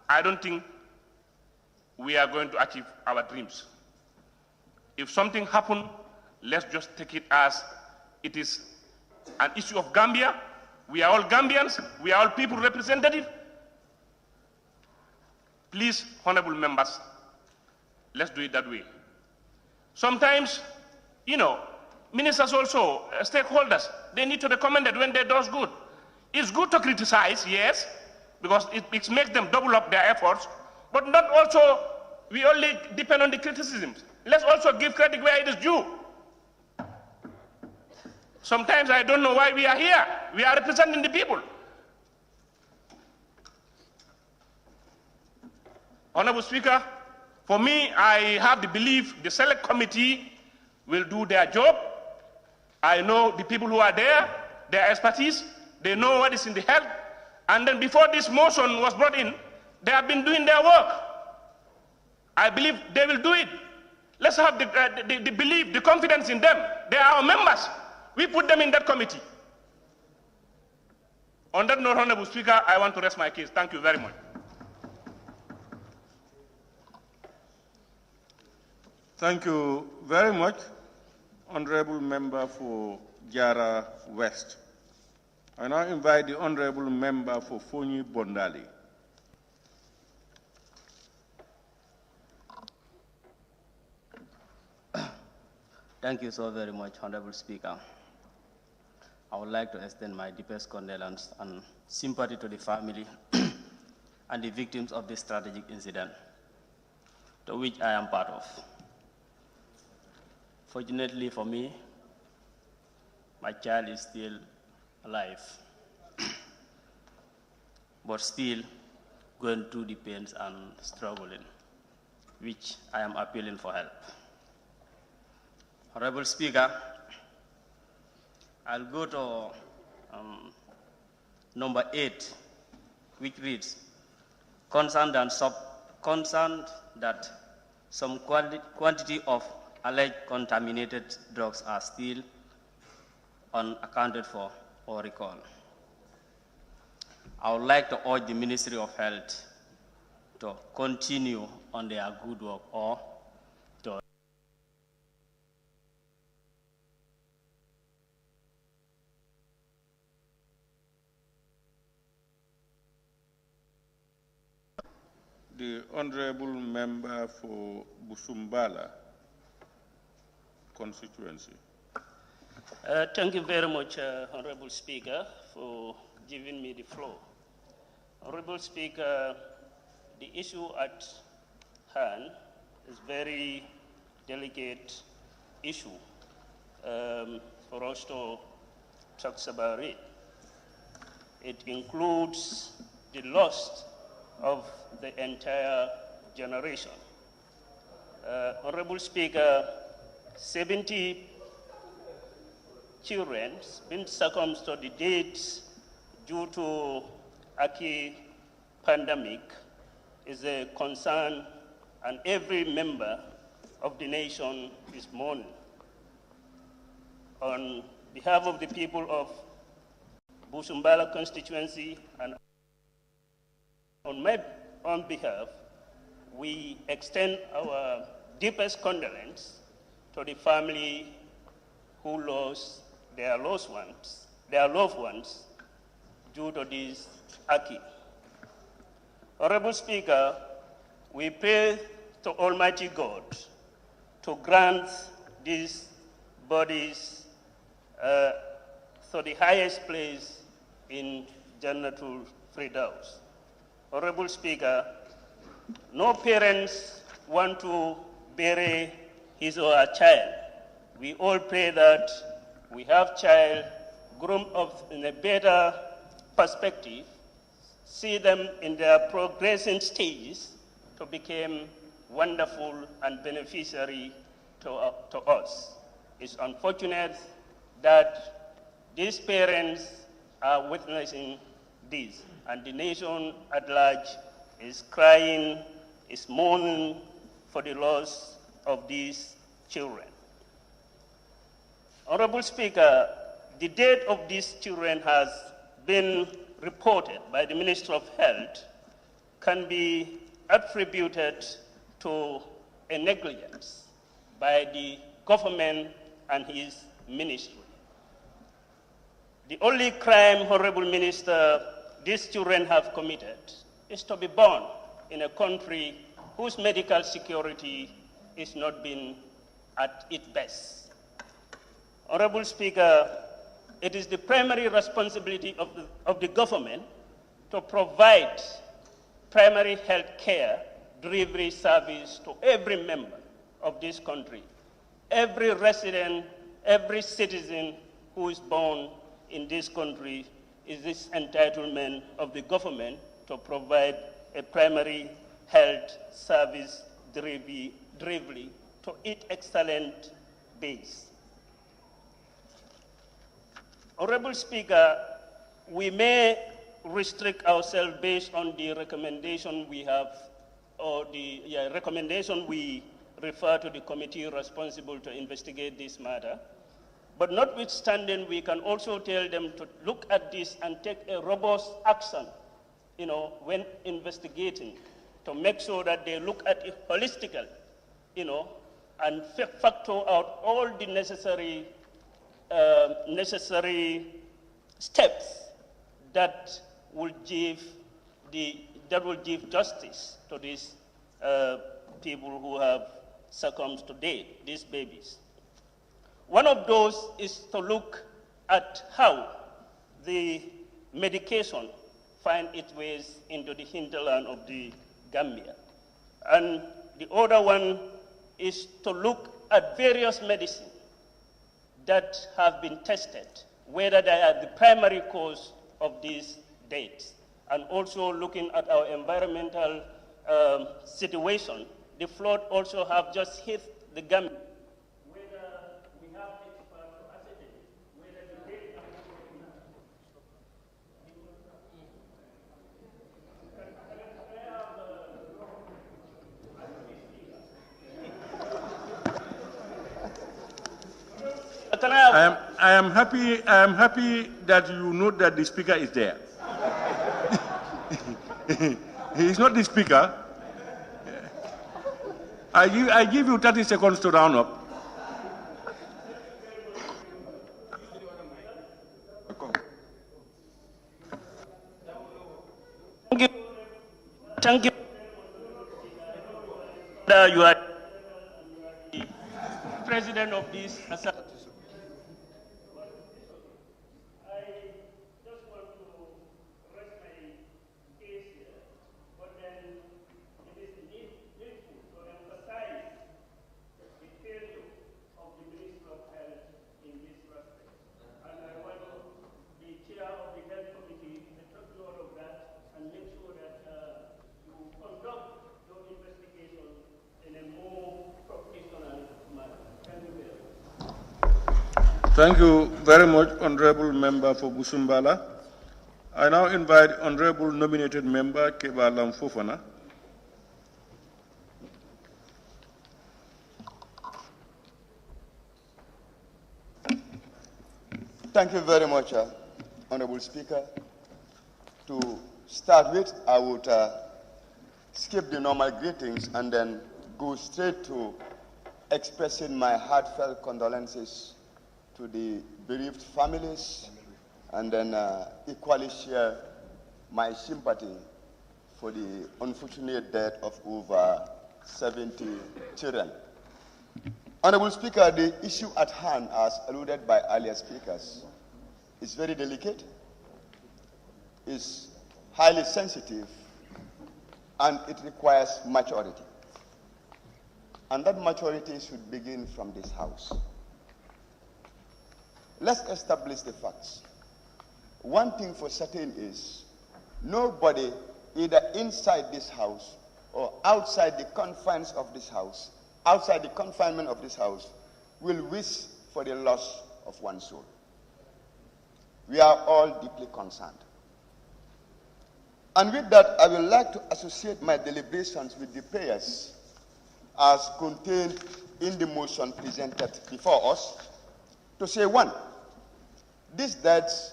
I don't think we are going to achieve our dreams. If something happens, let's just take it as it is an issue of Gambia. We are all Gambians. We are all people representative. Please, honorable members, let's do it that way. Sometimes, you know, ministers also, stakeholders, they need to be commended when they do good. It's good to criticize, yes, because it makes them double up their efforts, but not also, we only depend on the criticisms. Let's also give credit where it is due. Sometimes I don't know why we are here. We are representing the people. Honorable Speaker, for me, I have the belief the select committee will do their job. I know the people who are there, their expertise, they know what is in the health. And then before this motion was brought in, they have been doing their work. I believe they will do it. Let's have the belief, the confidence in them. They are our members. We put them in that committee. On that note, Honorable Speaker, I want to rest my case. Thank you very much. Thank you very much, Honorable Member for Jara West. I now invite the Honorable Member for Fonyi Bondali. Thank you so very much, Honorable Speaker. I would like to extend my deepest condolence and sympathy to the family and the victims of this tragic incident, to which I am part of. Fortunately for me, my child is still alive, but still going through the pains and struggling, which I am appealing for help. Honorable Speaker, I'll go to number 8, which reads, concerned that some quantity of alleged contaminated drugs are still unaccounted for or recalled. I would like to urge the Ministry of Health to continue on their good work or to the Honorable Member for Busumbala constituency. Thank you very much, Honorable Speaker, for giving me the floor. Honorable Speaker, the issue at hand is very delicate issue for us to talk about it. It includes the loss of the entire generation. Honorable Speaker, 70 children been succumbed to the deaths due to acute pandemic is a concern, and every member of the nation is mourning. On behalf of the people of Busumbala constituency, and on my own behalf, we extend our deepest condolence to the family who lost their loved ones due to this Aki. Honorable Speaker, we pray to Almighty God to grant these bodies to the highest place in Jannatul Firdaus. Honorable Speaker, no parents want to bury his or her child. We all pray that we have child grown up in a better perspective, see them in their progressing stages to become wonderful and beneficiary to us. It's unfortunate that these parents are witnessing this, and the nation at large is crying, is mourning for the loss of these children. Honorable Speaker, the death of these children has been reported by the Minister of Health can be attributed to a negligence by the government and his ministry. The only crime, Honorable Minister, these children have committed is to be born in a country whose medical security is not being at its best. Honorable Speaker, it is the primary responsibility of the government to provide primary health care delivery service to every member of this country. Every resident, every citizen who is born in this country is this entitlement of the government to provide a primary health service delivery to its excellent base. Honorable Speaker, we may restrict ourselves based on the recommendation we have, or the recommendation we refer to the committee responsible to investigate this matter. But notwithstanding, we can also tell them to look at this and take a robust action, when investigating, to make sure that they look at it holistically, and factor out all the necessary steps that will give justice to these people who have succumbed today, these babies. One of those is to look at how the medication find its ways into the hinterland of the Gambia. And the other one is to look at various medicines that have been tested, whether they are the primary cause of these deaths. And also looking at our environmental situation. The flood also have just hit the Gambia. I am happy that you know that the speaker is there. He is not the speaker. I give you 30 seconds to round up. Thank you. You are the president of this assembly. Thank you very much, Honorable Member for Busumbala. I now invite Honorable Nominated Member Keba Lamfofana. Thank you very much, Honorable Speaker. To start with, I would skip the normal greetings and then go straight to expressing my heartfelt condolences to the bereaved families, and then equally share my sympathy for the unfortunate death of over 70 children. Honorable Speaker, the issue at hand, as alluded by earlier speakers, is very delicate, is highly sensitive, and it requires maturity. And that maturity should begin from this House. Let's establish the facts. One thing for certain is nobody, either inside this House or outside the confines of this House, outside the confinement of this House, will wish for the loss of one soul. We are all deeply concerned. And with that, I would like to associate my deliberations with the prayers as contained in the motion presented before us to say, one, these deaths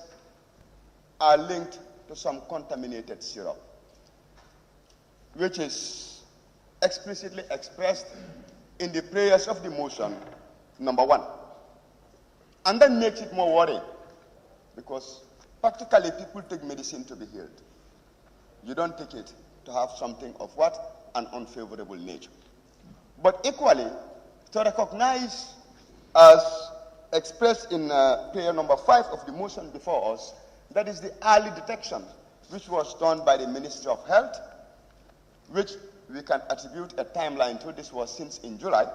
are linked to some contaminated syrup, which is explicitly expressed in the prayers of the motion, number one. And that makes it more worrying, because practically people take medicine to be healed. You don't take it to have something of what? An unfavorable nature. But equally, to recognize, as expressed in prayer number 5 of the motion before us, that is the early detection, which was done by the Ministry of Health, which we can attribute a timeline to. This was since in July,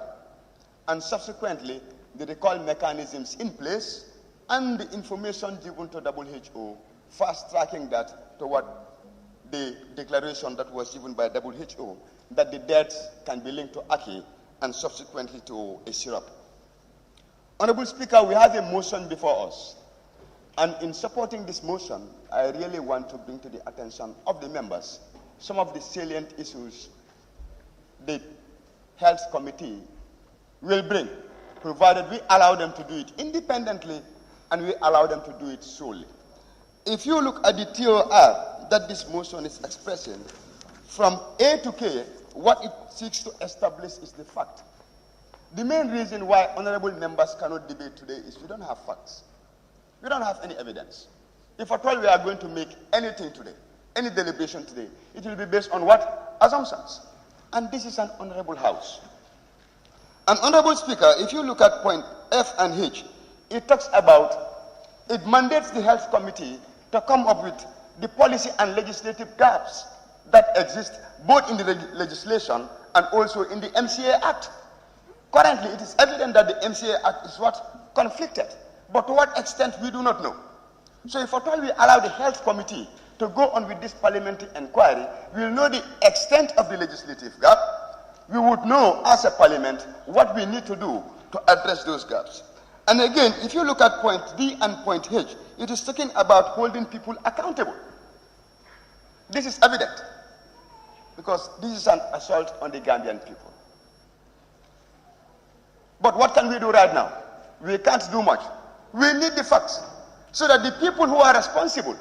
and subsequently the recall mechanisms in place and the information given to WHO, fast-tracking that toward the declaration that was given by WHO that the deaths can be linked to Aki and subsequently to a syrup. Honorable Speaker, we have a motion before us, and in supporting this motion, I really want to bring to the attention of the members some of the salient issues the Health Committee will bring, provided we allow them to do it independently and we allow them to do it solely. If you look at the TOR that this motion is expressing, from A to K, what it seeks to establish is the fact. The main reason why honorable members cannot debate today is we don't have facts. We don't have any evidence. If at all we are going to make anything today, any deliberation today, it will be based on what? Assumptions. And this is an honorable House. And Honorable Speaker, if you look at point F and H, it talks about, it mandates the Health Committee to come up with the policy and legislative gaps that exist both in the legislation and also in the MCA Act. Currently, it is evident that the MCA Act is what? Conflicted. But to what extent, we do not know. So if at all we allow the Health Committee to go on with this parliamentary inquiry, we will know the extent of the legislative gap. We would know as a parliament what we need to do to address those gaps. And again, if you look at point D and point H, it is talking about holding people accountable. This is evident, because this is an assault on the Gambian people. But what can we do right now? We can't do much. We need the facts, so that the people who are responsible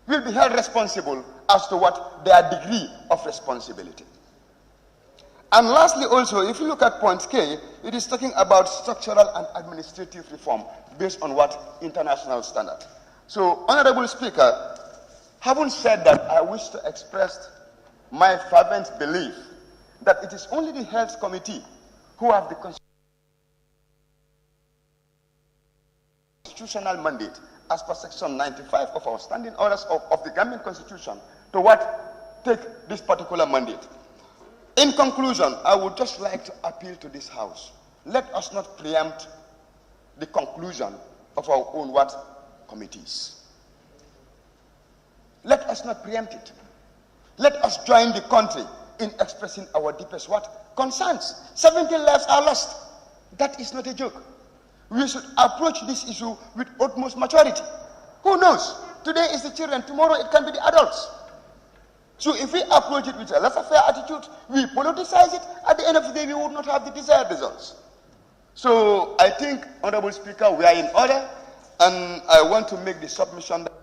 will be held responsible as to what their degree of responsibility. And lastly also, if you look at point K, it is talking about structural and administrative reform based on what? International standard. So, Honorable Speaker, having said that, I wish to express my fervent belief that it is only the Health Committee who have the constitutional mandate as per section 95 of our standing orders of the Gambian Constitution to what? Take this particular mandate. In conclusion, I would just like to appeal to this House. Let us not preempt the conclusion of our own what? Committees. Let us not preempt it. Let us join the country in expressing our deepest what? Concerns. 70 lives are lost. That is not a joke. We should approach this issue with utmost maturity. Who knows? Today is the children, tomorrow it can be the adults. So if we approach it with a laissez-faire attitude, we politicize it, at the end of the day we would not have the desired results. So I think, Honorable Speaker, we are in order, And I want to make the submission that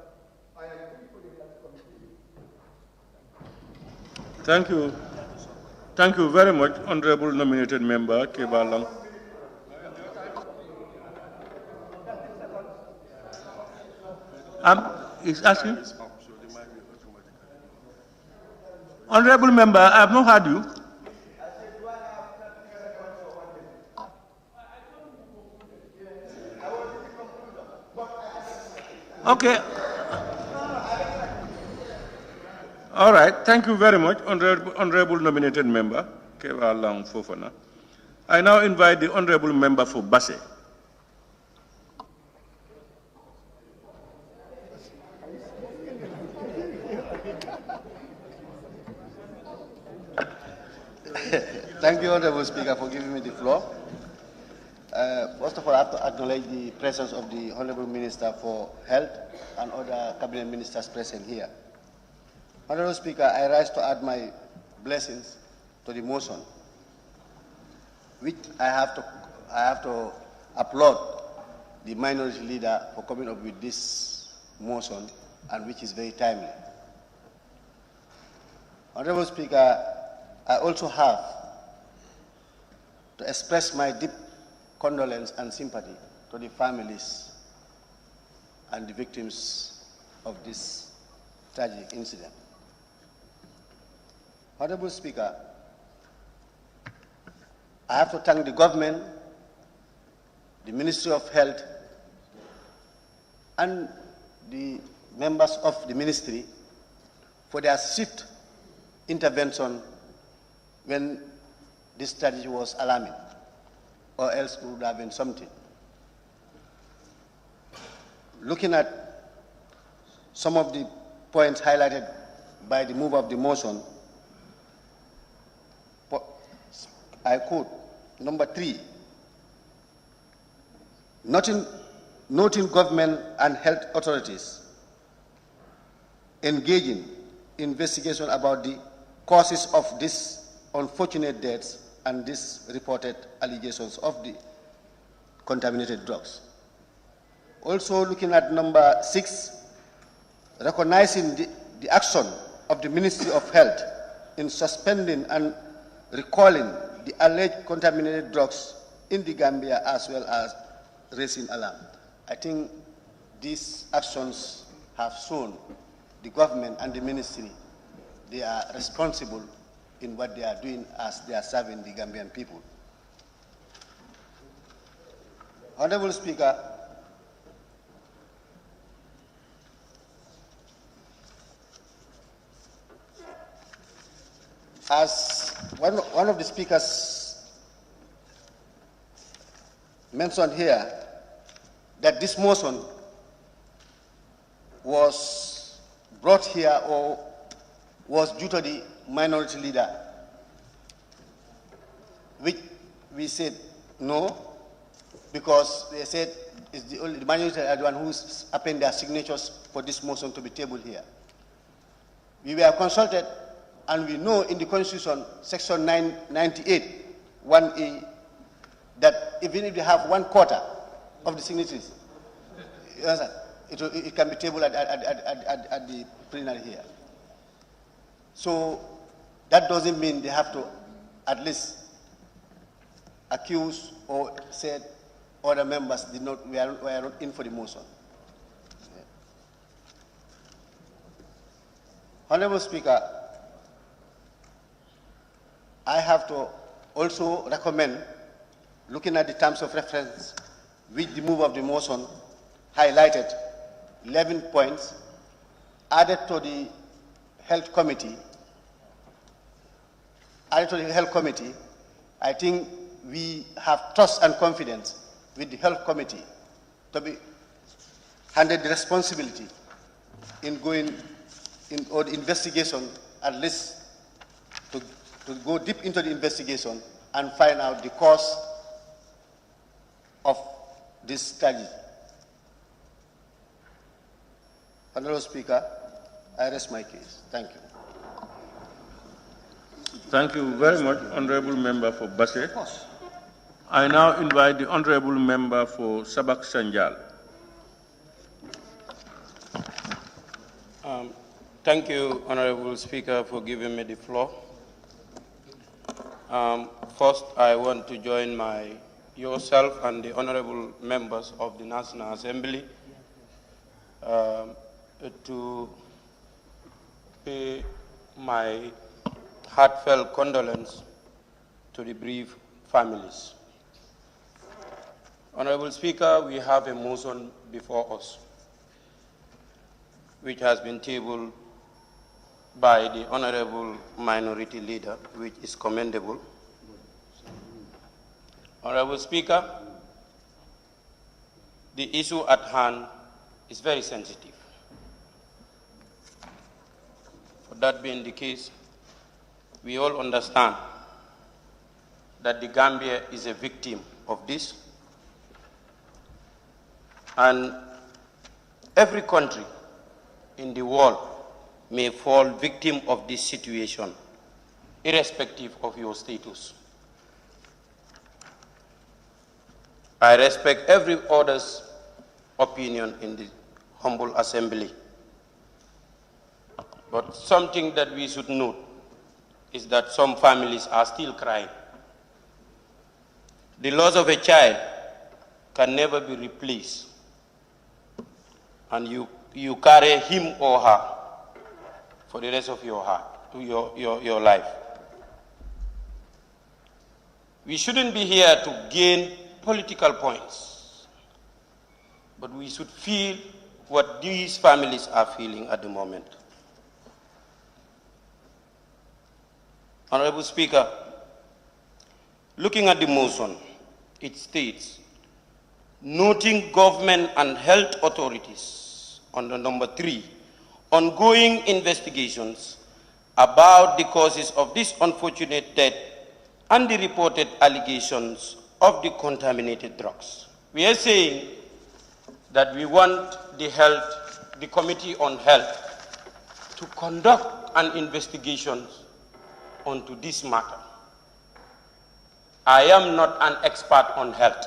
Thank you. Thank you very much, Honorable Nominated Member Kebalang. He's asking. Honorable Member, I have not heard you. Okay. All right. Thank you very much, Honorable Nominated Member Kebalang Fofana. I now invite the Honorable Member for Basse. Thank you, Honorable Speaker, for giving me the floor. First of all, I have to acknowledge the presence of the Honorable Minister for Health and other cabinet ministers present here. Honorable Speaker, I rise to add my blessings to the motion, which I have to applaud the minority leader for coming up with this motion, and which is very timely. Honorable Speaker, I also have to express my deep condolence and sympathy to the families and the victims of this tragic incident. Honorable Speaker, I have to thank the government, the Ministry of Health, and the members of the ministry for their swift intervention when this strategy was alarming, or else it would have been something. Looking at some of the points highlighted by the mover of the motion, I quote, number 3, noting government and health authorities engaging investigation about the causes of these unfortunate deaths and these reported allegations of the contaminated drugs. Also looking at number 6, recognizing the action of the Ministry of Health in suspending and recalling the alleged contaminated drugs in the Gambia, as well as raising alarm. I think these actions have shown the government and the ministry they are responsible in what they are doing as they are serving the Gambian people. Honorable Speaker, as one of the speakers mentioned here, that this motion was brought here or was due to the minority leader, which we said no, because they said it's the minority are the one who's appended their signatures for this motion to be tabled here. We were consulted, and we know in the Constitution, Section 998, 1A, that even if they have 1/4 of the signatures, it can be tabled at the plenary here. So that doesn't mean they have to at least accuse or say other members were not in for the motion. Yeah. Honorable Speaker, I have to also recommend, looking at the terms of reference which the mover of the motion highlighted, 11 points added to the Health Committee. I think we have trust and confidence with the Health Committee to be handed the responsibility in going in or the investigation, at least to go deep into the investigation and find out the cause of this tragedy. Honorable Speaker, I rest my case. Thank you. Thank you very much, Honorable Member for Basse. I now invite the Honorable Member for Sabak Sanjal. Thank you, Honorable Speaker, for giving me the floor. First, I want to join yourself and the honorable members of the National Assembly to pay my heartfelt condolence to the bereaved families. Honorable Speaker, we have a motion before us, which has been tabled by the Honorable Minority Leader, which is commendable. Honorable Speaker, the issue at hand is very sensitive. For that being the case, we all understand that the Gambia is a victim of this, and every country in the world may fall victim of this situation, irrespective of your status. I respect every other's opinion in the humble assembly. But something that we should note is that some families are still crying. The loss of a child can never be replaced, and you carry him or her for the rest of your life. We shouldn't be here to gain political points, but we should feel what these families are feeling at the moment. Honorable Speaker, looking at the motion, it states, noting government and health authorities, under number 3, ongoing investigations about the causes of this unfortunate death and the reported allegations of the contaminated drugs. We are saying that we want the Committee on Health to conduct an investigation onto this matter. I am not an expert on health,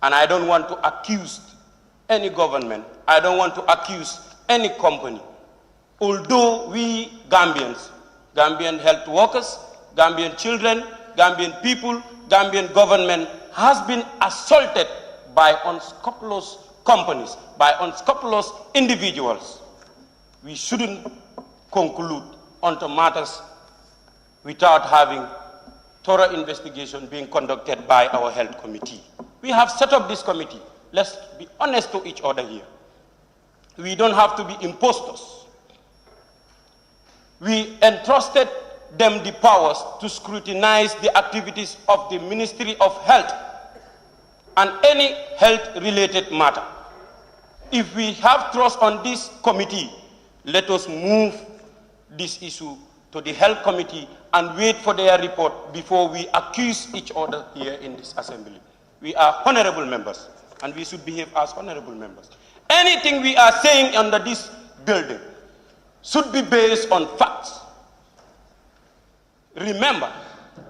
and I don't want to accuse any government, I don't want to accuse any company. Although we Gambians, Gambian health workers, Gambian children, Gambian people, Gambian government has been assaulted by unscrupulous companies, by unscrupulous individuals. We shouldn't conclude onto matters without having thorough investigation being conducted by our health committee. We have set up this committee. Let's be honest to each other here. We don't have to be impostors. We entrusted them the powers to scrutinize the activities of the Ministry of Health and any health-related matter. If we have trust on this committee, let us move this issue to the health committee and wait for their report before we accuse each other here in this assembly. We are honorable members, and we should behave as honorable members. Anything we are saying under this building should be based on facts. Remember,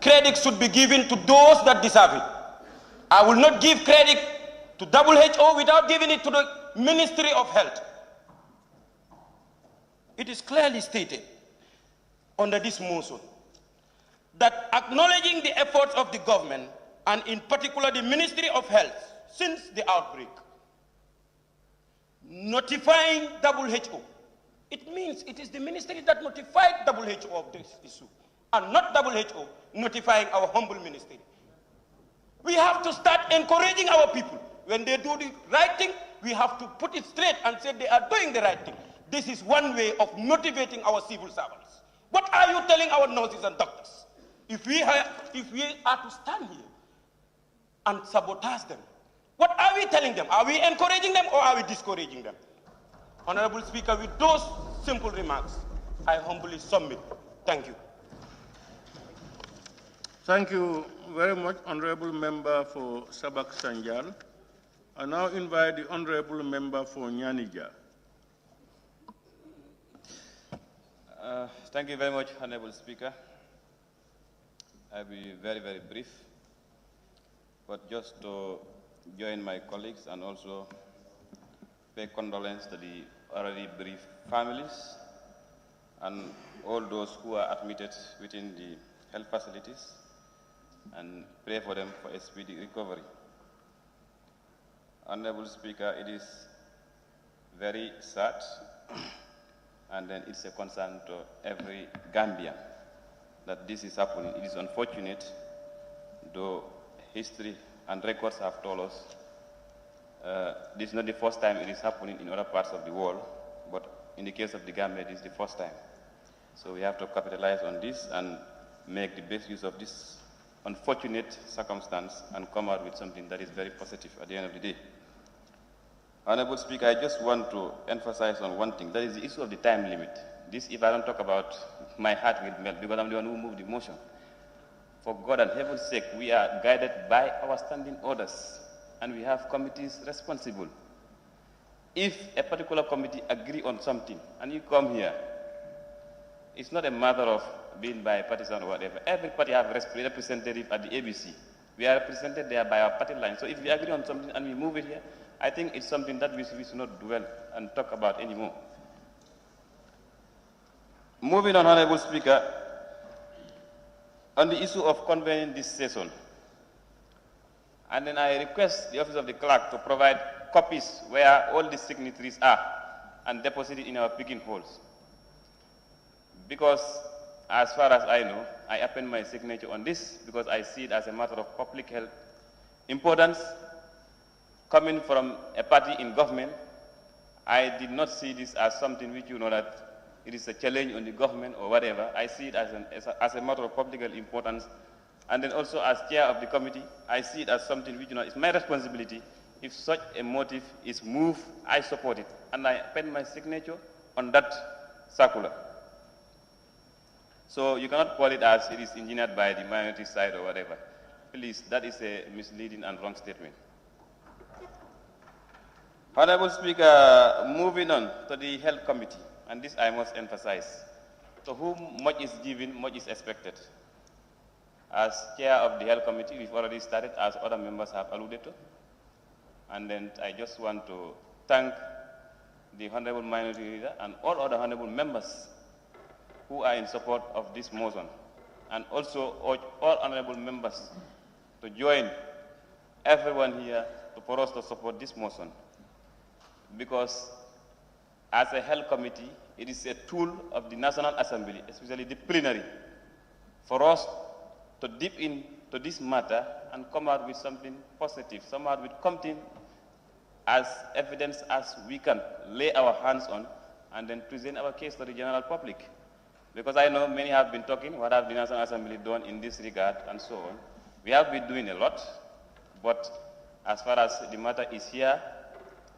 credit should be given to those that deserve it. I will not give credit to WHO without giving it to the Ministry of Health. It is clearly stated under this motion that acknowledging the efforts of the government, and in particular the Ministry of Health, since the outbreak, notifying WHO. It means it is the ministry that notified WHO of this issue, and not WHO notifying our humble ministry. We have to start encouraging our people. When they do the right thing, we have to put it straight and say they are doing the right thing. This is one way of motivating our civil servants. What are you telling our nurses and doctors? If we are to stand here and sabotage them, what are we telling them? Are we encouraging them or are we discouraging them? Honorable Speaker, with those simple remarks, I humbly submit. Thank you. Thank you very much, Honorable Member for Sabak Sanjal. I now invite the Honorable Member for Nyanija. Thank you very much, Honorable Speaker. I'll be very, very brief, but just to join my colleagues and also pay condolence to the already briefed families and all those who are admitted within the health facilities and pray for them for a speedy recovery. Honorable Speaker, it is very sad and then it's a concern to every Gambian that this is happening. It is unfortunate, though history and records have told us this is not the first time it is happening in other parts of the world, but in the case of the Gambia, this is the first time. So we have to capitalize on this and make the best use of this unfortunate circumstance and come out with something that is very positive at the end of the day. Honorable Speaker, I just want to emphasize on one thing, that is the issue of the time limit. This, if I don't talk about, my heart will melt because I'm the one who moved the motion. For God and heaven's sake, we are guided by our standing orders and we have committees responsible. If a particular committee agree on something and you come here, it's not a matter of being bipartisan or whatever. Every party have representative at the ABC. We are represented there by our party line. So if we agree on something and we move it here, I think it's something that we should not dwell and talk about anymore. Moving on, Honorable Speaker, on the issue of convening this session, and then I request the Office of the Clerk to provide copies where all the signatories are and deposit it in our picking holes. Because as far as I know, I append my signature on this because I see it as a matter of public health importance. Coming from a party in government, I did not see this as something which you know that it is a challenge on the government or whatever. I see it as a matter of public health importance. And then also as chair of the committee, I see it as something which you know is my responsibility. If such a motive is moved, I support it. And I append my signature on that circular. So you cannot call it as it is engineered by the minority side or whatever. Please, that is a misleading and wrong statement. Honorable Speaker, moving on to the Health Committee, and this I must emphasize. To whom much is given, much is expected. As chair of the Health Committee, we've already started, as other members have alluded to. And then I just want to thank the Honorable Minority Leader and all other Honorable members who are in support of this motion, and also urge all honorable members to join everyone here for us to support this motion. Because as a health committee, it is a tool of the National Assembly, especially the plenary, for us to dip into this matter and come out with something positive, come out with something as evidence as we can lay our hands on and then present our case to the general public. Because I know many have been talking, what have the National Assembly done in this regard and so on. We have been doing a lot, but as far as the matter is here,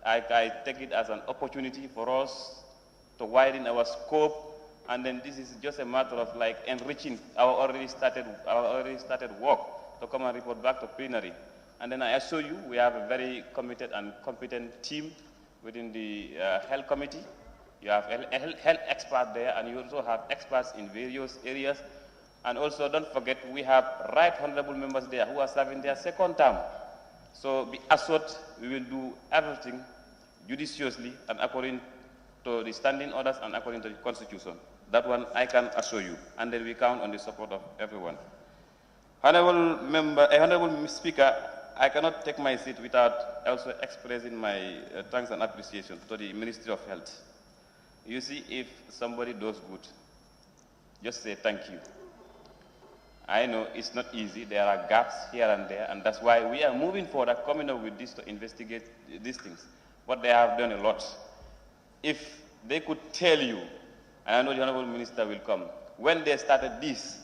I take it as an opportunity for us to widen our scope, and then this is just a matter of like enriching our already started work to come and report back to plenary. And then I assure you, we have a very committed and competent team within the health committee. You have health experts there, and you also have experts in various areas. And also, don't forget, we have right honorable members there who are serving their second term. So be assured we will do everything judiciously and according to the standing orders and according to the Constitution. That one I can assure you, and then we count on the support of everyone. Honorable Speaker, I cannot take my seat without also expressing my thanks and appreciation to the Ministry of Health. You see, if somebody does good, just say thank you. I know it's not easy, there are gaps here and there, and that's why we are moving forward, coming up with this to investigate these things. But they have done a lot. If they could tell you, and I know the Honorable Minister will come, when they started this,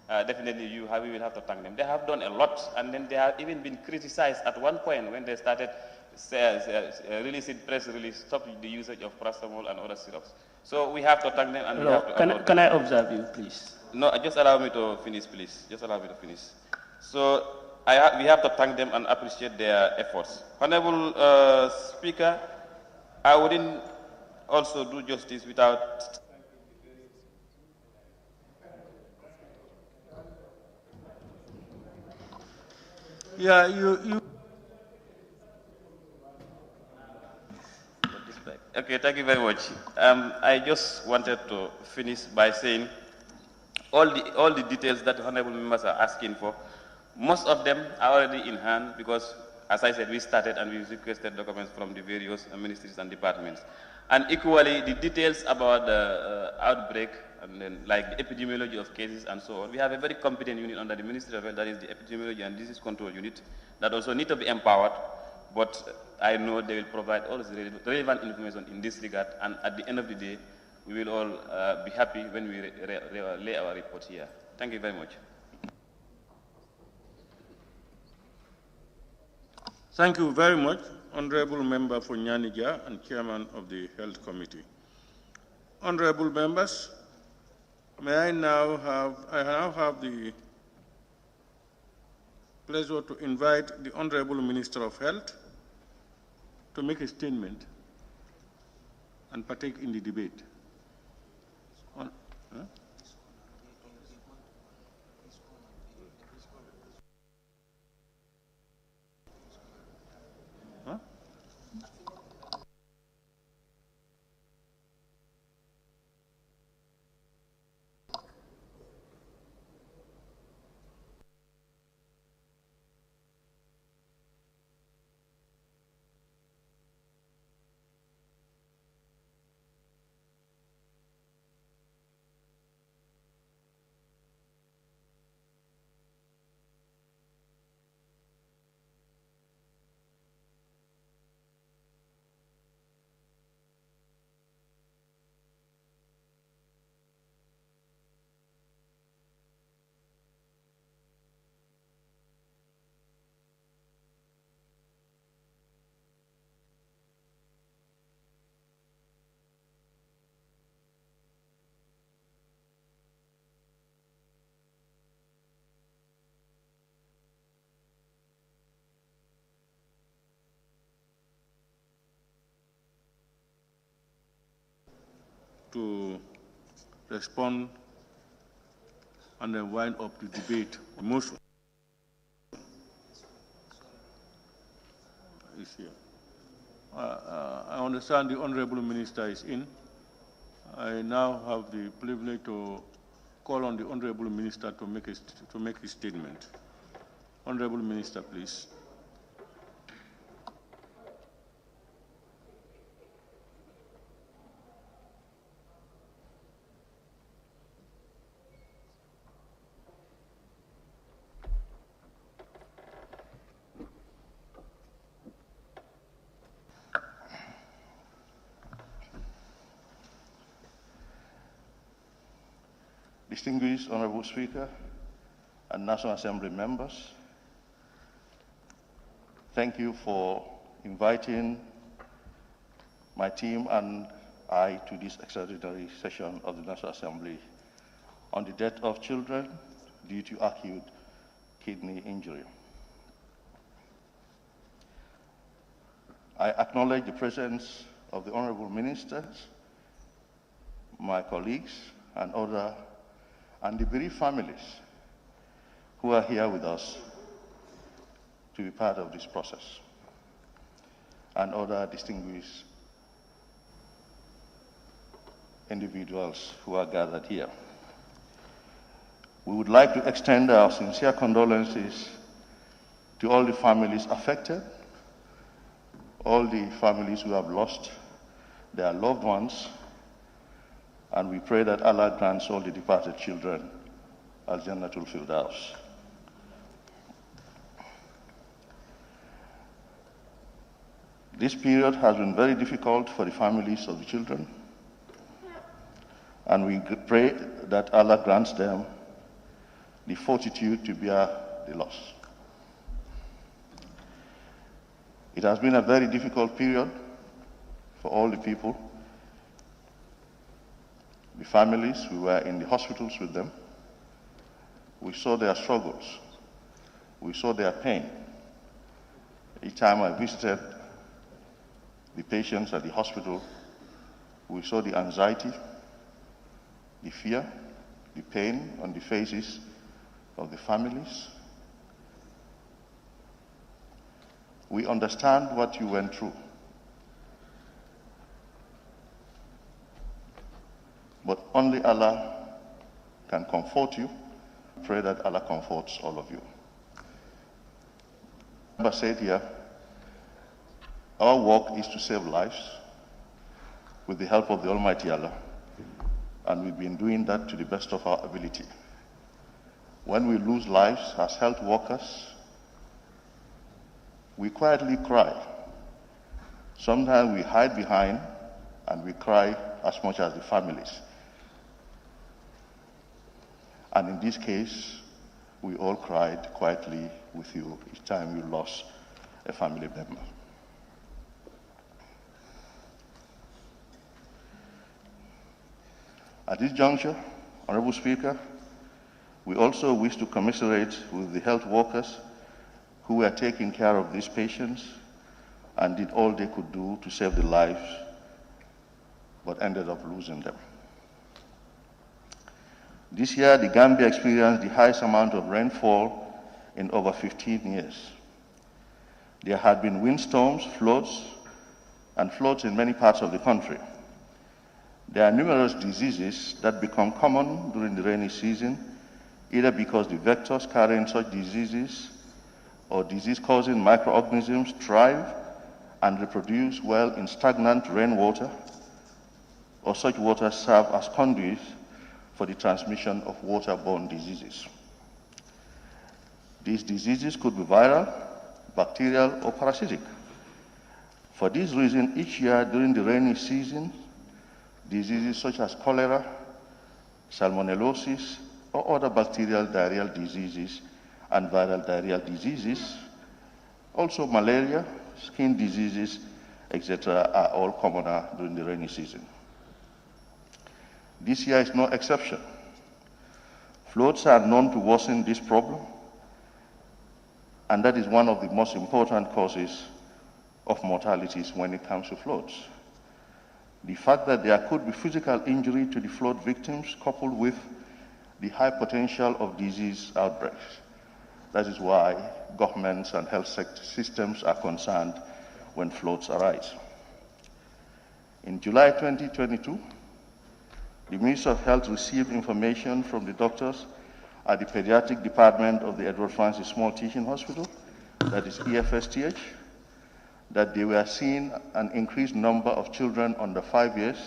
definitely we will have to thank them. They have done a lot, and then they have even been criticized at one point when they started releasing press release, stop the usage of paracetamol and other syrups. So we have to thank them, and we have to can I observe you, please? No, just allow me to finish, please. Just allow me to finish. So we have to thank them and appreciate their efforts. Honorable Speaker, I wouldn't also do justice without... Yeah, you... Okay, thank you very much. I just wanted to finish by saying all the details that honorable members are asking for, most of them are already in hand because, as I said, we started and we requested documents from the various ministries and departments. And equally, the details about the outbreak and then like the epidemiology of cases and so on. We have a very competent unit under the Ministry of Health, that is the Epidemiology and Disease Control Unit, that also need to be empowered, but I know they will provide all the relevant information in this regard, and at the end of the day, we will all be happy when we lay our report here. Thank you very much. Thank you very much, Honorable Member for Nyanija and Chairman of the Health Committee. Honorable members, I now have the pleasure to invite the Honorable Minister of Health to make a statement and partake in the debate. To respond and then wind up the debate. Motion is here. I understand the Honorable Minister is in. I now have the privilege to call on the Honorable Minister to make his statement. Honorable Minister, please. Distinguished Honorable Speaker and National Assembly members, thank you for inviting my team and I to this extraordinary session of the National Assembly on the death of children due to acute kidney injury. I acknowledge the presence of the Honorable Ministers, my colleagues, and the bereaved families who are here with us to be part of this process, and other distinguished individuals who are gathered here. We would like to extend our sincere condolences to all the families affected, all the families who have lost their loved ones, and we pray that Allah grants all the departed children Al-Jannatul Firdaus. This period has been very difficult for the families of the children, and we pray that Allah grants them the fortitude to bear the loss. It has been a very difficult period for all the people. The families, we were in the hospitals with them. We saw their struggles. We saw their pain. Each time I visited the patients at the hospital, we saw the anxiety, the fear, the pain on the faces of the families. We understand what you went through. but only Allah can comfort you. Pray that Allah comforts all of you. As I said here, our work is to save lives with the help of the Almighty Allah, and we've been doing that to the best of our ability. When we lose lives as health workers, we quietly cry. Sometimes we hide behind and we cry as much as the families. And in this case, we all cried quietly with you each time you lost a family member. At this juncture, Honorable Speaker, we also wish to commiserate with the health workers who were taking care of these patients and did all they could do to save their lives, but ended up losing them. This year, the Gambia experienced the highest amount of rainfall in over 15 years. There had been windstorms, floods, and floods in many parts of the country. There are numerous diseases that become common during the rainy season, either because the vectors carrying such diseases or disease-causing microorganisms thrive and reproduce well in stagnant rainwater, or such water serve as conduits for the transmission of waterborne diseases. These diseases could be viral, bacterial, or parasitic. For this reason, each year during the rainy season, diseases such as cholera, salmonellosis, or other bacterial diarrheal diseases and viral diarrheal diseases, also malaria, skin diseases, etc., are all commoner during the rainy season. This year is no exception. Floods are known to worsen this problem, and that is one of the most important causes of mortalities when it comes to floods. The fact that there could be physical injury to the flood victims coupled with the high potential of disease outbreaks. That is why governments and health systems are concerned when floods arise. In July 2022, the Ministry of Health received information from the doctors at the Pediatric Department of the Edward Francis Small Teaching Hospital, that is EFSTH, that they were seeing an increased number of children under 5 years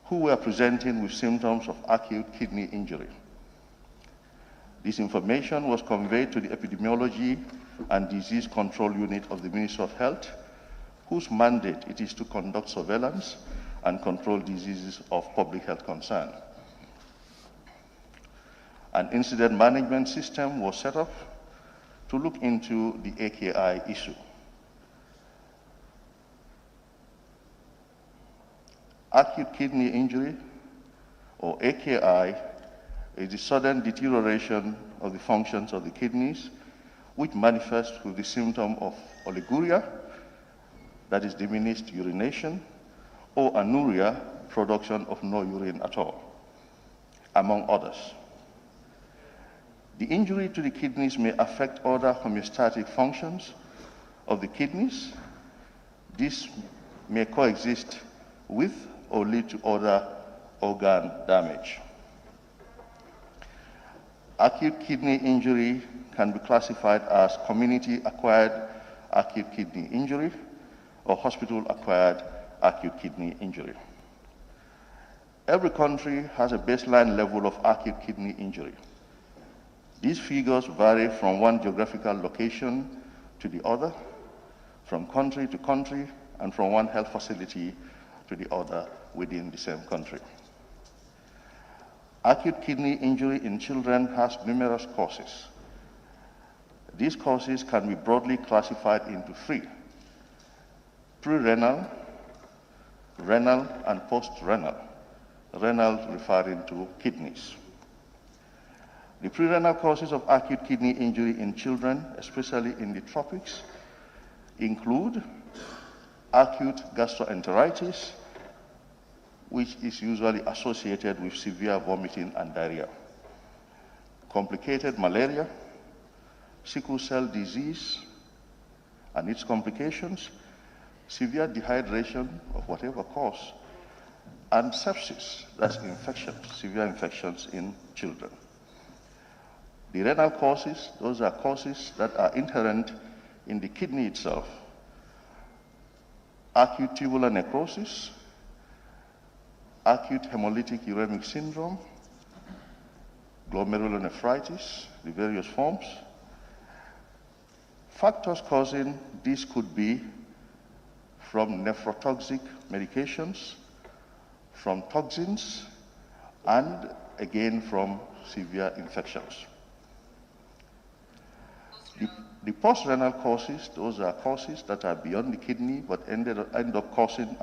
who were presenting with symptoms of acute kidney injury. This information was conveyed to the Epidemiology and Disease Control Unit of the Ministry of Health, whose mandate it is to conduct surveillance and control diseases of public health concern. An incident management system was set up to look into the AKI issue. Acute kidney injury, or AKI, is the sudden deterioration of the functions of the kidneys, which manifests with the symptom of oliguria, that is diminished urination, or anuria, production of no urine at all, among others. The injury to the kidneys may affect other homeostatic functions of the kidneys. This may coexist with or lead to other organ damage. Acute kidney injury can be classified as community-acquired acute kidney injury or hospital-acquired acute kidney injury. Every country has a baseline level of acute kidney injury. These figures vary from one geographical location to the other, from country to country, and from one health facility to the other within the same country. Acute kidney injury in children has numerous causes. These causes can be broadly classified into three: pre-renal, renal, and post-renal. Renal referring to kidneys. The pre-renal causes of acute kidney injury in children, especially in the tropics, include acute gastroenteritis, which is usually associated with severe vomiting and diarrhea, complicated malaria, sickle cell disease and its complications, severe dehydration of whatever cause, and sepsis, that's infections, severe infections in children. The renal causes, those are causes that are inherent in the kidney itself. Acute tubular necrosis, acute hemolytic uremic syndrome, glomerulonephritis, the various forms. Factors causing this could be from nephrotoxic medications, from toxins, and again from severe infections. The post-renal causes, those are causes that are beyond the kidney but end up causing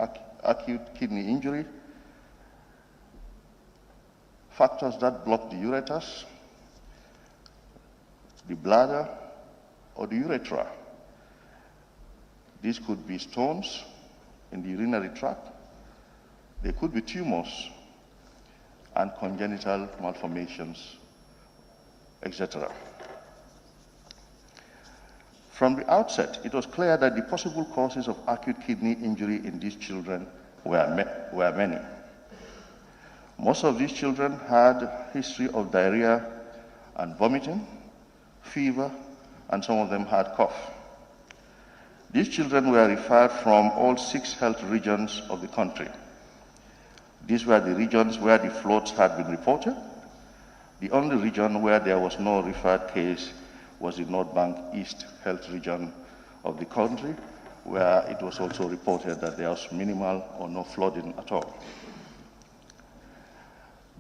acute kidney injury. Factors that block the ureters, the bladder, or the urethra. These could be stones in the urinary tract. They could be tumors and congenital malformations, etc. From the outset, it was clear that the possible causes of acute kidney injury in these children were many. Most of these children had a history of diarrhea and vomiting, fever, and some of them had cough. These children were referred from all 6 health regions of the country. These were the regions where the floods had been reported. The only region where there was no referred case was the North Bank East Health Region of the country, where it was also reported that there was minimal or no flooding at all.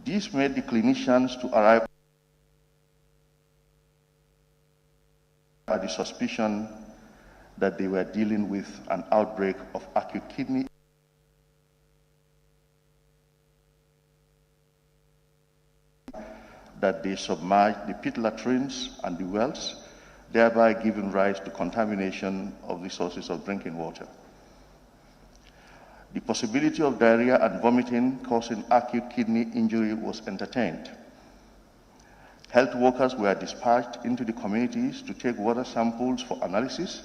This made the clinicians to arrive at the suspicion that they were dealing with an outbreak of acute kidney that they submerged the pit latrines and the wells, thereby giving rise to contamination of the sources of drinking water. The possibility of diarrhea and vomiting causing acute kidney injury was entertained. Health workers were dispatched into the communities to take water samples for analysis.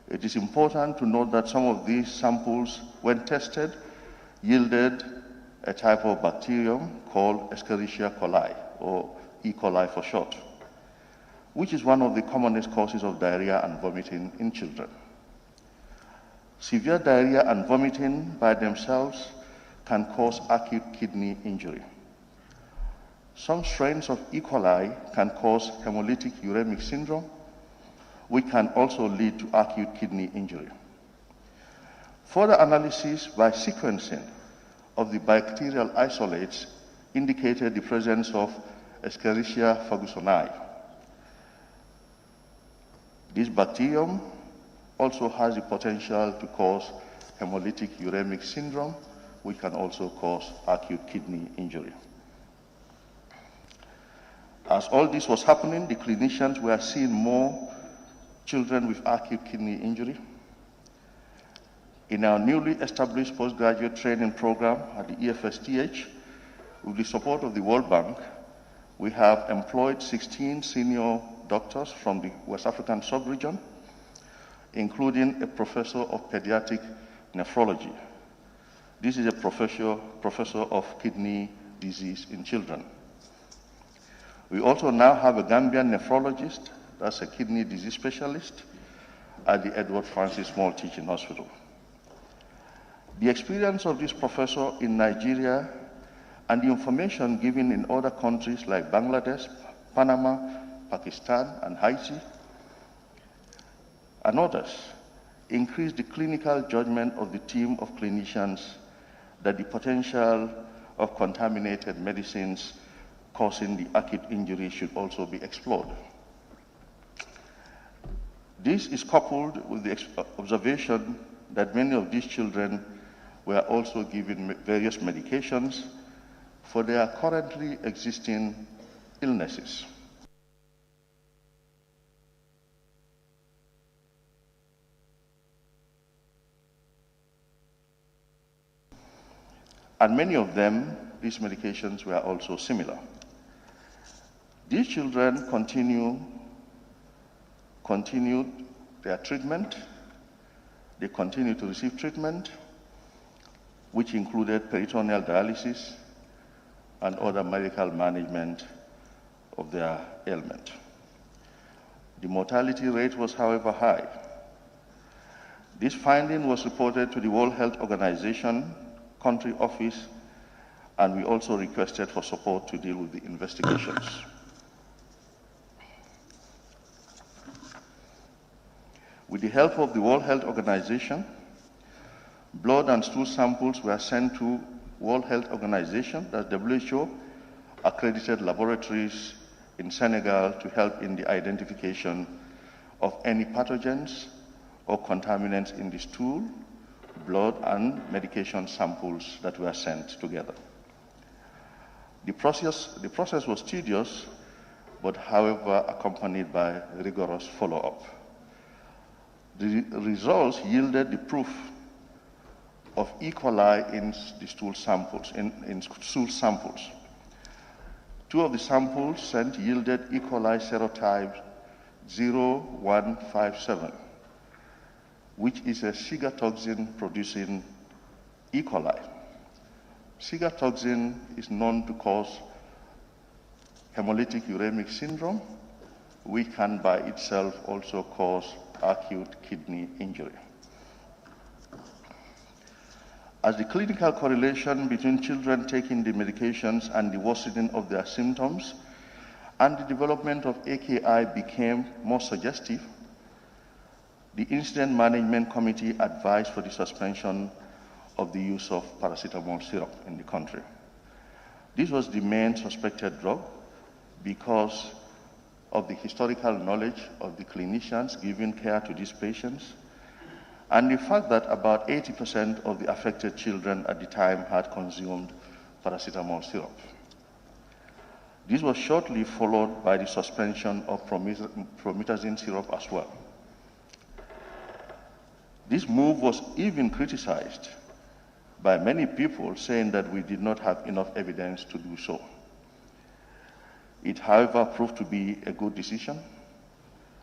It is important to note that some of these samples, when tested, yielded a type of bacterium called Escherichia coli, or E. coli for short, which is one of the commonest causes of diarrhea and vomiting in children. Severe diarrhea and vomiting by themselves can cause acute kidney injury. Some strains of E. coli can cause hemolytic uremic syndrome, which can also lead to acute kidney injury. Further analysis by sequencing of the bacterial isolates indicated the presence of Escherichia fergusoni. This bacterium also has the potential to cause hemolytic uremic syndrome, which can also cause acute kidney injury. As all this was happening, the clinicians were seeing more children with acute kidney injury. In our newly established postgraduate training program at the EFSTH, with the support of the World Bank, we have employed 16 senior doctors from the West African sub-region, including a professor of pediatric nephrology. This is a professor of kidney disease in children. We also now have a Gambian nephrologist, that's a kidney disease specialist, at the Edward Francis Small Teaching Hospital. The experience of this professor in Nigeria and the information given in other countries like Bangladesh, Panama, Pakistan, and Haiti, and others, increased the clinical judgment of the team of clinicians that the potential of contaminated medicines causing the acute injury should also be explored. This is coupled with the observation that many of these children were also given various medications for their currently existing illnesses. And many of them, these medications were also similar. These children continued their treatment. They continue to receive treatment. which included peritoneal dialysis and other medical management of their ailment. The mortality rate was, however, high. This finding was reported to the World Health Organization country office, and we also requested for support to deal with the investigations. With the help of the World Health Organization, blood and stool samples were sent to World Health Organization, that's WHO, accredited laboratories in Senegal to help in the identification of any pathogens or contaminants in the stool, blood, and medication samples that were sent together. The process was tedious, but however accompanied by rigorous follow-up. The results yielded the proof of E. coli in the stool samples, in stool samples. Two of the samples sent yielded E. coli serotype 0157, which is a cigatoxin producing E. coli. Cigatoxin is known to cause hemolytic uremic syndrome, which can by itself also cause acute kidney injury. As the clinical correlation between children taking the medications and the worsening of their symptoms and the development of AKI became more suggestive, the Incident Management Committee advised for the suspension of the use of paracetamol syrup in the country. This was the main suspected drug because of the historical knowledge of the clinicians giving care to these patients, and the fact that about 80% of the affected children at the time had consumed paracetamol syrup. This was shortly followed by the suspension of promethazine syrup as well. This move was even criticized by many people, saying that we did not have enough evidence to do so. It, however, proved to be a good decision,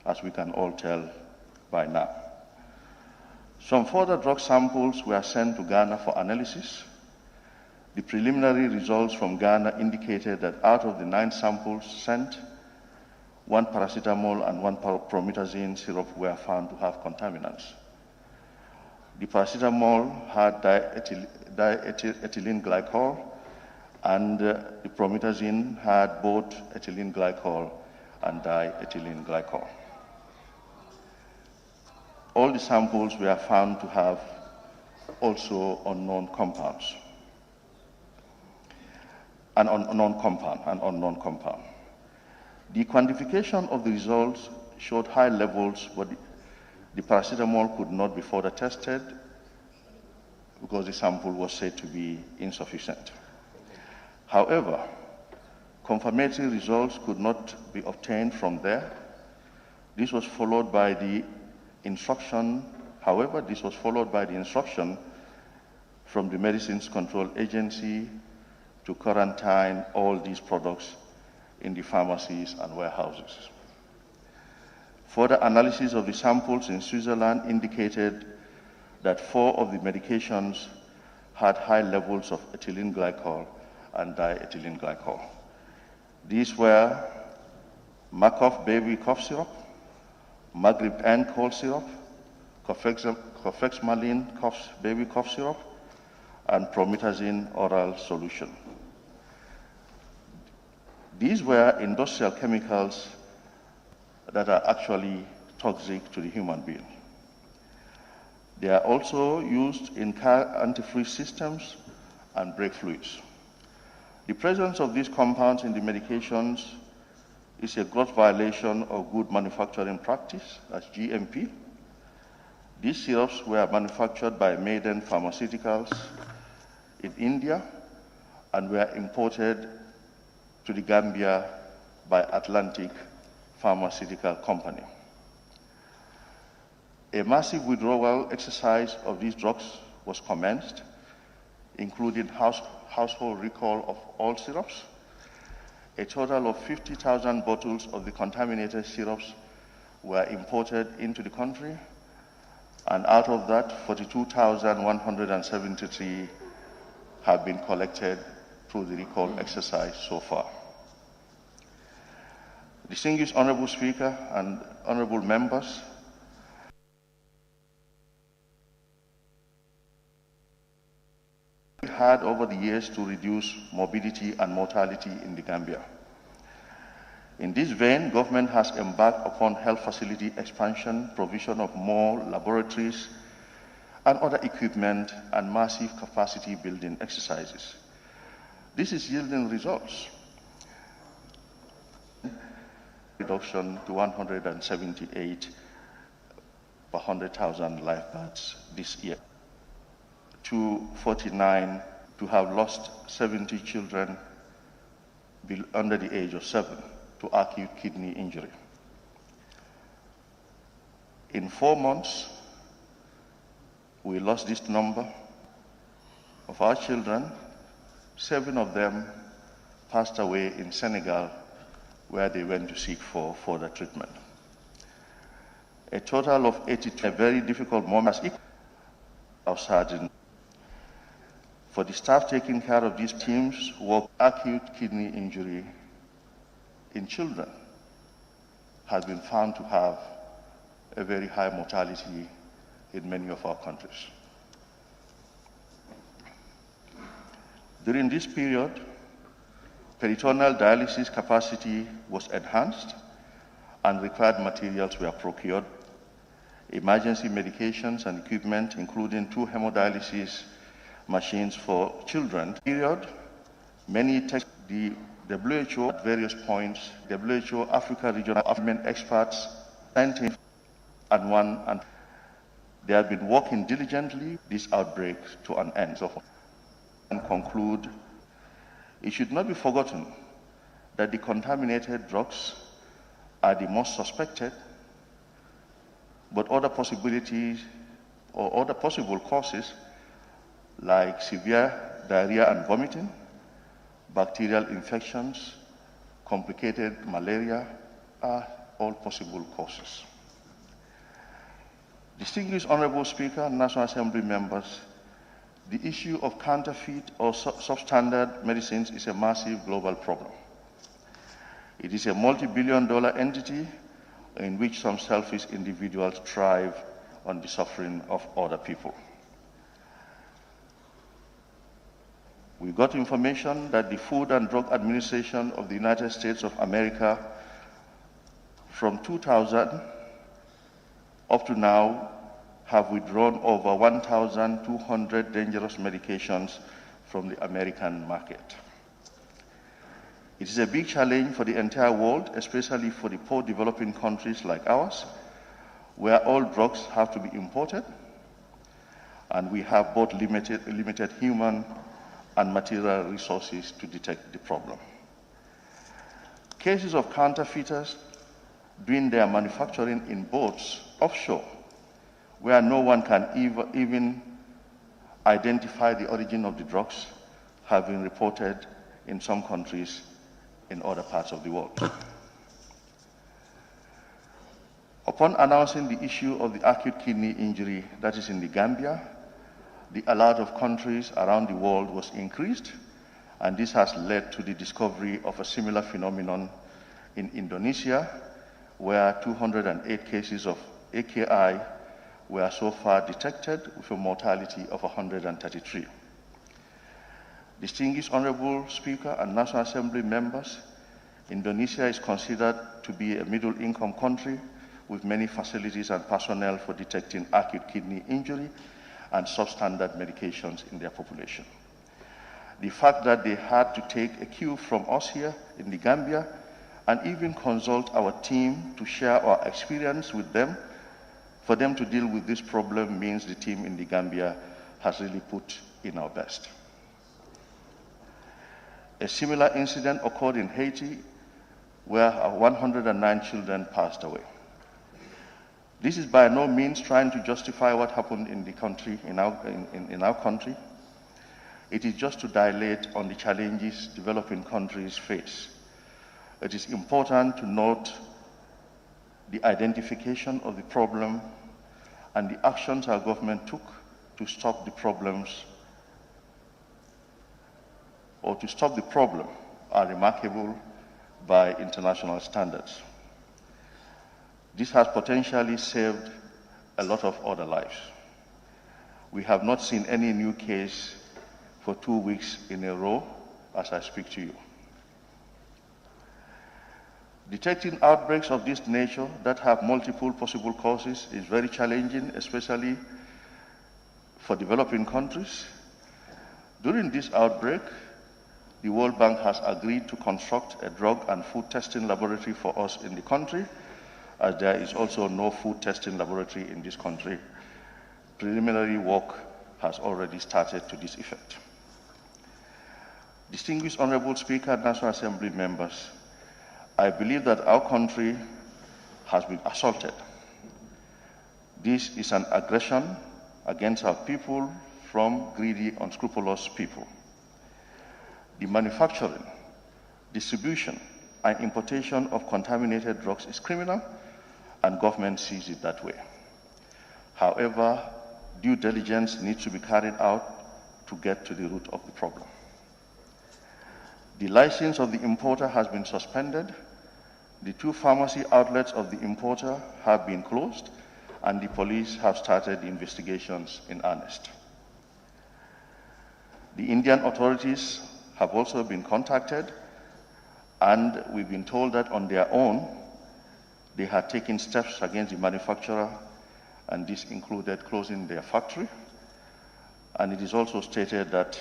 as we can all tell by now. Some further drug samples were sent to Ghana for analysis. The preliminary results from Ghana indicated that out of the 9 samples sent, 1 paracetamol and 1 promethazine syrup were found to have contaminants. The paracetamol had diethylene glycol, and the promethazine had both ethylene glycol and diethylene glycol. All the samples were found to have also unknown compounds, an unknown compound. The quantification of the results showed high levels, but the paracetamol could not be further tested because the sample was said to be insufficient. However, confirmatory results could not be obtained from there. This was followed by the instruction from the Medicines Control Agency to quarantine all these products in the pharmacies and warehouses. Further analysis of the samples in Switzerland indicated that 4 of the medications had high levels of ethylene glycol and diethylene glycol. These were Markov baby cough syrup, Magrib N cold syrup, Cofexmalin baby cough syrup, and promethazine oral solution. These were industrial chemicals that are actually toxic to the human being. They are also used in car antifreeze systems and brake fluids. The presence of these compounds in the medications is a gross violation of good manufacturing practice, that's GMP. These syrups were manufactured by Maiden Pharmaceuticals in India and were imported to the Gambia by Atlantic Pharmaceutical Company. A massive withdrawal exercise of these drugs was commenced, including household recall of all syrups. A total of 50,000 bottles of the contaminated syrups were imported into the country, and out of that, 42,173 have been collected through the recall exercise so far. Distinguished Honorable Speaker and honorable members, we had over the years to reduce morbidity and mortality in the Gambia. In this vein, government has embarked upon health facility expansion, provision of more laboratories and other equipment, and massive capacity building exercises. This is yielding results. Reduction to 178 per 100,000 lifeguards this year. To 49 to have lost 70 children under the age of 7 to acute kidney injury. In 4 months, we lost this number of our children. 7 of them passed away in Senegal, where they went to seek for further treatment. A total of 82, a very difficult moment of sergeant. For the staff taking care of these teams, work acute kidney injury in children has been found to have a very high mortality in many of our countries. During this period, peritoneal dialysis capacity was enhanced and required materials were procured. Emergency medications and equipment, including 2 hemodialysis machines for children. Period, many the WHO at various points, WHO Africa regional government experts, scientists, and they have been working diligently this outbreak to an end. So, and conclude, it should not be forgotten that the contaminated drugs are the most suspected, but other possibilities or other possible causes like severe diarrhea and vomiting, bacterial infections, complicated malaria are all possible causes. Distinguished Honorable Speaker, National Assembly members, the issue of counterfeit or substandard medicines is a massive global problem. It is a multi-billion-dollar entity in which some selfish individuals thrive on the suffering of other people. We got information that the Food and Drug Administration of the United States of America from 2000 up to now have withdrawn over 1,200 dangerous medications from the American market. It is a big challenge for the entire world, especially for the poor developing countries like ours, where all drugs have to be imported, and we have both limited human and material resources to detect the problem. Cases of counterfeiters doing their manufacturing in boats offshore, where no one can even identify the origin of the drugs, have been reported in some countries in other parts of the world. Upon announcing the issue of the acute kidney injury that is in the Gambia, the alert of countries around the world was increased, and this has led to the discovery of a similar phenomenon in Indonesia, where 208 cases of AKI were so far detected with a mortality of 133. Distinguished Honorable Speaker and National Assembly members, Indonesia is considered to be a middle-income country with many facilities and personnel for detecting acute kidney injury and substandard medications in their population. The fact that they had to take a cue from us here in the Gambia and even consult our team to share our experience with them for them to deal with this problem means the team in the Gambia has really put in our best. A similar incident occurred in Haiti, where 109 children passed away. This is by no means trying to justify what happened in the country, in our country. It is just to dilate on the challenges developing countries face. It is important to note the identification of the problem and the actions our government took to stop the problems or to stop the problem are remarkable by international standards. This has potentially saved a lot of other lives. We have not seen any new case for 2 weeks in a row as I speak to you. Detecting outbreaks of this nature that have multiple possible causes is very challenging, especially for developing countries. During this outbreak, the World Bank has agreed to construct a drug and food testing laboratory for us in the country, as there is also no food testing laboratory in this country. Preliminary work has already started to this effect. Distinguished Honorable Speaker, National Assembly members, I believe that our country has been assaulted. This is an aggression against our people from greedy, unscrupulous people. The manufacturing, distribution, and importation of contaminated drugs is criminal, and government sees it that way. However, due diligence needs to be carried out to get to the root of the problem. The license of the importer has been suspended. The 2 pharmacy outlets of the importer have been closed, and the police have started the investigations in earnest. The Indian authorities have also been contacted, and we've been told that on their own, they had taken steps against the manufacturer, and this included closing their factory. And it is also stated that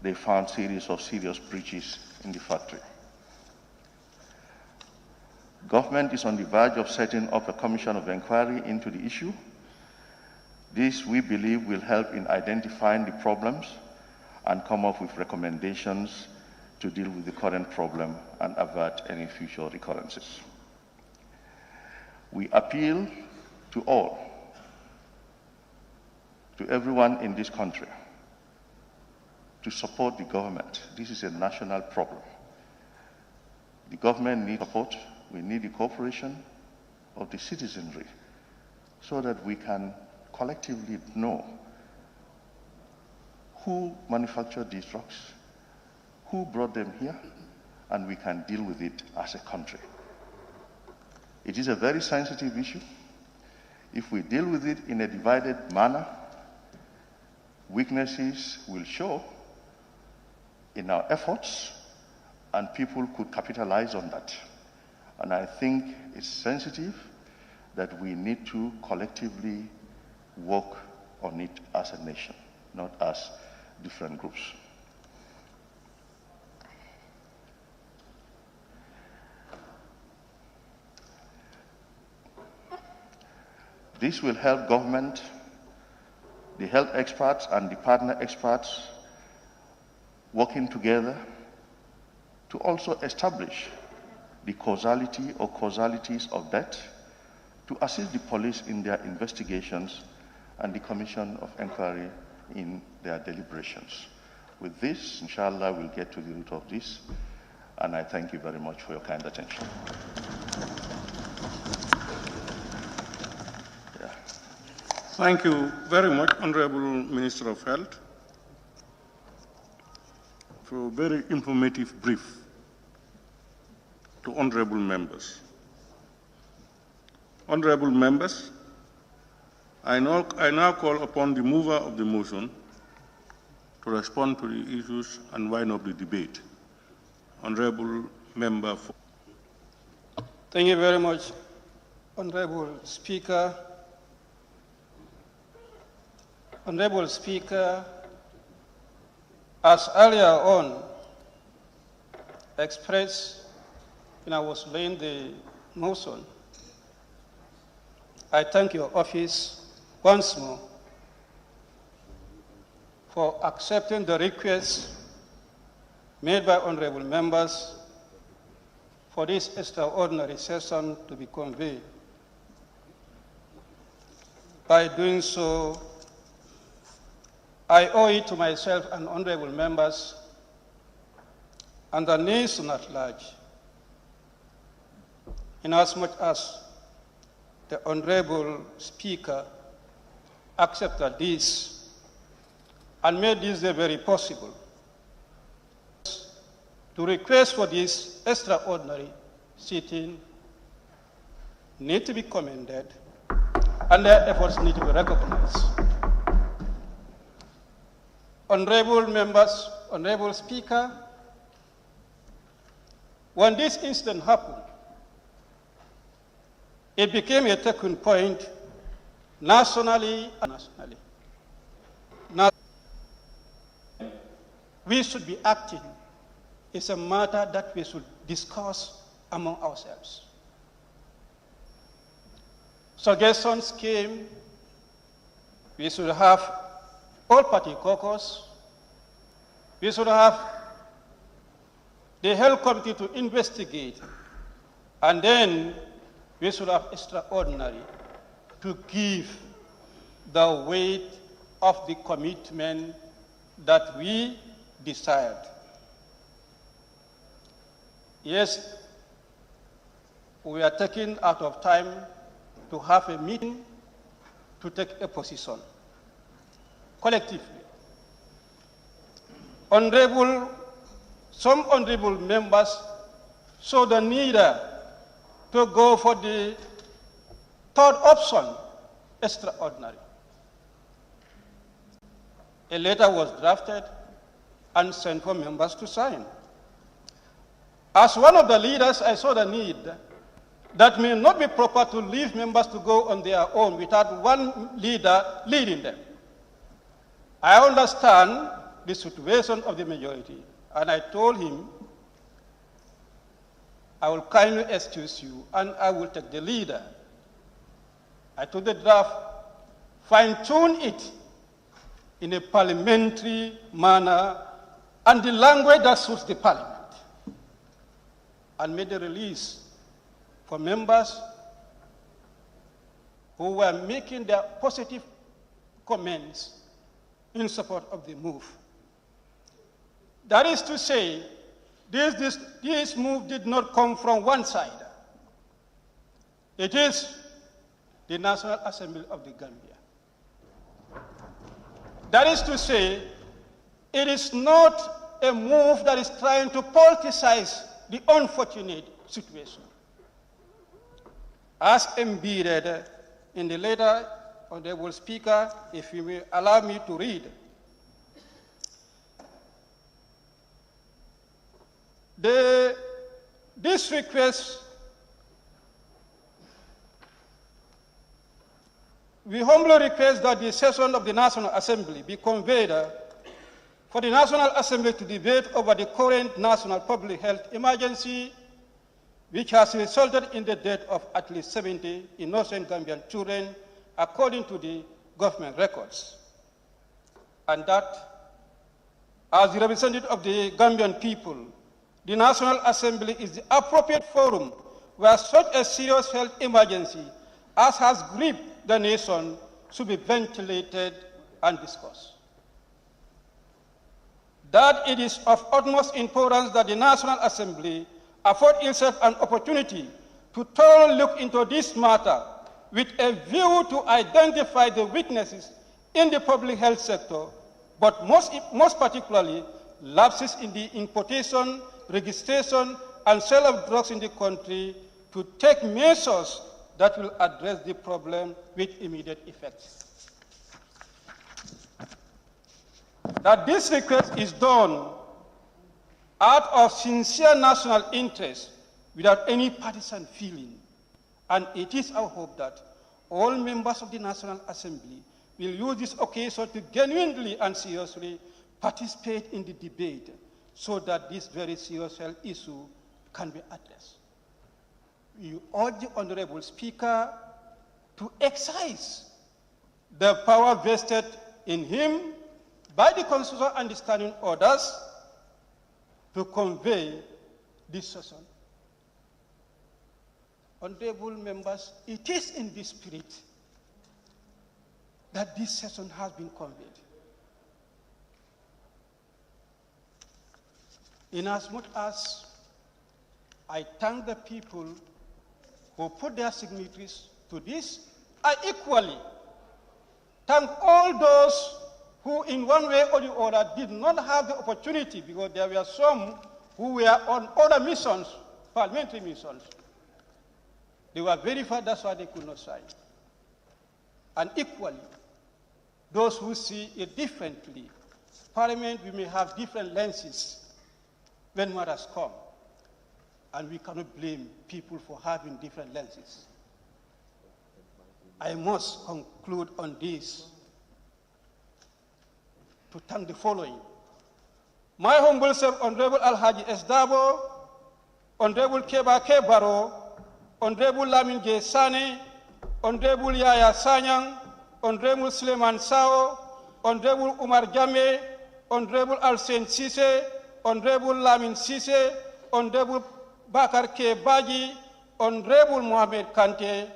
they found series of serious breaches in the factory. Government is on the verge of setting up a commission of inquiry into the issue. This, we believe, will help in identifying the problems and come up with recommendations to deal with the current problem and avert any future recurrences. We appeal to all, to everyone in this country, to support the government. This is a national problem. The government needs support. We need the cooperation of the citizenry so that we can collectively know who manufactured these drugs, who brought them here, and we can deal with it as a country. It is a very sensitive issue. If we deal with it in a divided manner, weaknesses will show in our efforts, and people could capitalize on that. And I think it's sensitive that we need to collectively work on it as a nation, not as different groups. This will help government, the health experts and the partner experts working together to also establish the causality or causalities of death, to assist the police in their investigations and the commission of inquiry in their deliberations. With this, inshallah, we'll get to the root of this, and I thank you very much for your kind attention. Thank you very much, Honorable Minister of Health, for a very informative brief to honorable members. Honorable members, I now call upon the mover of the motion to respond to the issues and wind up the debate. Honorable Member. Thank you very much, Honorable Speaker. Honorable Speaker, as earlier on expressed when I was laying the motion, I thank your office once more for accepting the request made by honorable members for this extraordinary session to be convened. By doing so, I owe it to myself and honorable members and the nation at large, inasmuch as the Honorable Speaker accepted this and made this day very possible to request for this extraordinary sitting need to be commended and their efforts need to be recognized. Honorable members, Honorable Speaker, when this incident happened, it became a talking point nationally and internationally. Now, we should be acting. It's a matter that we should discuss among ourselves. Suggestions came. We should have all-party caucus. We should have the health committee to investigate. And then we should have extraordinary to give the weight of the commitment that we desired. Yes, we are taking out of time to have a meeting to take a position collectively. Some honorable members saw the need to go for the third option, extraordinary. A letter was drafted and sent for members to sign. As one of the leaders, I saw the need that may not be proper to leave members to go on their own without one leader leading them. I understand the situation of the majority, and I told him, I will kindly excuse you, and I will take the leader. I took the draft, fine-tune it in a parliamentary manner, and the language that suits the parliament, and made a release for members who were making their positive comments in support of the move. That is to say, this move did not come from one side. It is the National Assembly of the Gambia. That is to say, it is not a move that is trying to politicize the unfortunate situation. As embedded in the letter, Honorable Speaker, if you will allow me to read. This request, we humbly request that the session of the National Assembly be convened for the National Assembly to debate over the current national public health emergency, which has resulted in the death of at least 70 innocent Gambian children, according to the government records. And that, as the representative of the Gambian people, the National Assembly is the appropriate forum where such a serious health emergency as has gripped the nation should be ventilated and discussed. That it is of utmost importance that the National Assembly afford itself an opportunity to thoroughly look into this matter with a view to identify the weaknesses in the public health sector, but most particularly lapses in the importation, registration, and sale of drugs in the country, to take measures that will address the problem with immediate effect. That this request is done out of sincere national interest without any partisan feeling. And it is our hope that all members of the National Assembly will use this occasion to genuinely and seriously participate in the debate so that this very serious health issue can be addressed. We urge the Honorable Speaker to exercise the power vested in him by the Constitution and the standing orders to convey this session. Honorable members, it is in this spirit that this session has been convened. Inasmuch as I thank the people who put their signatories to this, I equally thank all those who in one way or the other did not have the opportunity, because there were some who were on other missions, parliamentary missions, they were verified, that's why they could not sign. And equally, those who see it differently, Parliament, we may have different lenses when matters come, and we cannot blame people for having different lenses. I must conclude on this to thank the following. My humble self, Honorable Alhaji S. Dabo, Honorable Keba Kebaro, Honorable Lamin J. Sane, Honorable Yaya Sanyang, Honorable Suleiman Sao, Honorable Umar Jame, Honorable Alsen Sise, Honorable Lamin Sise, Honorable Bakar K. Baji, Honorable Mohamed Kante,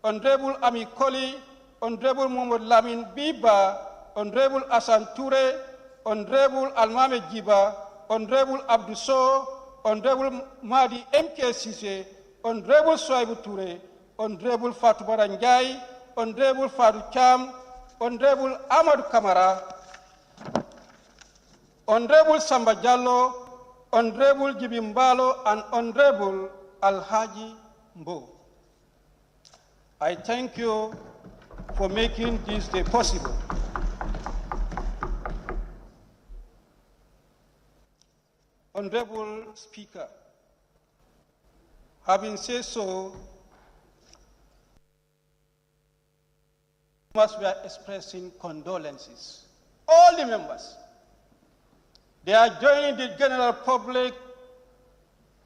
Honorable Ami Koli, Honorable Muhammad Lamin Biba, Honorable Asan Toure, Honorable Almame Jiba, Honorable Abduso, Honorable Madi M.K. Sise, Honorable Swaibu Toure, Honorable Fatou Baranjai, Honorable Fatou Cham, Honorable Amadou Kamara, Honorable Samba Jallo, Honorable Jibimbalo, and Honorable Alhaji Mbo. I thank you for making this day possible. Honorable Speaker, having said so, we are expressing condolences. All the members, they are joining the general public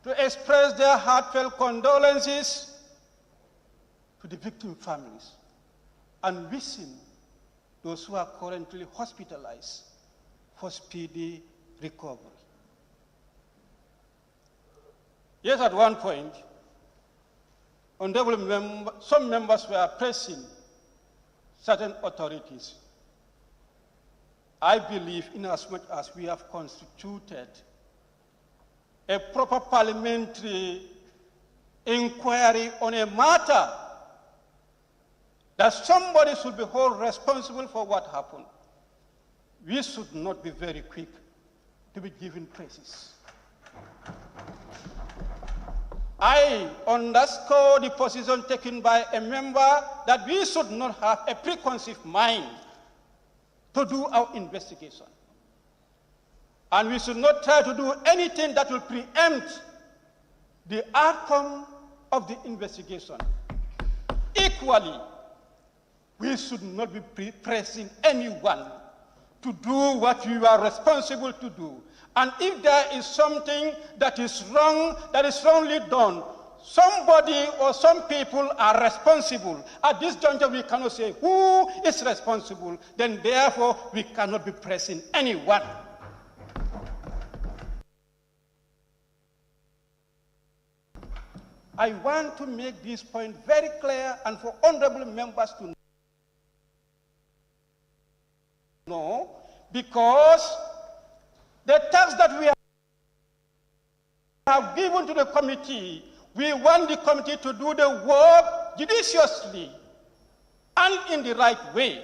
to express their heartfelt condolences to the victim families and wishing those who are currently hospitalized for speedy recovery. Yes, at one point, some members were pressing certain authorities. I believe, inasmuch as we have constituted a proper parliamentary inquiry on a matter, that somebody should be held responsible for what happened. We should not be very quick to be giving praises. I underscore the position taken by a member that we should not have a preconceived mind to do our investigation. And we should not try to do anything that will preempt the outcome of the investigation. Equally, we should not be pressing anyone to do what you are responsible to do. And if there is something that is wrong, that is wrongly done, somebody or some people are responsible. At this juncture, we cannot say who is responsible. Then therefore, we cannot be pressing anyone. I want to make this point very clear and for honorable members to know, because the task that we have given to the committee, we want the committee to do the work judiciously and in the right way.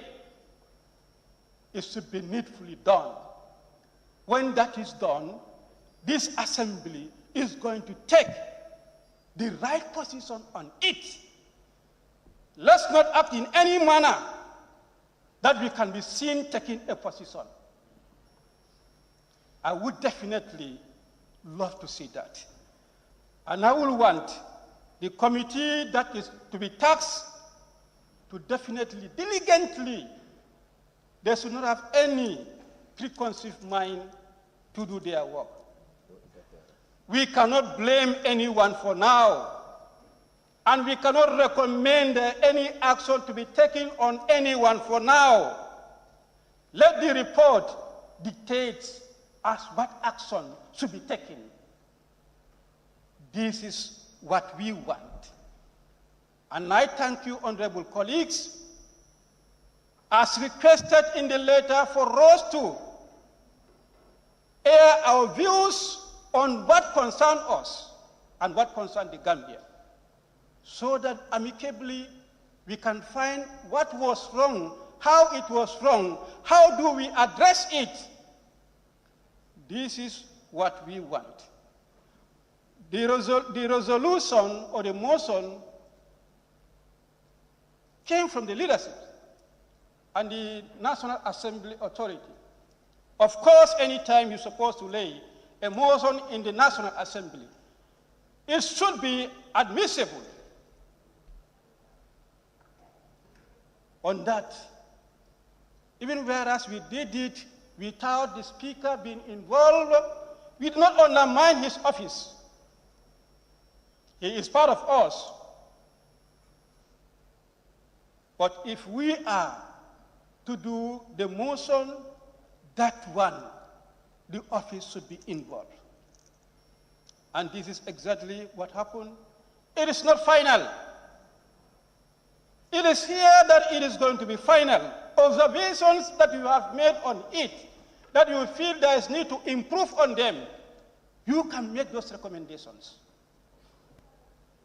It should be needfully done. When that is done, this assembly is going to take the right position on it. Let's not act in any manner that we can be seen taking a position. I would definitely love to see that. And I will want the committee that is to be taxed to definitely, diligently, they should not have any preconceived mind to do their work. We cannot blame anyone for now, and we cannot recommend any action to be taken on anyone for now. Let the report dictate as what action should be taken. This is what we want. And I thank you, honorable colleagues, as requested in the letter, for us to air our views on what concerns us and what concerns the Gambia, so that amicably we can find what was wrong, how it was wrong, how do we address it. This is what we want. The resolution or the motion came from the leadership and the National Assembly Authority. Of course, anytime you're supposed to lay a motion in the National Assembly, it should be admissible on that. Even whereas we did it without the Speaker being involved, we did not undermine his office. He is part of us. But if we are to do the motion, that one, the office should be involved. And this is exactly what happened. It is not final. It is here that it is going to be final. Observations that you have made on it, that you feel there is need to improve on them, you can make those recommendations.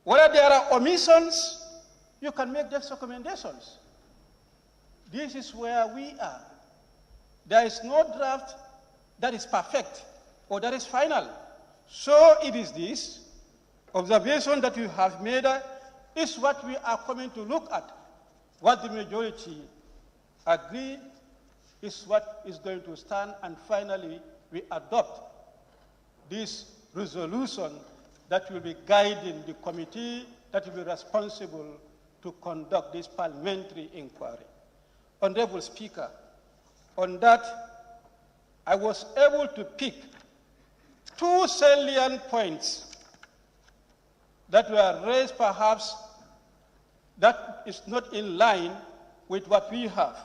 Whether there are omissions, you can make those recommendations. This is where we are. There is no draft that is perfect or that is final. So it is this observation that you have made is what we are coming to look at. What the majority agree is what is going to stand, and finally we adopt this resolution that will be guiding the committee that will be responsible to conduct this parliamentary inquiry. Honorable Speaker, on that, I was able to pick two salient points that were raised perhaps that is not in line with what we have.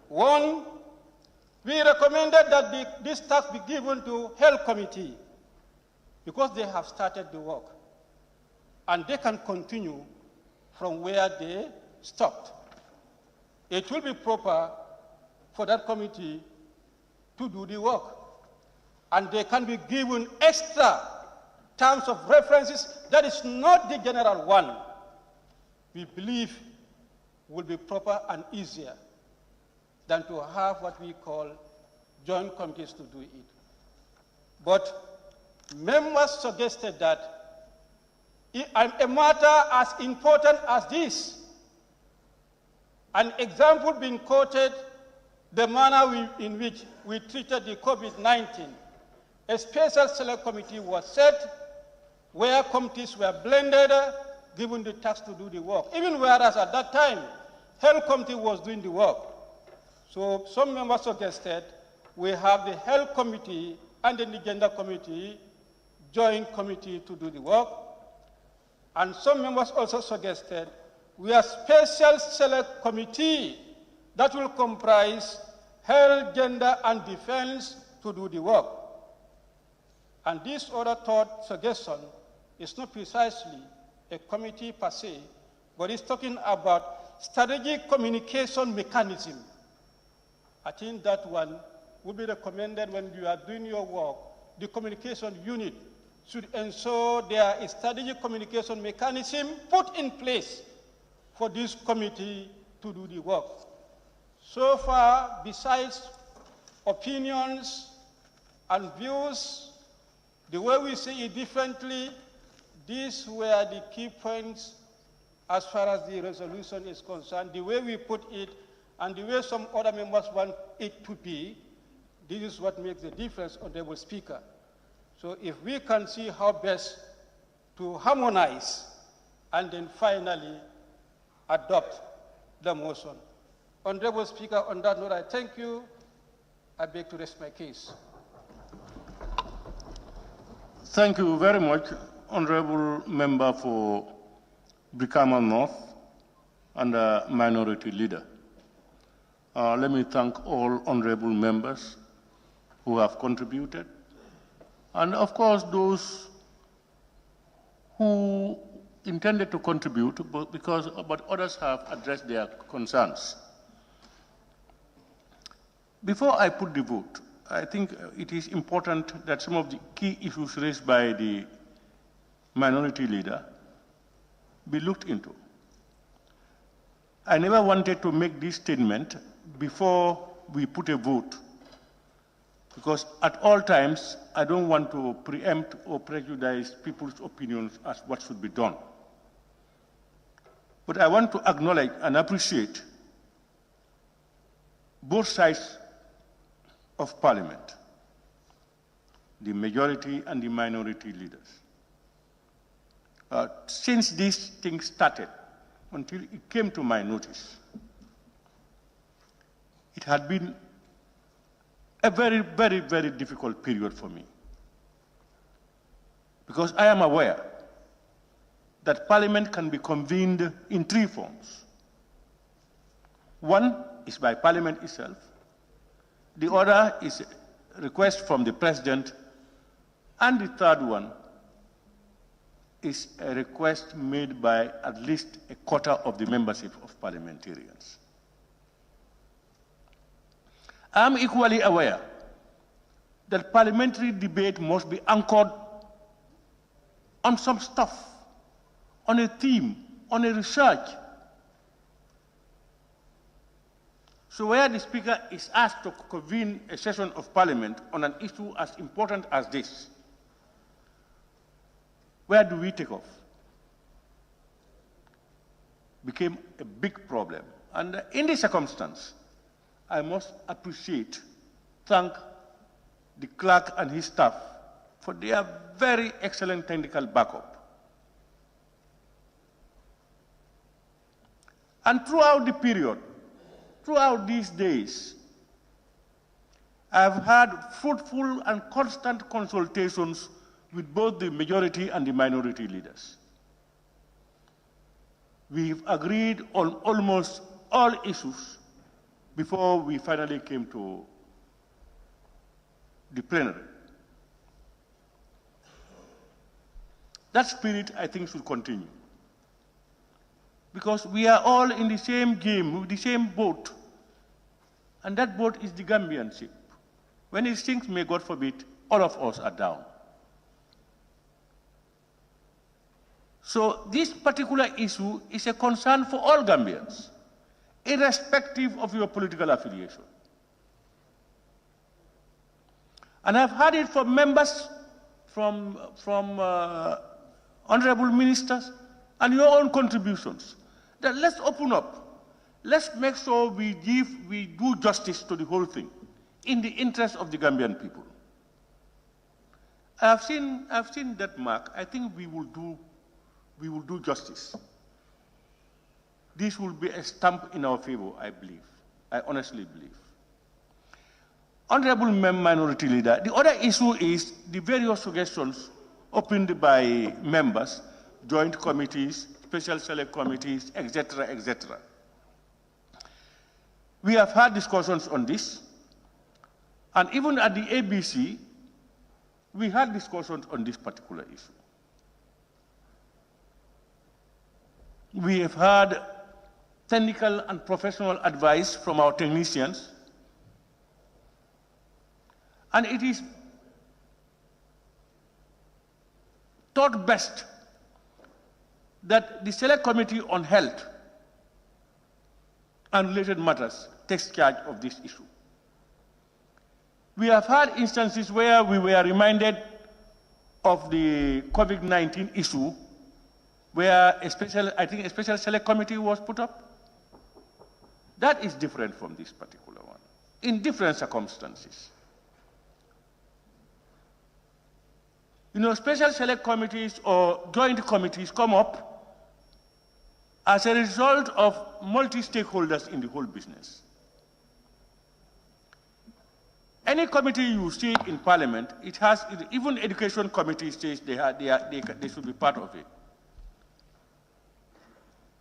One, we recommended that this task be given to Health Committee because they have started the work and they can continue from where they stopped. It will be proper for that committee to do the work, and they can be given extra terms of references that is not the general one. We believe will be proper and easier than to have what we call joint committees to do it. But members suggested that a matter as important as this, an example being quoted, the manner in which we treated the COVID-19, a special select committee was set where committees were blended, given the task to do the work, even whereas at that time, Health Committee was doing the work. So some members suggested we have the Health Committee and the Gender Committee, joint committee to do the work. And some members also suggested we have special select committee that will comprise health, gender, and defense to do the work. And this other third suggestion is not precisely a committee per se, but it's talking about strategic communication mechanism. I think that one would be recommended when you are doing your work. The communication unit should ensure there is strategic communication mechanism put in place for this committee to do the work. So far, besides opinions and views, the way we see it differently, these were the key points as far as the resolution is concerned. The way we put it and the way some other members want it to be, this is what makes the difference, Honorable Speaker. So if we can see how best to harmonize and then finally adopt the motion. Honorable Speaker, on that note, I thank you. I beg to rest my case. Thank you very much, Honorable Member for Brikama North and Minority Leader. Let me thank all honorable members who have contributed, and of course those who intended to contribute, but others have addressed their concerns. Before I put the vote, I think it is important that some of the key issues raised by the minority leader be looked into. I never wanted to make this statement before we put a vote because at all times, I don't want to preempt or prejudice people's opinions as what should be done. But I want to acknowledge and appreciate both sides of Parliament, the majority and the minority leaders. Since this thing started, until it came to my notice, it had been a very, very, very difficult period for me. Because I am aware that Parliament can be convened in three forms. One is by Parliament itself. The other is a request from the President. And the third one is a request made by at least a quarter of the membership of parliamentarians. I am equally aware that parliamentary debate must be anchored on some stuff, on a theme, on a research. So where the Speaker is asked to convene a session of Parliament on an issue as important as this, where do we take off? Became a big problem. And in this circumstance, I must thank the clerk and his staff for their very excellent technical backup. And throughout the period, throughout these days, I've had fruitful and constant consultations with both the majority and the minority leaders. We've agreed on almost all issues before we finally came to the plenary. That spirit, I think, should continue. Because we are all in the same game, with the same boat. And that boat is the Gambian ship. When it sinks, may God forbid, all of us are down. So this particular issue is a concern for all Gambians, irrespective of your political affiliation. And I've heard it from members, from honorable ministers, and your own contributions, that let's open up. Let's make sure we do justice to the whole thing in the interest of the Gambian people. I've seen that, Mark. I think we will do justice. This will be a stamp in our favor, I believe. I honestly believe. Honorable Minority Leader, the other issue is the various suggestions opened by members, joint committees, special select committees, etc., etc. We have had discussions on this, and even at the ABC, we had discussions on this particular issue. We have had technical and professional advice from our technicians, and it is thought best that the Select Committee on Health and Related Matters takes charge of this issue. We have had instances where we were reminded of the COVID-19 issue, where a special Select Committee was put up. That is different from this particular one, in different circumstances. You know, special select committees or joint committees come up as a result of multi-stakeholders in the whole business. Any committee you see in Parliament, it has, even education committee says they should be part of it.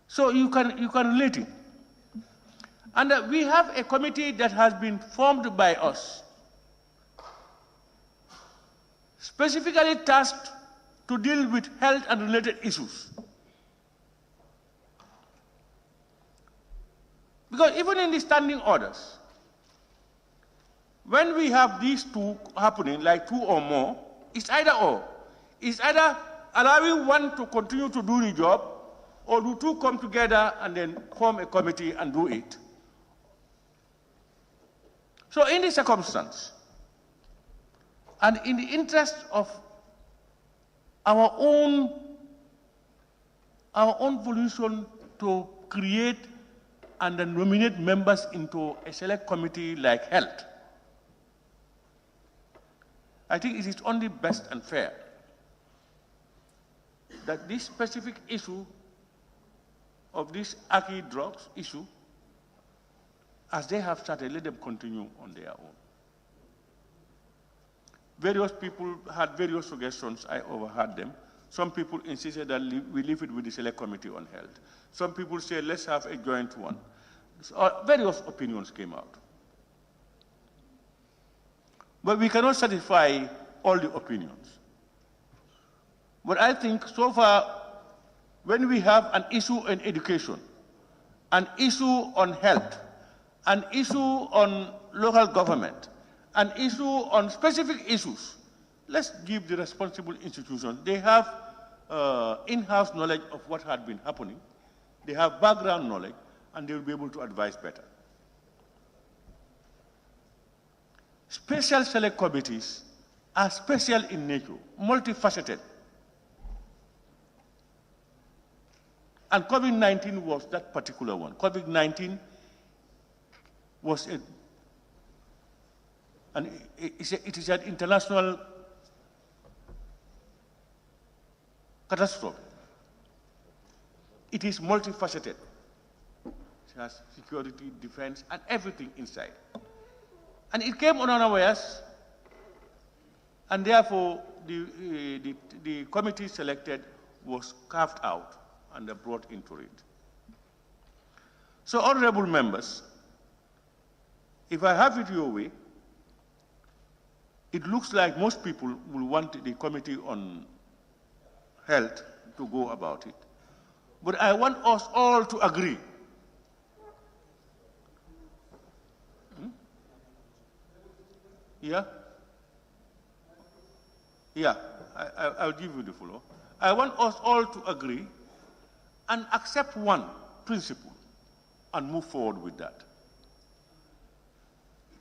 So you can relate it. And we have a committee that has been formed by us, specifically tasked to deal with health and related issues. Because even in the standing orders, when we have these two happening, like two or more, it's either or. It's either allowing one to continue to do the job, or do two come together and then form a committee and do it. So in this circumstance, And in the interest of our own volition to create and then nominate members into a select committee like health, I think it is only best and fair that this specific issue of this Aki drugs issue, as they have started, let them continue on their own. Various people had various suggestions. I overheard them. Some people insisted that we leave it with the Select Committee on Health. Some people said, let's have a joint one. So, various opinions came out. But we cannot satisfy all the opinions. But I think so far, when we have an issue on education, an issue on health, an issue on local government, an issue on specific issues, let's give the responsible institutions. They have in-house knowledge of what had been happening. They have background knowledge, and they will be able to advise better. Special select committees are special in nature, multifaceted. And COVID-19 was that particular one. COVID-19 was it is an international catastrophe. It is multifaceted. It has security, defense, and everything inside. And it came on unawares, and therefore the committee selected was carved out and brought into it. So, honorable members, if I have it your way, it looks like most people will want the Committee on Health to go about it. But I want us all to agree. Yeah? Yeah, I'll give you the floor. I want us all to agree and accept one principle and move forward with that.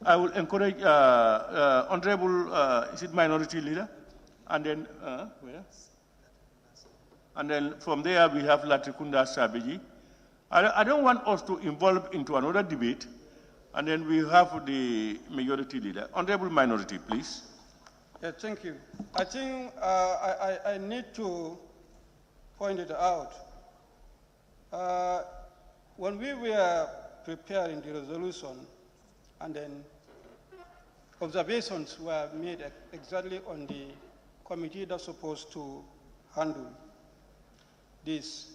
I will encourage Honorable, is it Minority Leader? And then, where? And then from there we have Latrikunda Sabiji. I don't want us to involve into another debate, and then we have the Majority Leader. Honorable Minority, please. Yeah, thank you. I think I need to point it out. When we were preparing the resolution, and then observations were made exactly on the committee that's supposed to handle this.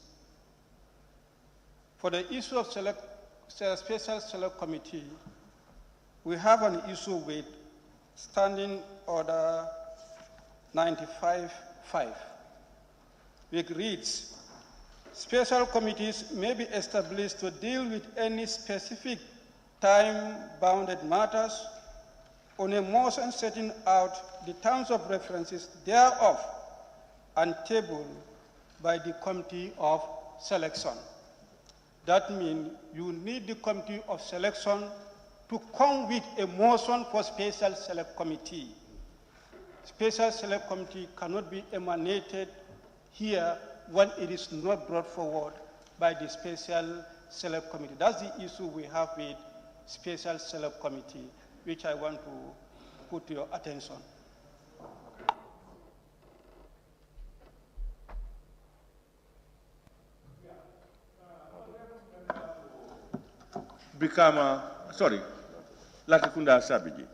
For the issue of special select committee, we have an issue with Standing Order 95-5, which reads, special committees may be established to deal with any specific time-bounded matters on a motion setting out the terms of references thereof and tabled by the Committee of Selection. That means you need the Committee of Selection to come with a motion for special select committee. Special select committee cannot be emanated here when it is not brought forward by the special select committee. That's the issue we have with special select committee, which I want to put to your attention. Sorry, Latikunda Sabiji.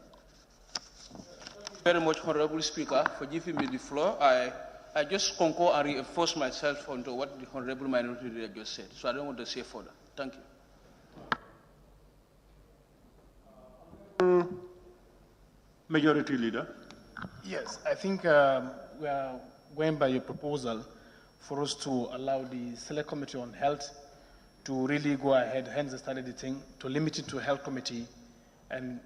Very much, Honorable Speaker, for giving me the floor. I just concur and reinforce myself onto what the Honorable Minority Leader just said, so I don't want to say further. Thank you. Majority Leader. Yes, I think we are going by your proposal for us to allow the Select Committee on Health to really go ahead, hence started the thing, to limit it to a health committee and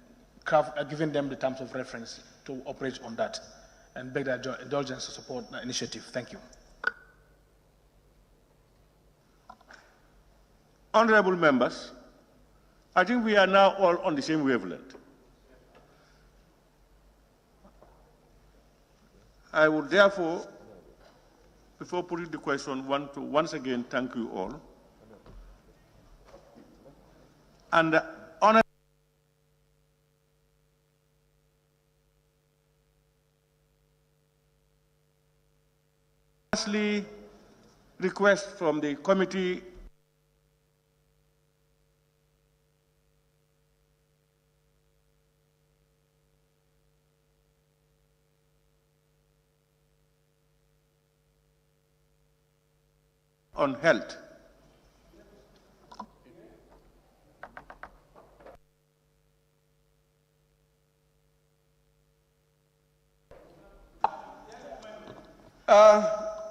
giving them the terms of reference to operate on that, and beg their indulgence to support the initiative. Thank you. Honorable members, I think we are now all on the same wavelength. I would therefore, before putting the question, want to once again thank you all. And honestly, request from the committee on health.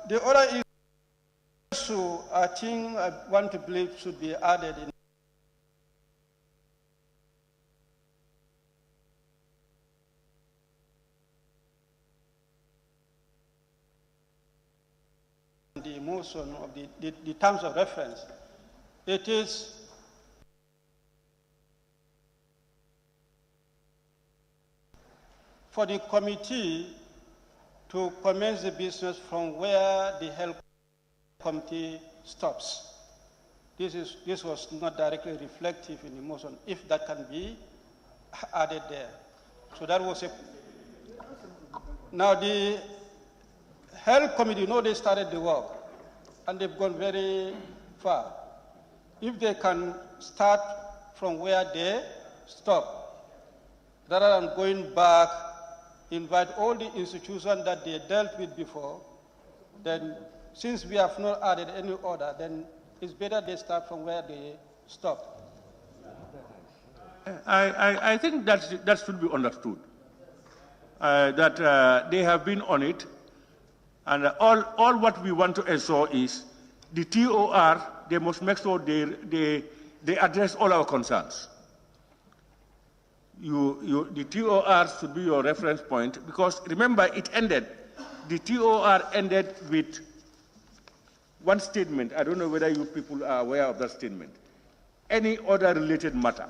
The other issue I think I want to believe should be added in the motion of the terms of reference. It is for the committee to commence the business from where the health committee stops. This was not directly reflective in the motion, if that can be added there. So that was a... Now the health committee, you know, they started the work and they've gone very far. If they can start from where they stop, rather than going back, invite all the institutions that they dealt with before, then since we have not added any order, then it's better they start from where they stopped. I think that should be understood, that they have been on it, and all what we want to ensure is the TOR, they must make sure they address all our concerns. The TOR should be your reference point, because remember, the TOR ended with one statement. I don't know whether you people are aware of that statement. Any other related matter.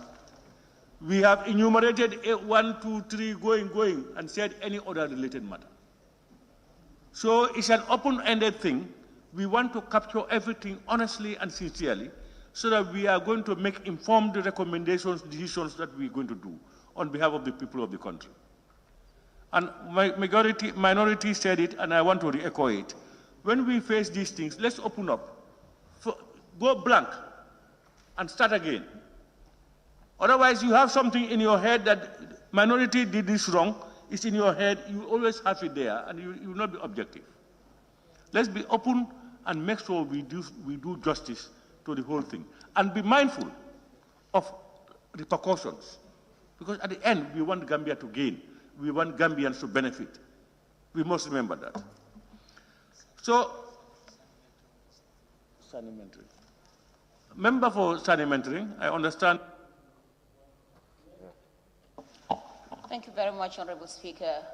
We have enumerated 1, 2, 3, going, and said any other related matter. So it's an open-ended thing. We want to capture everything honestly and sincerely, so that we are going to make informed recommendations, decisions that we're going to do on behalf of the people of the country. And my minority said it, and I want to re-echo it. When we face these things, let's open up. Go blank and start again. Otherwise, you have something in your head that minority did this wrong. It's in your head. You always have it there, and you will not be objective. Let's be open and make sure we do justice to the whole thing. And be mindful of repercussions. Because at the end, we want Gambia to gain. We want Gambians to benefit. We must remember that. So, Sanimentary. Member for Sanimentary, I understand. Thank you very much, Honorable Speaker.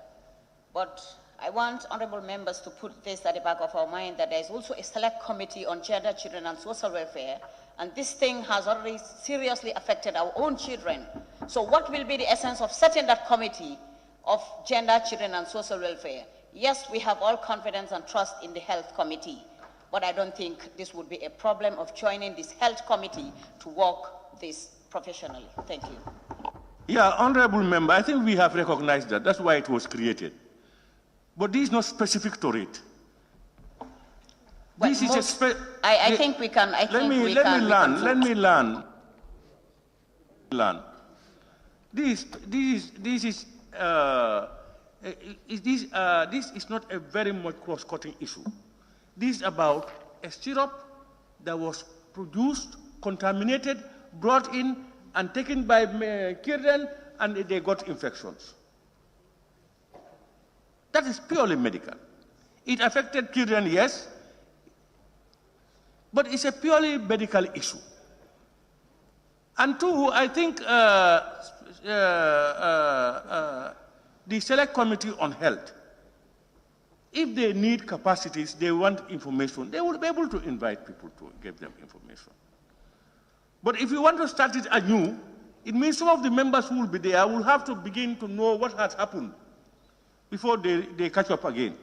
But I want honorable members to put this at the back of our mind, that there is also a select committee on gender, children, and social welfare. And this thing has already seriously affected our own children. So what will be the essence of setting that committee of gender, children, and social welfare? Yes, we have all confidence and trust in the health committee, but I don't think this would be a problem of joining this health committee to work this professionally. Thank you. Yeah, honorable member, I think we have recognized that. That's why it was created. But this is not specific to it. Well, this is I think we can. Let me learn. This is not a very much cross-cutting issue. This is about a syrup that was produced, contaminated, brought in, and taken by children, and they got infections. That is purely medical. It affected children, yes, but it's a purely medical issue. And two, I think the Select Committee on Health, if they need capacities, they want information, they will be able to invite people to give them information. But if you want to start it anew, it means some of the members who will be there will have to begin to know what has happened before they catch up again.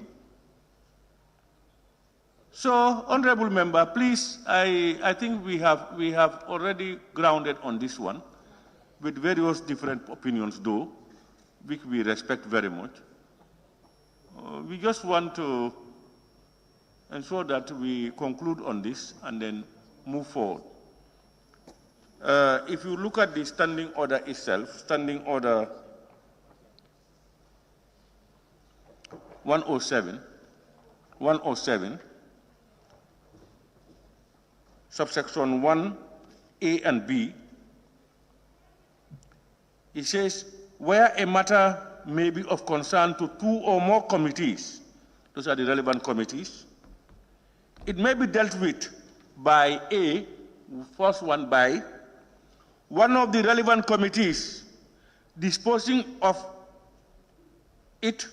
So, honorable member, please, I think we have already grounded on this one with various different opinions, though, which we respect very much. We just want to ensure that we conclude on this and then move forward. If you look at the standing order itself, standing order 107, subsection 1A and B, it says, where a matter may be of concern to two or more committees, those are the relevant committees, it may be dealt with by A, first one by one of the relevant committees disposing of it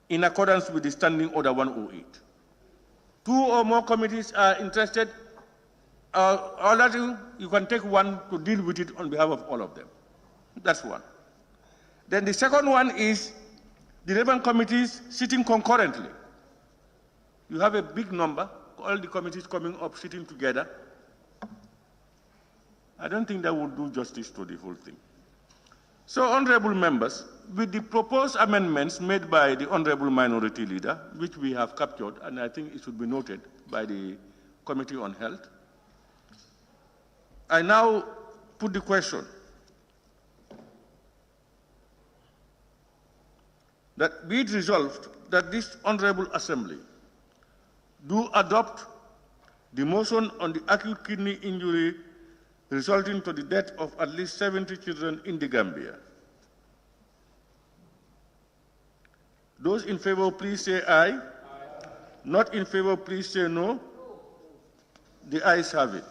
in accordance with the Standing Order 108. Two or more committees are interested, or that you can take one to deal with it on behalf of all of them. That's one. Then the second one is the relevant committees sitting concurrently. You have a big number, all the committees coming up, sitting together. I don't think that would do justice to the whole thing. So, honorable members, with the proposed amendments made by the honorable minority leader, which we have captured, and I think it should be noted by the Committee on Health, I now put the question that be it resolved that this honorable assembly do adopt the motion on the acute kidney injury resulting to the death of at least 70 children in the Gambia. Those in favor, please say aye. Aye. Not in favor, please say no. The ayes have it.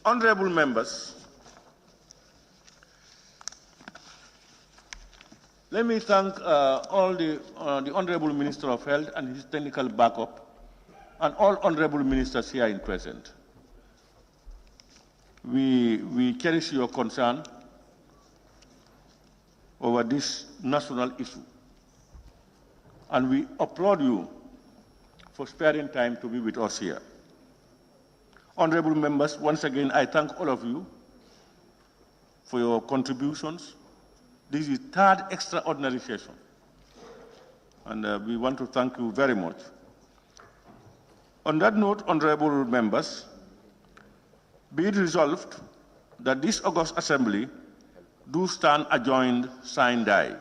Honorable members, let me thank all the Honorable Minister of Health and his technical backup, and all Honorable Ministers here in present. We cherish your concern over this national issue, and we applaud you for sparing time to be with us here. Honorable members, once again, I thank all of you for your contributions. This is the third extraordinary session, and we want to thank you very much. On that note, honorable members, be it resolved that this August Assembly do stand adjourned, sine die.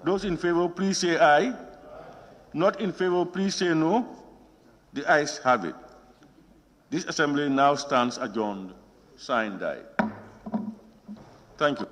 Those in favor, please say aye. Not in favor, please say no. The ayes have it. This Assembly now stands adjourned, sine die. Thank you.